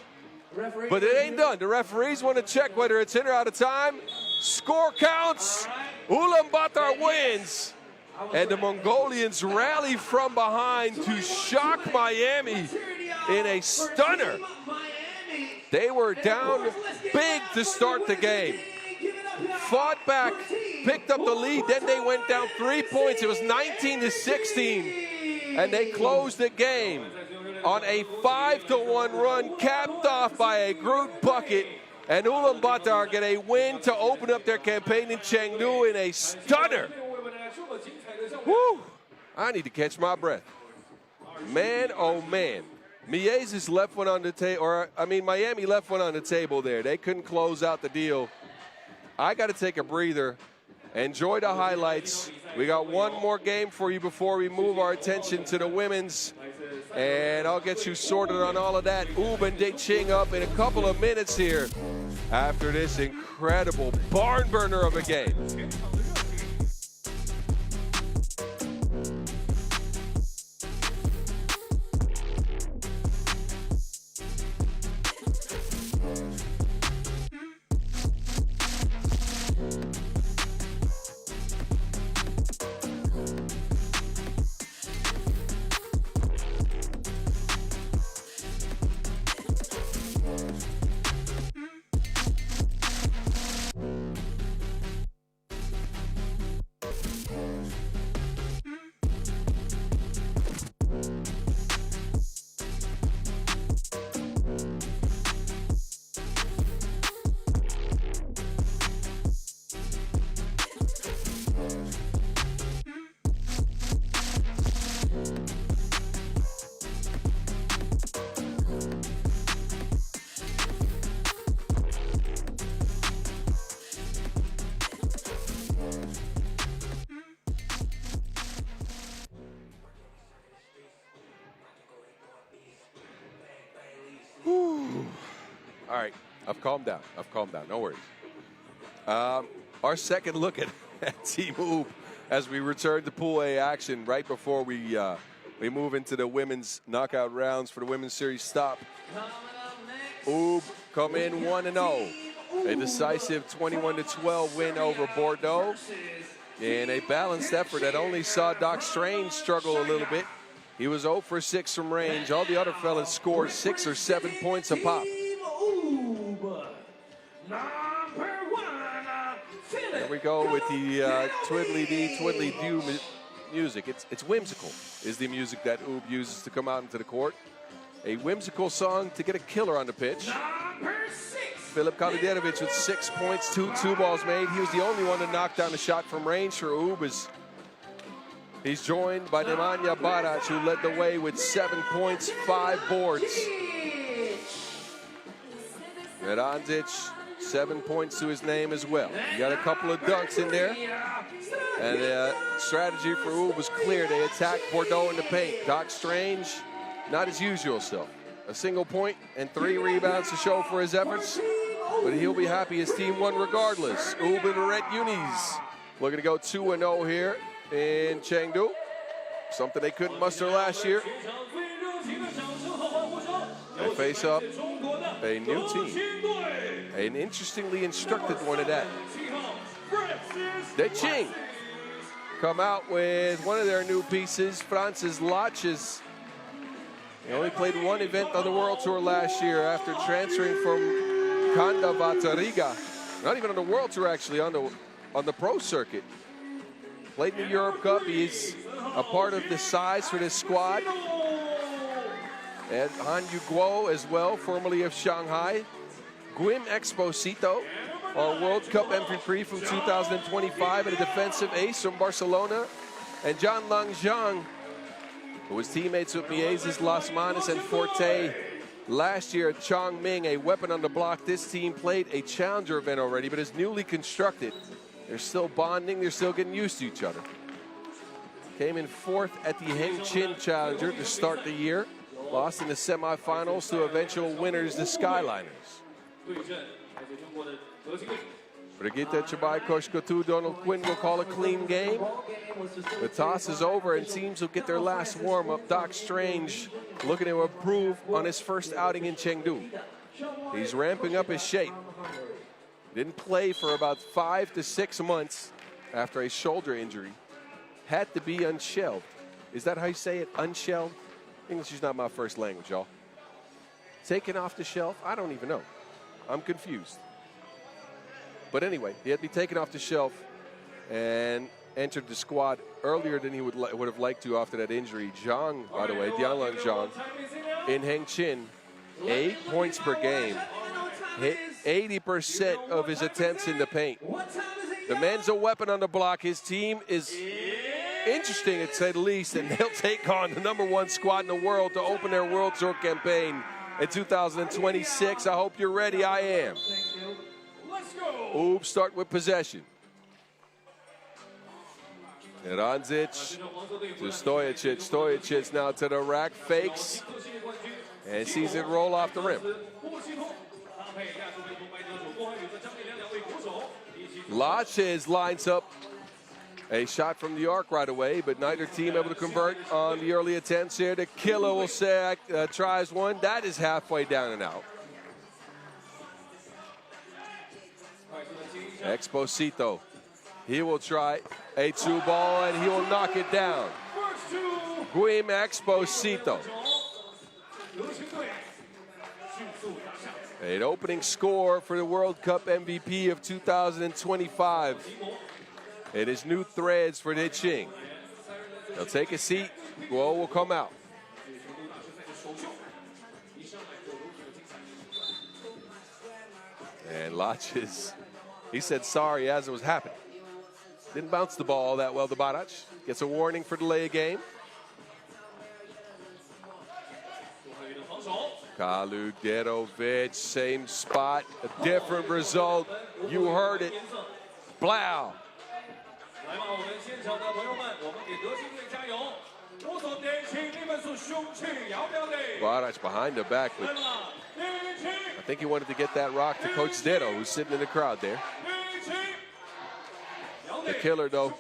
But it ain't done. The referees want to check whether it's in or out of time. Score counts. Ulaanbaatar wins. And the Mongolians rally from behind to shock Miami in a stunner. They were down big to start the game. Fought back, picked up the lead, then they went down 3 points. It was 19-16, and they closed the game on a 5-1 run, capped off by a Groot bucket, and Ulaanbaatar get a win to open up their campaign in Chengdu in a stunner. Woo! I need to catch my breath. Man, oh man. Miami left one on the table, Miami left one on the table there. They couldn't close out the deal. I got to take a breather. Enjoy the highlights. We got one more game for you before we move our attention to the women's. And I'll get you sorted on all of that. and DeQing up in a couple of minutes here after this incredible barn burner of a game. All right, I've calmed down. No worries. Our second look at Team Oob as we return to Pool A action right before we move into the women's knockout rounds for the women's series stop. Oob come in 1-0. A decisive 21-12 win over Bordeaux in a balanced effort that only saw Doc Strange struggle a little bit. He was 0 for 6 from range. All the other fellas scored 6 or 7 points a pop. There we go with the twiddly-dee, twiddly-do music. It's whimsical is the music that Oob uses to come out into the court. A whimsical song to get a killer on the pitch. Filip Kaliderovic with 6 points, 2 balls made. He was the only one to knock down a shot from range for Oob. He's joined by Nemanja Barac, who led the way with 7 points, 5 boards. Veranzic, 7 points to his name as well. He got a couple of dunks in there. And the strategy for Oob was clear. They attacked Bordeaux in the paint. Doc Strange, not his usual self. A single point and 3 rebounds to show for his efforts. But he'll be happy his team won regardless. Oob and the Red Unis looking to go 2-0 here in Chengdu. Something they couldn't muster last year. They face up a new team. An interestingly instructed one at that. DeQing come out with one of their new pieces, Francis Laches. He only played one event on the World Tour last year after transferring from Kandavata Riga. Not even on the World Tour, actually, on the pro circuit. Played in the Europe Cup. He's a part of the size for this squad. And Han Yu-Guo as well, formerly of Shanghai. Guim Exposito, our World Cup MVP from 2025, and a defensive ace from Barcelona. And John Lang Zhang, who was teammates with Miezes, Las Manas, and Forte last year at Chongming, a weapon on the block. This team played a challenger event already, but is newly constructed. They're still bonding. They're still getting used to each other. Came in 4th at the Hengqin Challenger to start the year. Lost in the semifinals to eventual winners, the Skyliners. Brigitte Chabai-Koshkotu, Donald Quinn will call a clean game. The toss is over and teams will get their last warm-up. Doc Strange looking to improve on his first outing in Chengdu. He's ramping up his shape. Didn't play for about 5 to 6 months after a shoulder injury. Had to be unshelved. Is that how you say it? Unshelved? English is not my first language, y'all. Taken off the shelf? I don't even know. I'm confused. But anyway, he had to be taken off the shelf and entered the squad earlier than he would have liked to after that injury. Zhang, by the way, Dianlan Zhang, in Hengqin, 8 points per game. Hit 80% of his attempts in the paint. The man's a weapon on the block. His team is interesting, to say the least, and they'll take on the #1 squad in the world to open their World Tour campaign in 2026. I hope you're ready. I am. Oops, start with possession. Ranzic to Stojacic. Stojacic now to the rack, fakes, and sees it roll off the rim. Laches lines up a shot from the arc right away, but neither team able to convert on the early attempts here. The killer will say tries one. That is halfway down and out. Exposito. He will try a 2-ball and he will knock it down. Guim Exposito. An opening score for the World Cup MVP of 2025. It is new threads for DeQing. They'll take a seat. Guo will come out. And Laches, he said sorry as it was happening. Didn't bounce the ball that well to Barac. Gets a warning for delay of game. Kaluderovic, same spot, a different result. You heard it. Blau. Barac behind the back, but I think he wanted to get that rock to Coach Zdeto, who's sitting in the crowd there. The killer, though,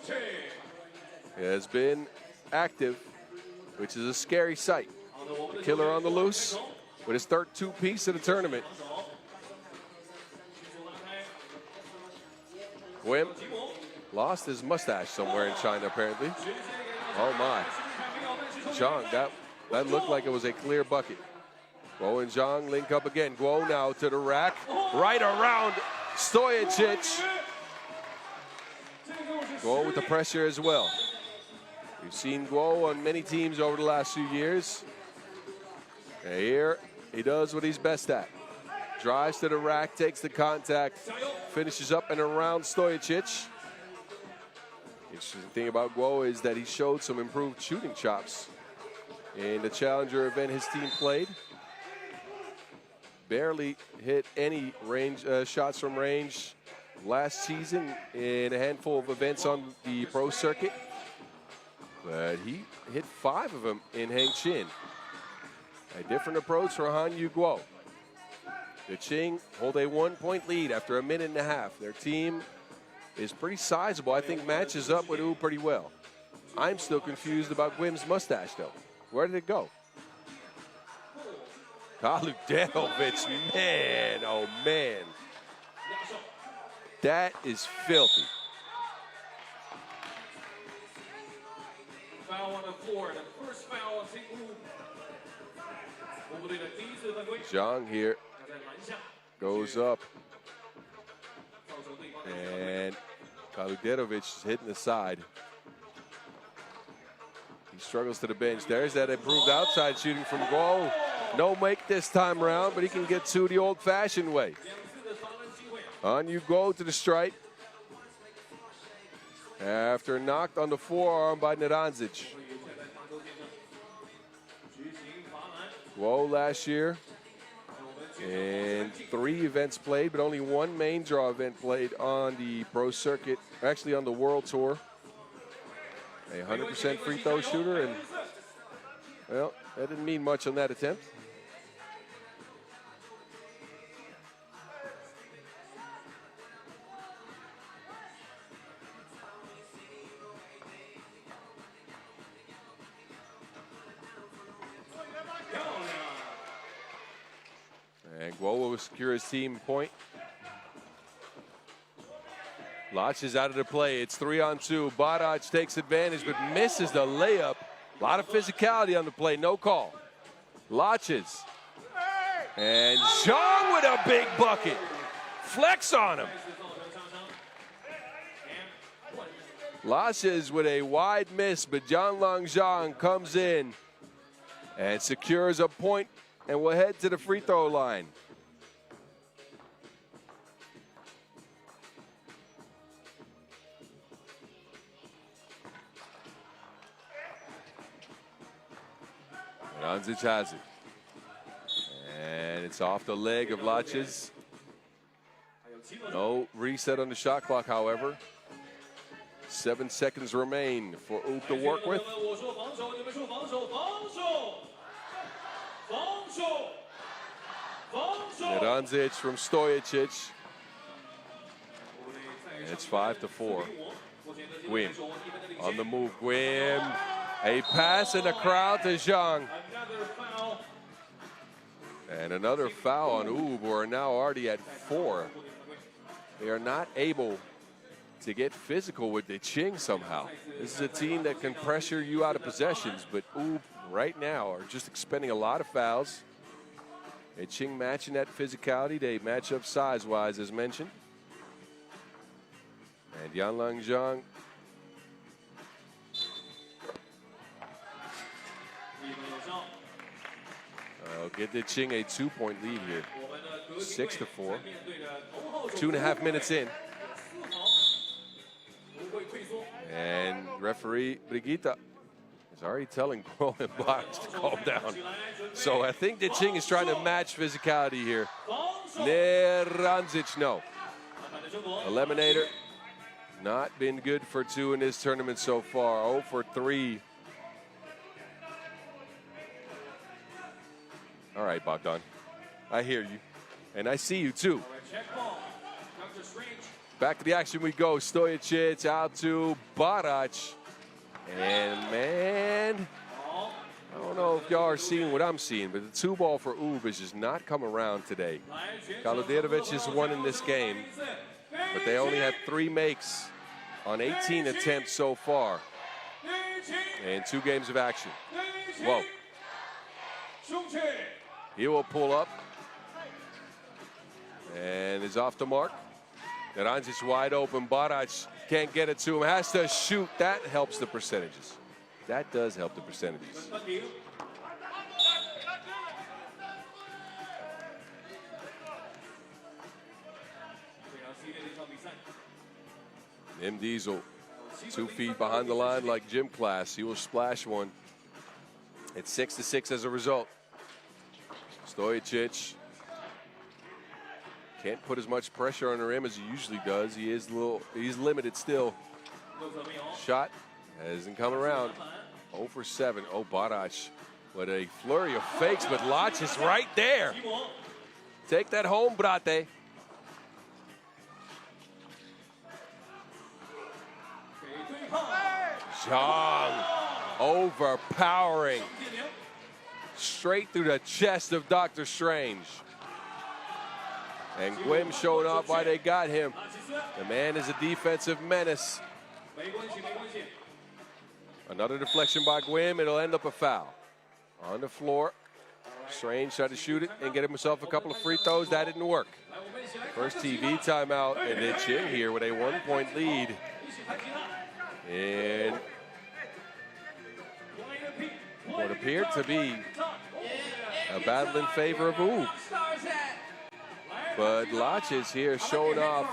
has been active, which is a scary sight. The killer on the loose with his third two-piece of the tournament. Wim lost his mustache somewhere in China, apparently. Oh, my. Zhang, that looked like it was a clear bucket. Guo and Zhang link up again. Guo now to the rack. Right around Stojacic. Guo with the pressure as well. We've seen Guo on many teams over the last few years. And here, he does what he's best at. Drives to the rack, takes the contact, finishes up and around Stojacic. Interesting thing about Guo is that he showed some improved shooting chops in the Challenger event his team played. Barely hit any range shots from range last season in a handful of events on the pro circuit. But he hit 5 of them in Hengqin. A different approach for Hanyu Guo. DeQing hold a 1-point lead after a minute and a half. Their team is pretty sizable. I think matches up with U pretty well. I'm still confused about Guim's mustache, though. Where did it go? Kaluderovic, man, oh man. That is filthy. Foul on the floor, the first foul on Tsukuba. Zhang here goes up. And Kaluderovic is hitting the side. He struggles to the bench. There's that improved outside shooting from Guo. No make this time around, but he can get to the old-fashioned way. On you go to the stripe. After knocked on the forearm by Naranzic. Guo last year in 3 events played, but only 1 main draw event played on the pro circuit, actually on the World Tour. a 100% free throw shooter, and well, that didn't mean much on that attempt. And Guo will secure his team point. Lach is out of the play. It's 3-on-2. Baraj takes advantage but misses the layup. A lot of physicality on the play. No call. Laches. And Zhang with a big bucket. Flex on him. Laches with a wide miss, but Jianlang Zhang comes in and secures a point and will head to the free throw line. Ranzic has it. And it's off the leg of Laches. No reset on the shot clock, however. 7 seconds remain for Oop to work with. Ranzic from Stojicic. And it's 5-4. Guim on the move. Guim. A pass in the crowd to Zhang. And another foul on Oob, who are now already at 4. They are not able to get physical with DeQing somehow. This is a team that can pressure you out of possessions, but Oob right now are just expending a lot of fouls. DeQing matching that physicality. They match up size-wise, as mentioned. And Jianlang Zhang get DeQing a 2-point lead here. 6-4. 2.5 minutes in. And referee Brigitte is already telling Guo and Box to calm down. So I think DeQing is trying to match physicality here. Ranzic, no. Eliminator. Not been good for 2 in this tournament so far. 0 for 3. All right, Bogdan, I hear you, and I see you too. Back to the action we go. Stojicic out to Baraj. And man, I don't know if y'all are seeing what I'm seeing, but the 2-ball for Oob is just not come around today. Kaladirovic is won in this game, but they only had 3 makes on 18 attempts so far in 2 games of action. Whoa. He will pull up and is off the mark. Ranzic wide open. Baraj can't get it to him. Has to shoot. That helps the percentages. That does help the percentages. M. Diesel, 2 feet behind the line like gym class. He will splash one. It's 6-6 as a result. Stojicic can't put as much pressure on the rim as he usually does. He's limited still. Shot hasn't come around. 0 for 7. Oh, Baraj with a flurry of fakes, but Lach is right there. Take that home, Brate. Zhang overpowering. Straight through the chest of Dr. Strange. And Guim showing off why they got him. The man is a defensive menace. Another deflection by Guim. It'll end up a foul. On the floor. Strange tried to shoot it and get himself a couple of free throws. That didn't work. First TV timeout. And DeQing here with a 1-point lead. And what appeared to be a battle in favor of Oob. But Lach is here showing off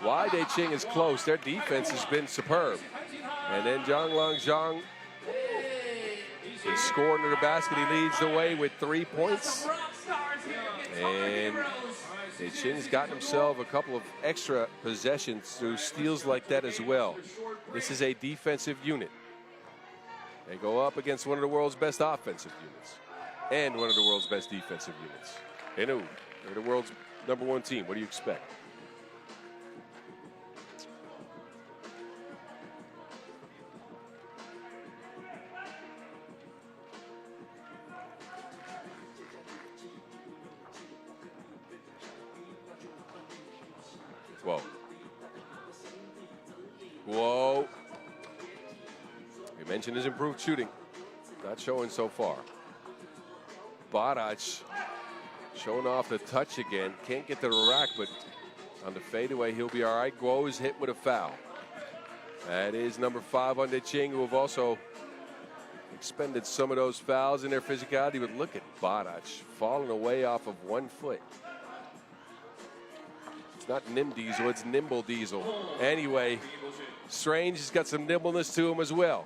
why DeQing is close. Their defense has been superb. And then Jianlang Zhang is scoring to the basket. He leads the way with 3 points. And DeQing's gotten himself a couple of extra possessions through steals like that as well. This is a defensive unit. They go up against one of the world's best offensive units and one of the world's best defensive units. They know they're the world's #1 team. What do you expect? Whoa. Whoa. We mentioned his improved shooting. Not showing so far. Barac showing off the touch again. Can't get to the rack, but on the fadeaway, he'll be all right. Guo is hit with a foul. That is number 5 on DeQing, who have also expended some of those fouls in their physicality. But look at Barac falling away off of 1 foot. It's not Nim Diesel, it's Nimble Diesel. Anyway, Strange has got some nimbleness to him as well.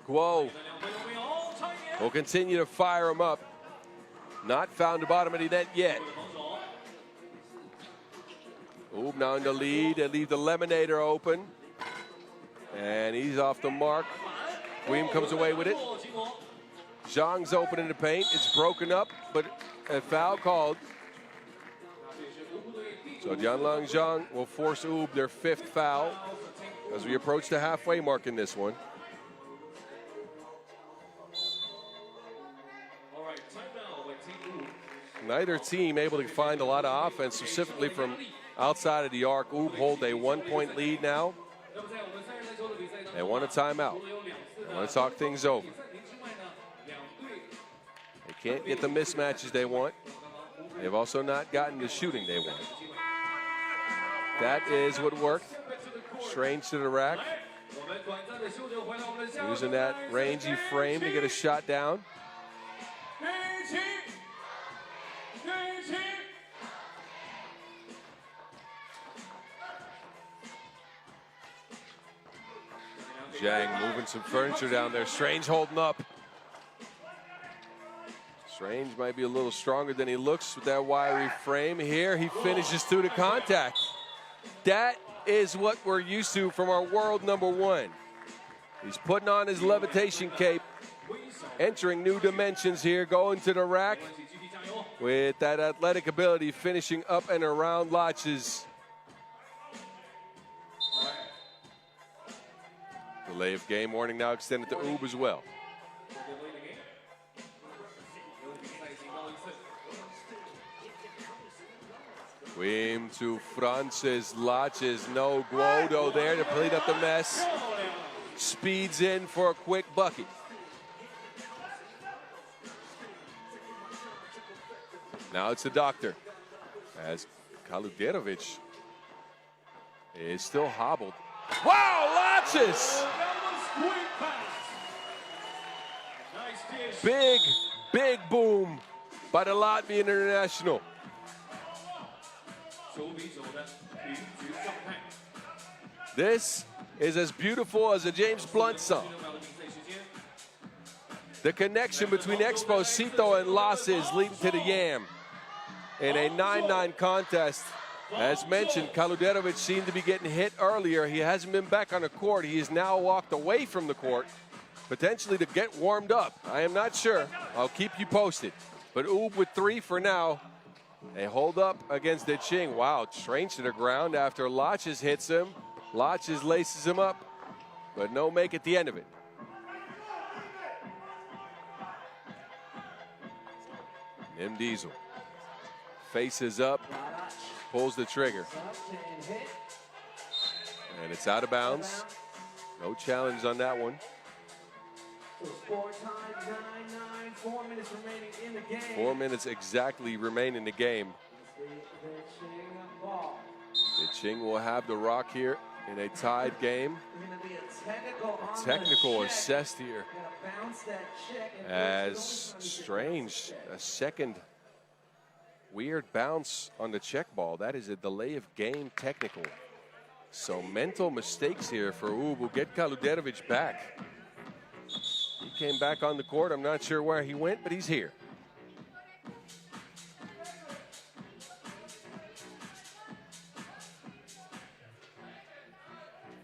Guo will continue to fire him up. Not found the bottom of the net yet. Ooh, now in the lead. They leave the Lemonator open. And he's off the mark. Weem comes away with it. Zhang's open in the paint. It's broken up, but a foul called. So Jianlang Zhang will force Oob their 5th foul as we approach the halfway mark in this one. Neither team able to find a lot of offense, specifically from outside of the arc. Oob hold a 1-point lead now. They want a timeout. They want to talk things over. They can't get the mismatches they want. They've also not gotten the shooting they want. That is what worked. Strange to the rack. Using that rangy frame to get a shot down. Zhang moving some furniture down there. Strange holding up. Strange might be a little stronger than he looks with that wiry frame. Here he finishes through the contact. That is what we're used to from our world #1. He's putting on his levitation cape, entering new dimensions here, going to the rack with that athletic ability, finishing up and around Lotches. Delay of game warning now extended to Oob as well. Weem to Francis, Lotches, no Guodo there to clean up the mess. Speeds in for a quick bucket. Now it's the doctor, as Kaluderovic is still hobbled. Wow, Lotches! Big, big boom by the Latvian international. This is as beautiful as a James Blunt song. The connection between Exposito and Lasses leading to the Yam in a 9-9 contest. As mentioned, Kaluderovic seemed to be getting hit earlier. He hasn't been back on the court. He has now walked away from the court, potentially to get warmed up. I am not sure. I'll keep you posted. But Oob with 3 for now. They hold up against DeQing. Wow, Strange to the ground after Lotches hits him. Lotches laces him up, but no make at the end of it. Nim Diesel faces up, pulls the trigger. And it's out of bounds. No challenge on that one. Score time 9-9, 4 minutes remaining in the game. 4 minutes exactly remain in the game. DeQing will have the rock here in a tied game. Technical assessed here. As Strange, a second weird bounce on the check ball. That is a delay of game technical. So mental mistakes here for Oob. Will get Kaluderovic back. He came back on the court. I'm not sure where he went, but he's here.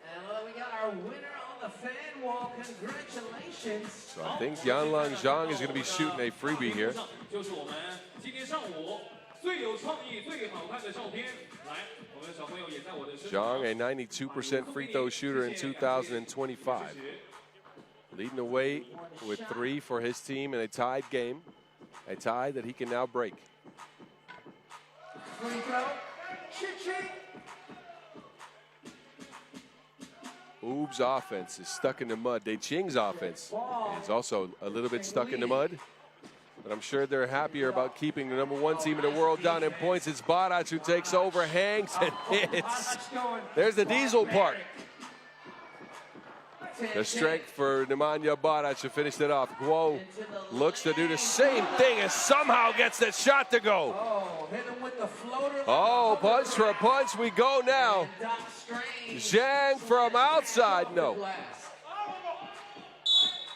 And what our winner on the fan wall. Congratulations. So I think Yanlang Zhang is going to be shooting a freebie here. 就是我们今天上午最有创意、最好看的照片。来，我们小朋友也在我的身旁。 Zhang, a 92% free throw shooter in 2025. Leading the way with 3 for his team in a tied game. A tie that he can now break. Free throw. Ching. Oob's offense is stuck in the mud. DeQing's offense is also a little bit stuck in the mud. But I'm sure they're happier about keeping the #1 team in the world down in points. It's Barac who takes over, hangs, and hits. There's the diesel part. The strength for Nemanja Barac to finish it off. Guo looks to do the same thing and somehow gets that shot to go. Oh, hit him with the floater. Oh, punch for a punch we go now. Zhang from outside, no.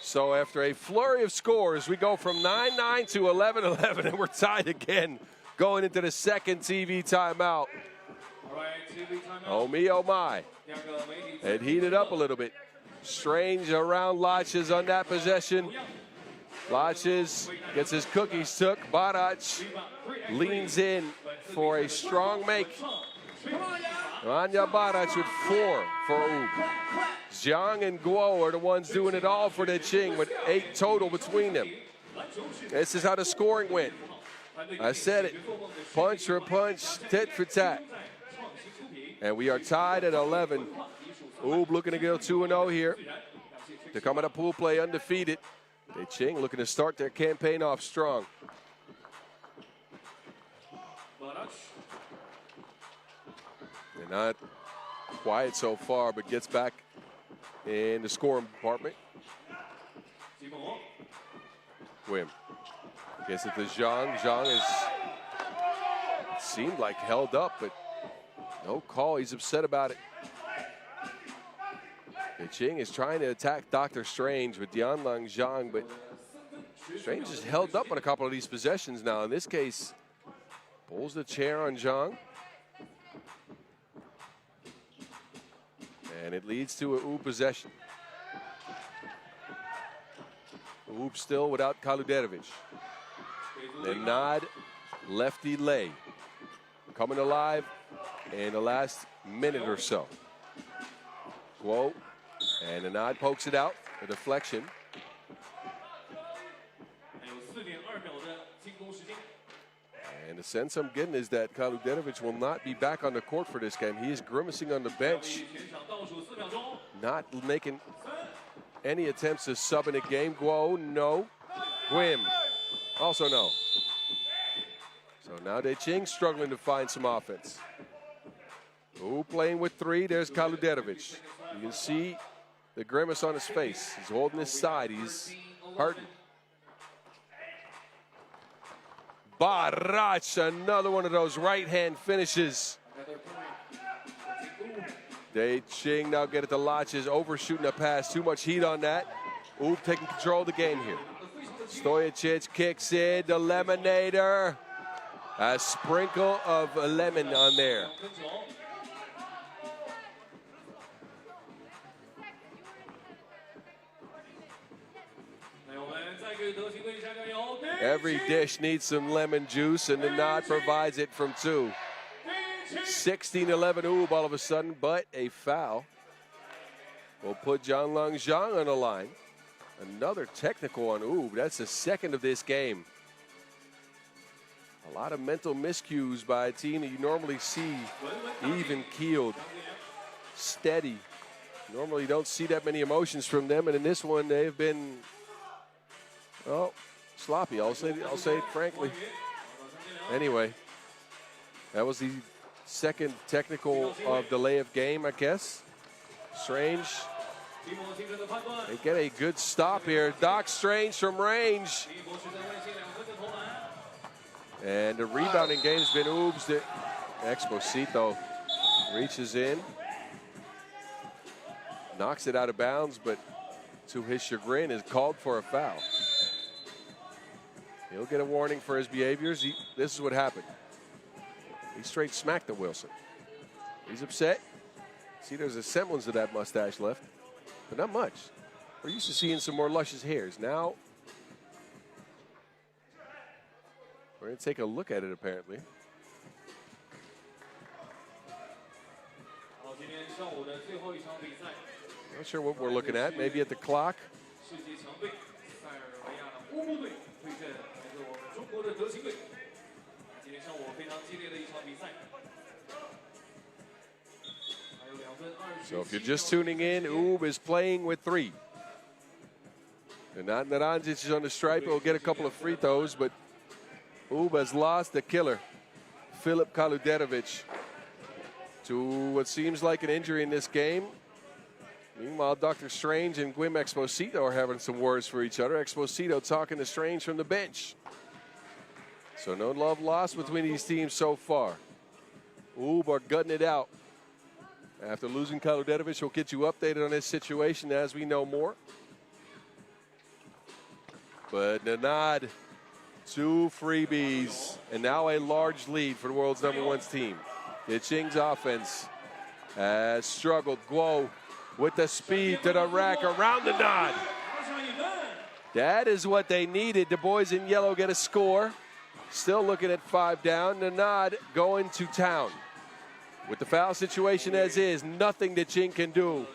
So after a flurry of scores, we go from 9-9 to 11-11, and we're tied again going into the second TV timeout. Oh me, oh my. It heated up a little bit. Strange around Lodges on that possession. Lodges gets his cookies took. Barac leans in for a strong make. Nemanja Barac with 4 for Oob. Zhang and Guo are the ones doing it all for DeQing with 8 total between them. This is how the scoring went. I said it. Punch for punch, tit for tat. And we are tied at 11. Oob looking to go 2-0 here. To come out of pool play undefeated. DeQing looking to start their campaign off strong. They're not quiet so far, but gets back in the scoring department. Wim gets it to Zhang. Zhang is, it seemed like held up, but no call. He's upset about it. DeQing is trying to attack Dr. Strange with Yanlang Zhang, but Strange is held up on a couple of these possessions now. In this case, pulls the chair on Zhang. And it leads to a Oob possession. Oob still without Kaluderovic. The nod, lefty lay. Coming alive in the last minute or so. Guo, and the nod pokes it out, a deflection. And the sense I'm getting is that Kaluderovic will not be back on the court for this game. He is grimacing on the bench, not making any attempts to sub in the game. Guo, no. Wim, also no. So now DeQing struggling to find some offense. Ooh, playing with 3, there's Kaluderovic. You can see the grimace on his face. He's holding his side, he's hurting. Barac, another one of those right-hand finishes. DeQing now get it to Lodges, overshooting a pass, too much heat on that. Oob taking control of the game here. Stojacic kicks in, the Lemonator. A sprinkle of lemon on there. Every dish needs some lemon juice, and the nod provides it from 2. 16-11 Oob all of a sudden, but a foul will put Yanlang Zhang on the line. Another technical on Oob. That's the second of this game. A lot of mental miscues by a team that you normally see even-keeled, steady. Normally you don't see that many emotions from them, and in this one they've been, well, sloppy. I'll say it frankly. Anyway, that was the second technical of delay of game, I guess. Strange. They get a good stop here. Doc Strange from range. And the rebounding game's been Oob's. Exposito reaches in. Knocks it out of bounds, but to his chagrin is called for a foul. He'll get a warning for his behaviors. This is what happened. He straight smacked the Wilson. He's upset. See, there's a semblance of that mustache left. but not much. We're used to seeing some more luscious hairs. Now, we're going to take a look at it, apparently. Not sure what we're looking at. Maybe at the clock. So if you're just tuning in, Ulaanbaatar is playing with 3. And Naranjic is on the stripe. He'll get a couple of free throws, but Ulaanbaatar has lost the killer, Filip Kaluderovic, to what seems like an injury in this game. Meanwhile, Dr. Strange and Guim Exposito are having some words for each other. Exposito talking to Strange from the bench. So no love lost between these teams so far. Ulaanbaatar are gutting it out. After losing Kaluderovic, we'll get you updated on this situation as we know more. But Nanad, 2 freebies, and now a large lead for the world's #1 team. DeQing's offense has struggled. Guo with the speed to the rack around the nod. That is what they needed. The boys in yellow get a score. Still looking at 5 down. Nanad going to town. With the foul situation as is, nothing DeQing can do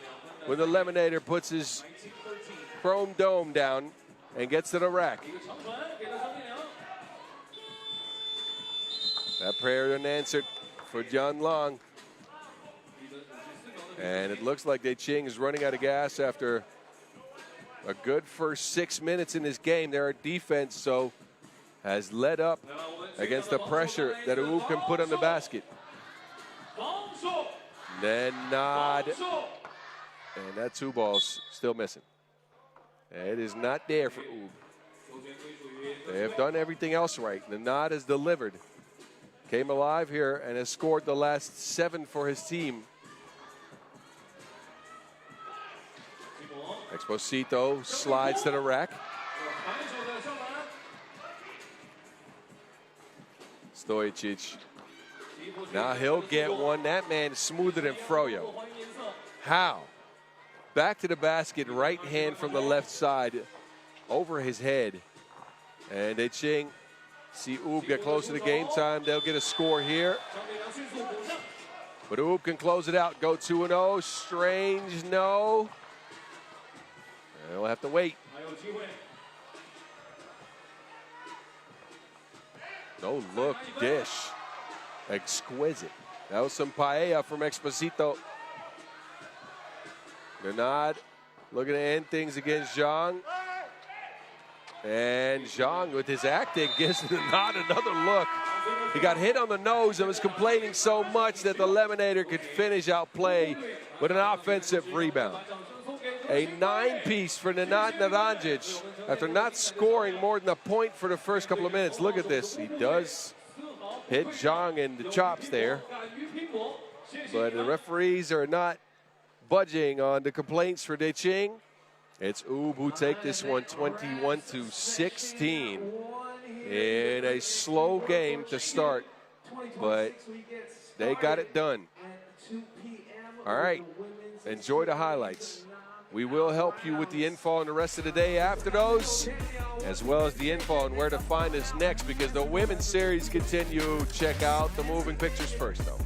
when the Lemonator puts his chrome dome down and gets to the rack. That prayer unanswered for John Long. And it looks like DeQing is running out of gas after a good first 6 minutes in this game. Their defense, so, has led up against the pressure that Ulaanbaatar can put on the basket. Then Nod, and that 2 balls still missing. It is not there for Ulaanbaatar. They have done everything else right. The Nod has delivered. Came alive here and has scored the last 7 for his team. Exposito slides to the rack. Stojic. Now he'll get one. That man is smoother than Froyo. How? Back to the basket, right hand from the left side, over his head. And DeQing see Ulaanbaatar get close to the game time. They'll get a score here. But Ulaanbaatar can close it out. Go 2-0. Strange, no. They'll have to wait. No look dish. Exquisite. That was some paella from Exposito. Nanad looking to end things against Zhang. And Zhang, with his acting, gives Nanad another look. He got hit on the nose and was complaining so much that the Lemonator could finish out play with an offensive rebound. A 9-piece for Nanad Naranjic after not scoring more than a point for the first couple of minutes. Look at this. He does hit Zhang in the chops there. But the referees are not budging on the complaints for DeQing. It's Ulaanbaatar who take this one 21-16 in a slow game to start. But they got it done. All right. Enjoy the highlights. We will help you with the info on the rest of the day after those, as well as the info on where to find us next, because the women's series continue. Check out the moving pictures first, though.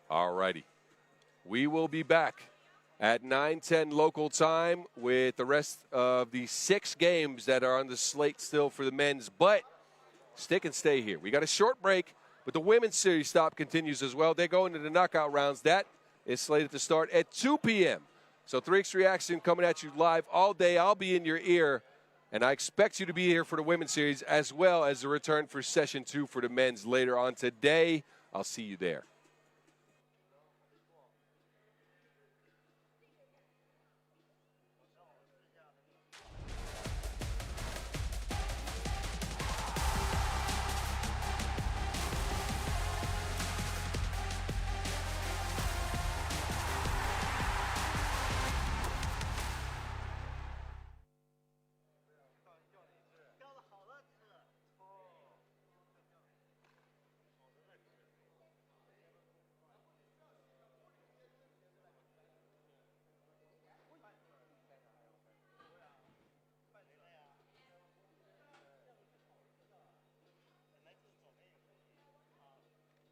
All righty. We will be back at 9:10 local time with the rest of the 6 games that are on the slate still for the men's. But stick and stay here. We got a short break, but the women's series stop continues as well. They go into the knockout rounds. That is slated to start at 2 p.m. So 3X Reaction coming at you live all day. I'll be in your ear, and I expect you to be here for the women's series as well as the return for session 2 for the men's later on today. I'll see you there.